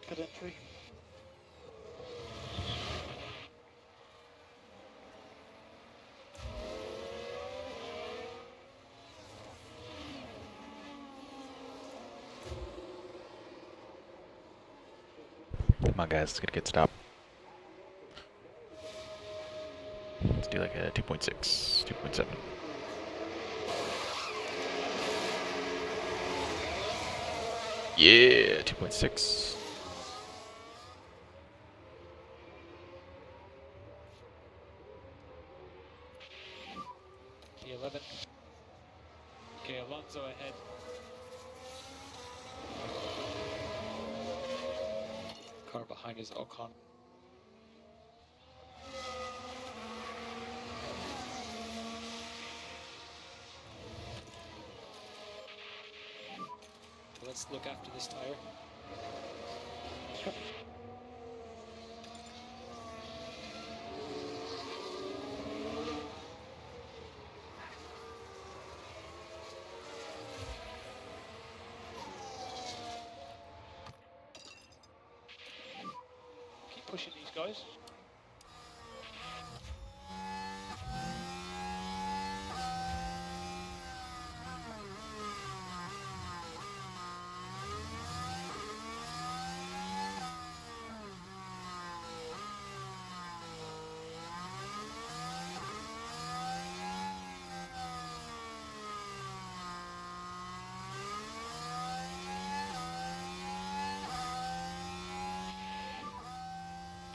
Good entry. Come on, guys, it's gonna get stopped. Let's do like a 2.6, 2.7. Yeah, 2.6. P11. Okay, Alonso ahead. Car behind is Ocon. Let's look after this tire. Keep pushing these guys.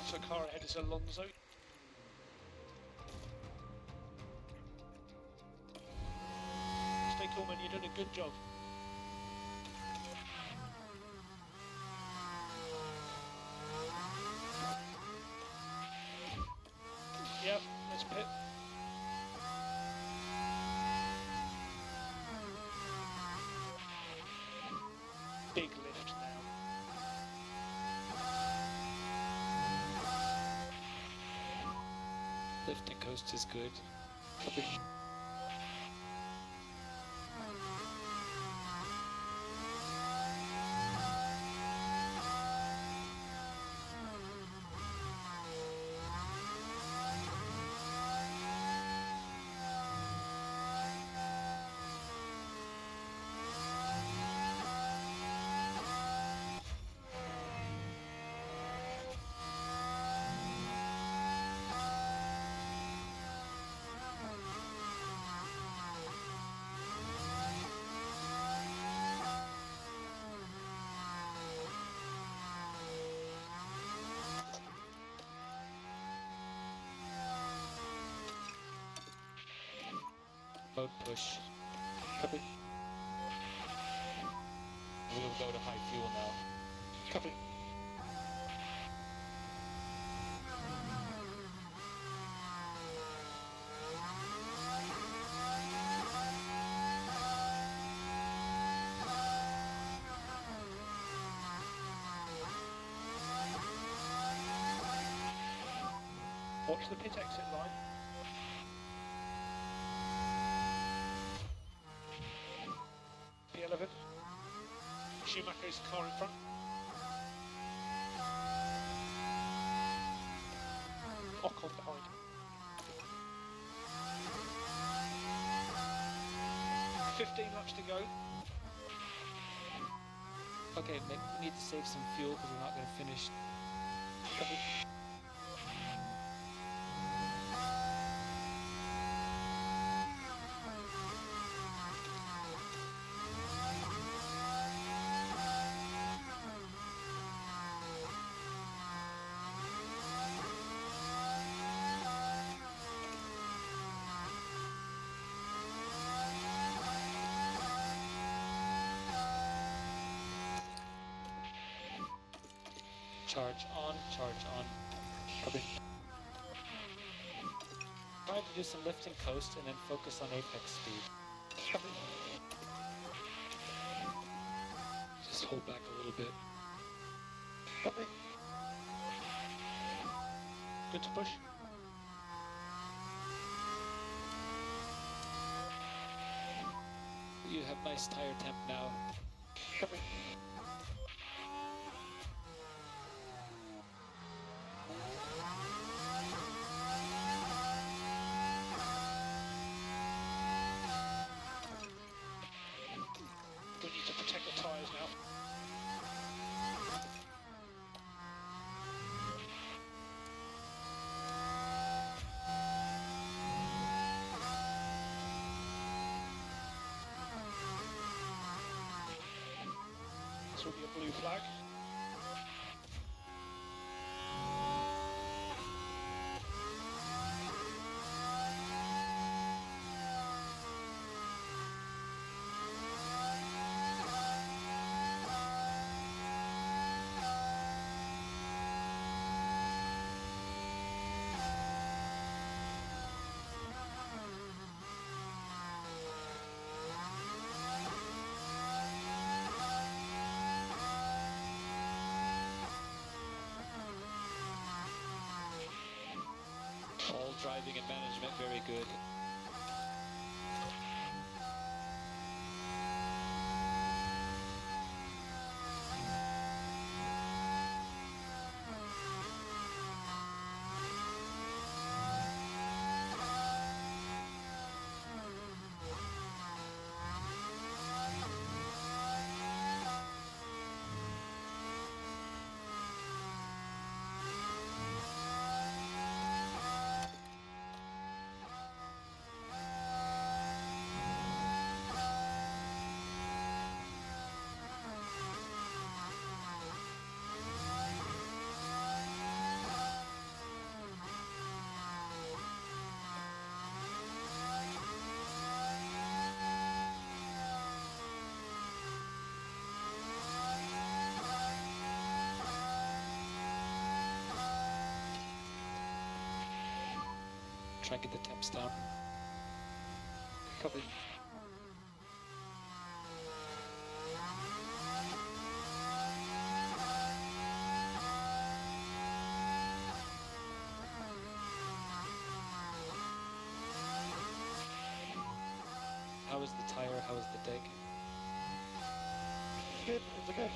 So car ahead is Alonso. Stay cool, man, you're doing a good job. Yep, let's pit. Big lift now. Lift and coast is good. Boat push. Copy. We'll go to high fuel now. Copy. Watch the pit exit line. P11. Schumacher's car in front. Ocon behind. "15 laps to go. Okay, we need to save some fuel because we're not going to finish. Copy. Charge on, charge on. Copy. Try to do some lift and coast and then focus on apex speed. Copy. Just hold back a little bit. Copy. Good to push. You have nice tire temp now. Copy. We need to protect the tyres now. This will be a blue flag. All driving and management very good. Try and get the temps down. Copy. How is the tire? How is the deck? Good, it's okay.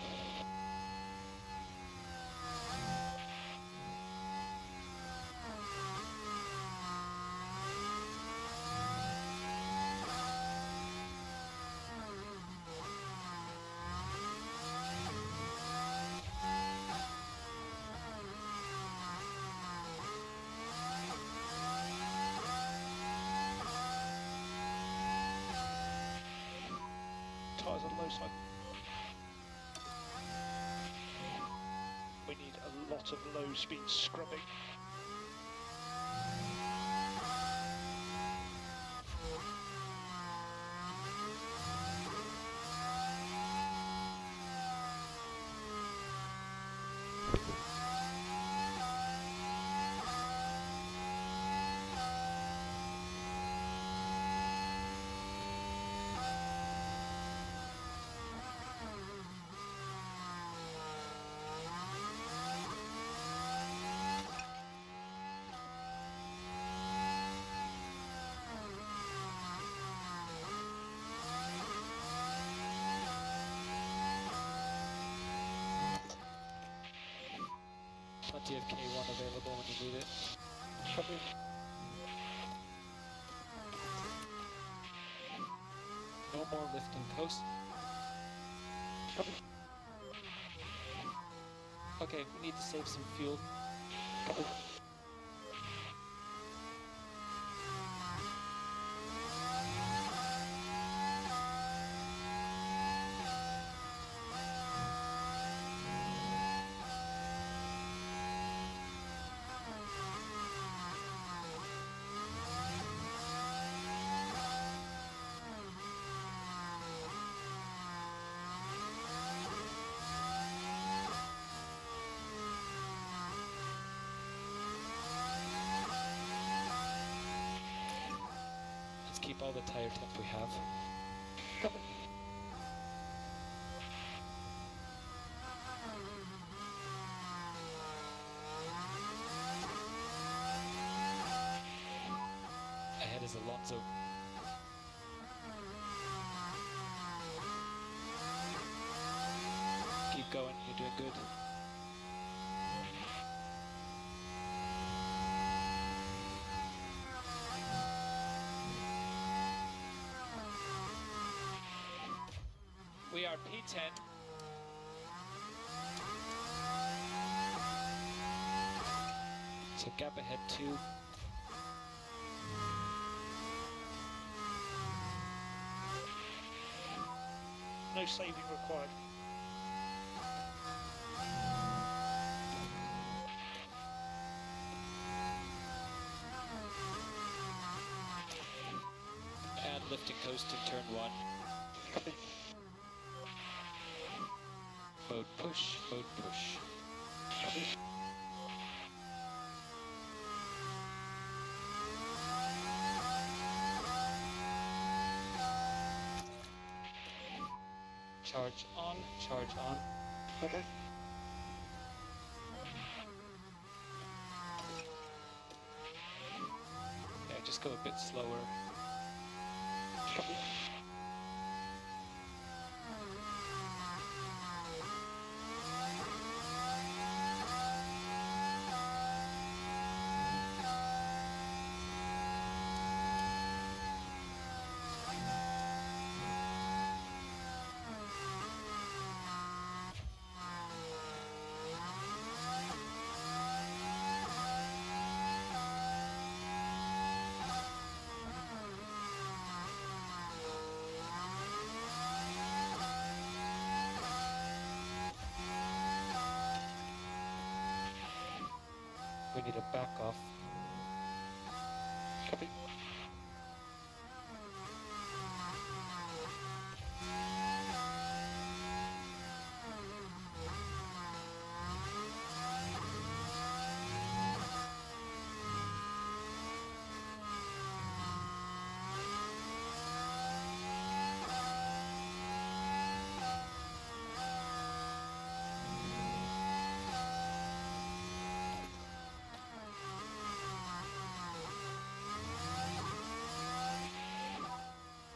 Tyres on low side. We need a lot of low speed scrubbing. Plenty of K1 available when you need it. Copy. No more lift and coast. Copy. Okay, we need to save some fuel. Copy. up all the tire temp we have. Copy. Ahead is Alonso. Keep going, you're doing good. We are P10. So gap ahead 2. No saving required. And lifting coast in turn 1. Copy. Mode push, mode push. Copy. Charge on, charge on. Okay. Yeah, just go a bit slower. Copy. We need a back off. Copy.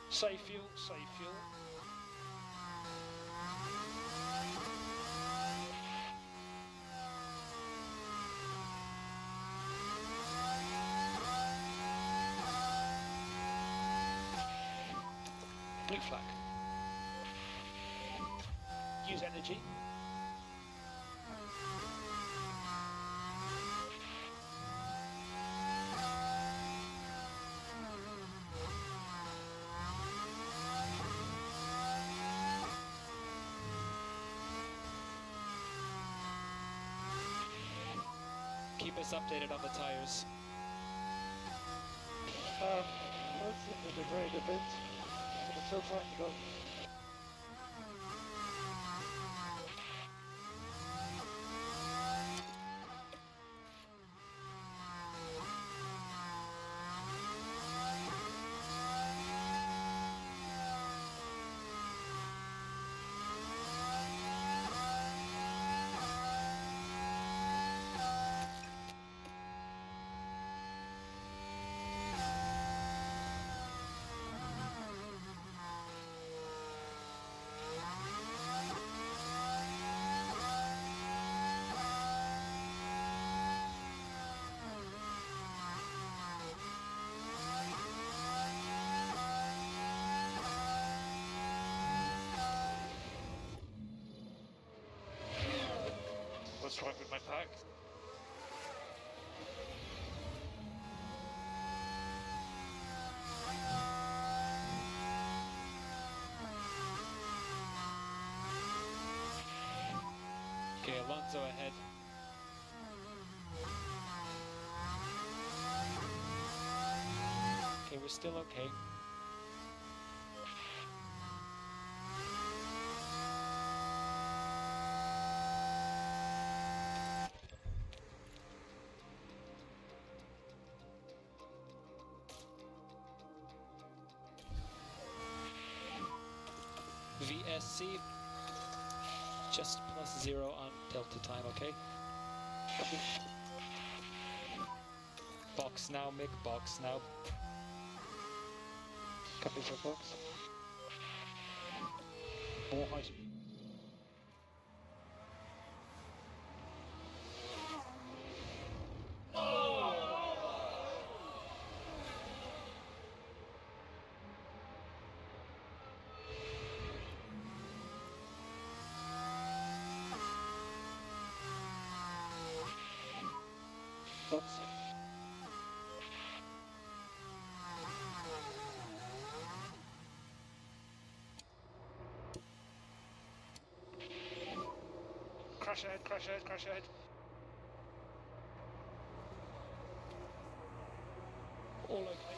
Save fuel, save fuel. Blue flag. Use energy. Keep us updated on the tires. Let's see if they degrade a bit. But it's still trying to go. What's wrong with my pack? Okay, Alonso ahead. Okay, we're still okay. VSC, just +0 on delta time, okay? Copy. Box now, Mick, box now. Copy for box. More high speed. Box. Crash ahead, crash ahead, crash ahead. All okay.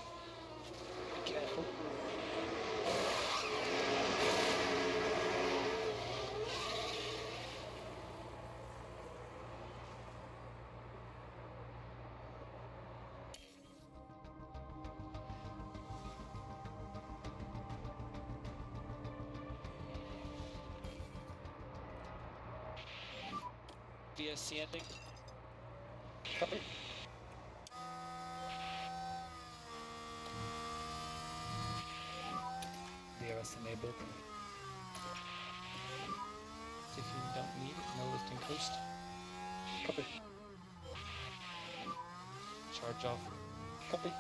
Be careful. VSC ending. Copy. DRS enabled. If you don't need it, no lifting coast. Copy. Charge off. Copy.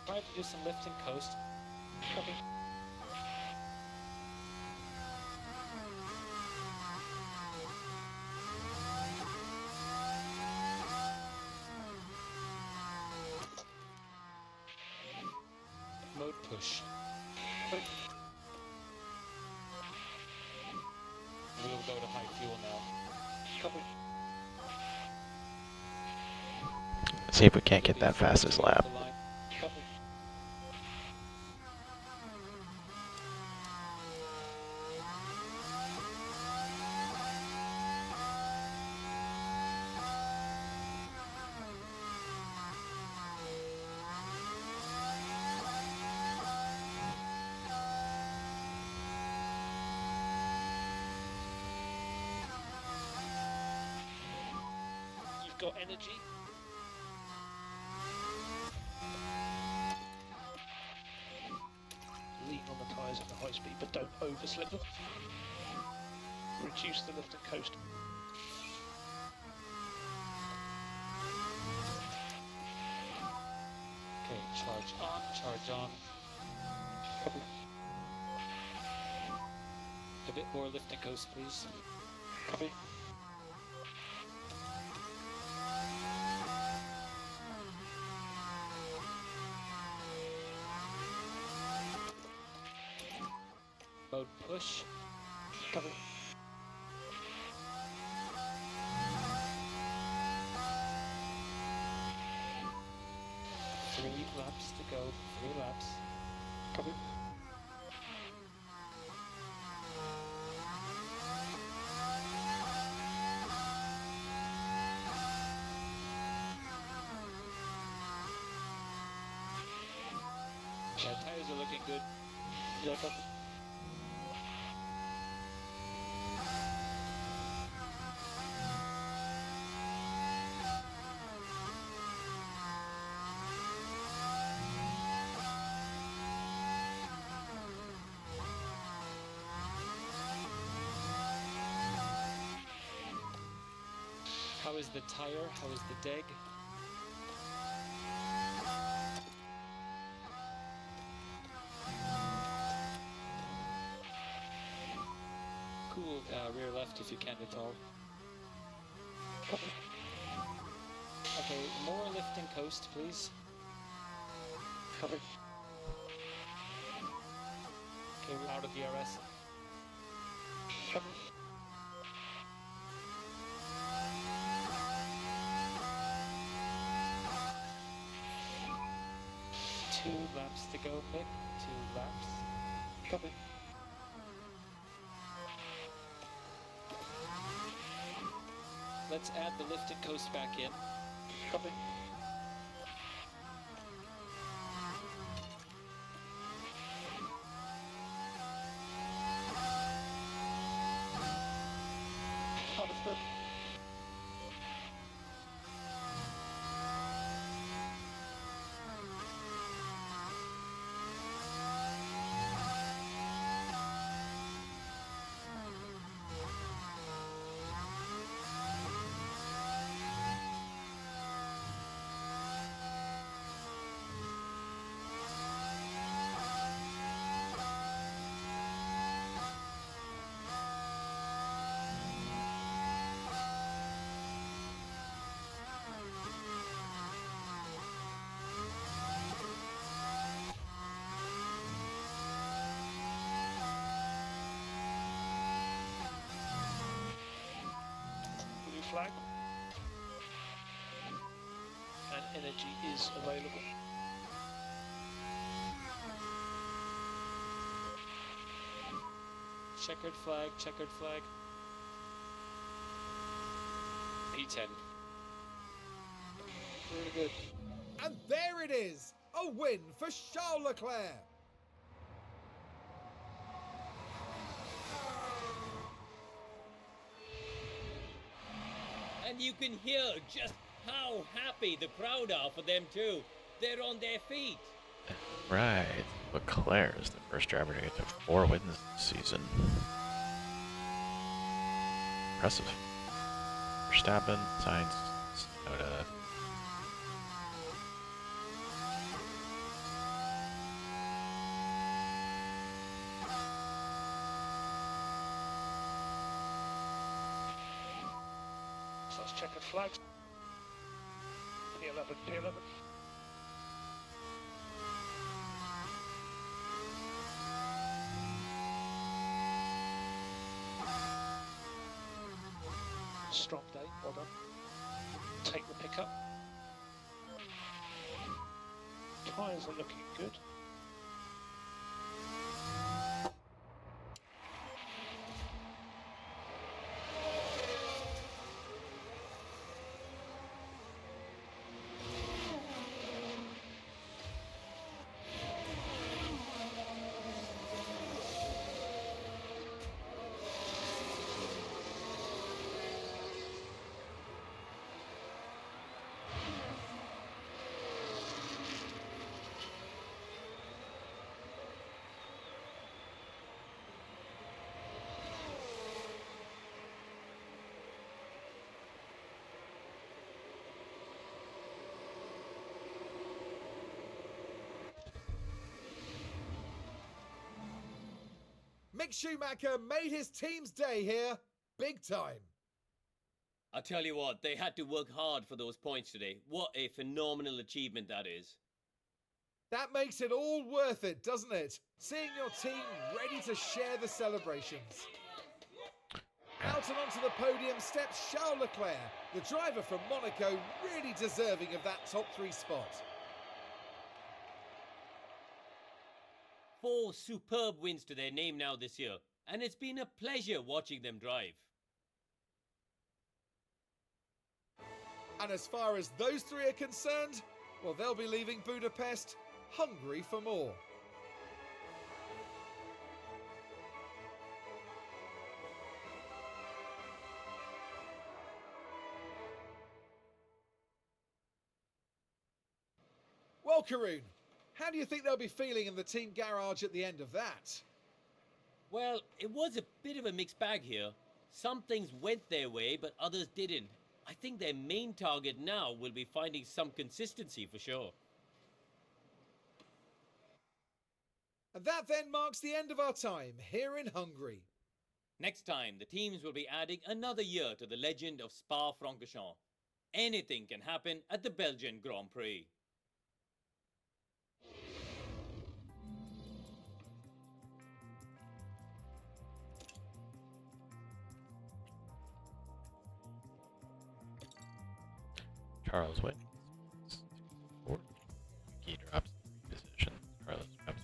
Try to do some lifting coast. Copy. Mode push. Copy. We'll go to high fuel now. Copy. See if we can't get that fastest lap. Copy. You've got energy. Lean on the tyres at the high speed, but don't overslip them. Reduce the lift and coast. Okay, charge on, charge on. Copy. A bit more lift and coast, please. Copy. Mode push. Copy. Three laps to go. 3 laps. Copy. Yeah, tires are looking good. Yeah, copy. How is the tire? How is the deg? Cool. Rear left if you can at all. Okay, more lift and coast, please. Copy. Okay, we're out of DRS. Copy. Two laps to go, Mick. 2 laps. Copy. Let's add the lifted coast back in. Copy. Understood. Blue flag. And energy is available. Checkered flag, checkered flag. P10. Really good. And there it is, a win for Charles Leclerc. And you can hear just how happy the crowd are for them too. They're on their feet. Right. Leclerc is the first driver to get to 4 wins this season. Impressive. Verstappen, Sainz, Tsunoda. So that's checkered flags. P11, P11. Strong day, well done. Take the pickup. Tyres are looking good. Mick Schumacher made his team's day here, big time. I tell you what, they had to work hard for those points today. What a phenomenal achievement that is. That makes it all worth it, doesn't it? Seeing your team ready to share the celebrations. Out and onto the podium steps Charles Leclerc, the driver from Monaco, really deserving of that top 3 spot. 4 superb wins to their name now this year, and it's been a pleasure watching them drive. And as far as those 3 are concerned, well, they'll be leaving Budapest hungry for more. Well, Karun, how do you think they'll be feeling in the team garage at the end of that? Well, it was a bit of a mixed bag here. Some things went their way, but others didn't. I think their main target now will be finding some consistency for sure. And that then marks the end of our time here in Hungary. Next time, the teams will be adding another year to the legend of Spa-Francorchamps. Anything can happen at the Belgian Grand Prix. Charles wins. Fourth. He drops 3 positions. Carlos drops.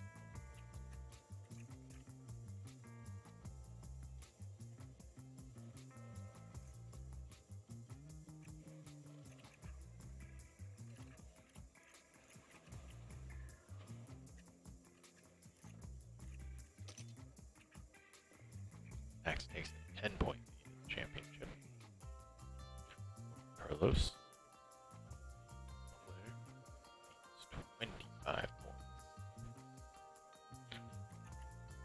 Max takes a 10-point lead in the championship. Carlos needs 25 points.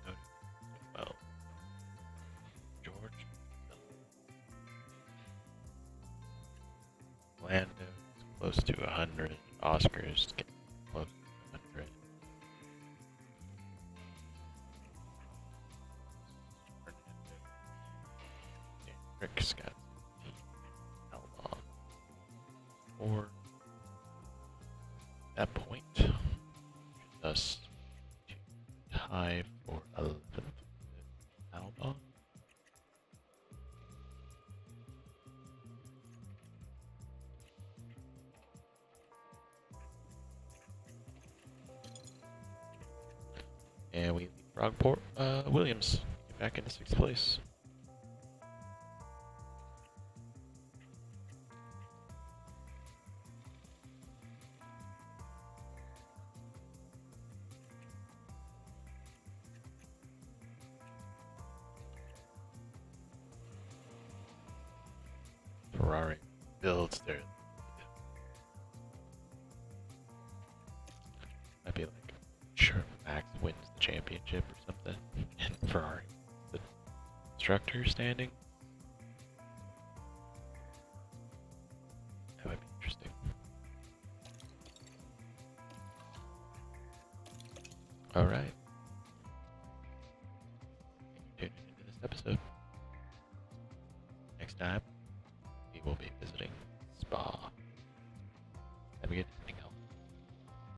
Noted as well. George Lando is close to 100. Oscar's getting close to 100. Rick's got 17. Albon 4. That point brings us to tie for 11th with Albon. And we leapfrog Williams get back into 6th place. Ferrari builds their lead. Might be like, sure, Max wins the championship or something, and Ferrari the constructor standing. That would be interesting. All right.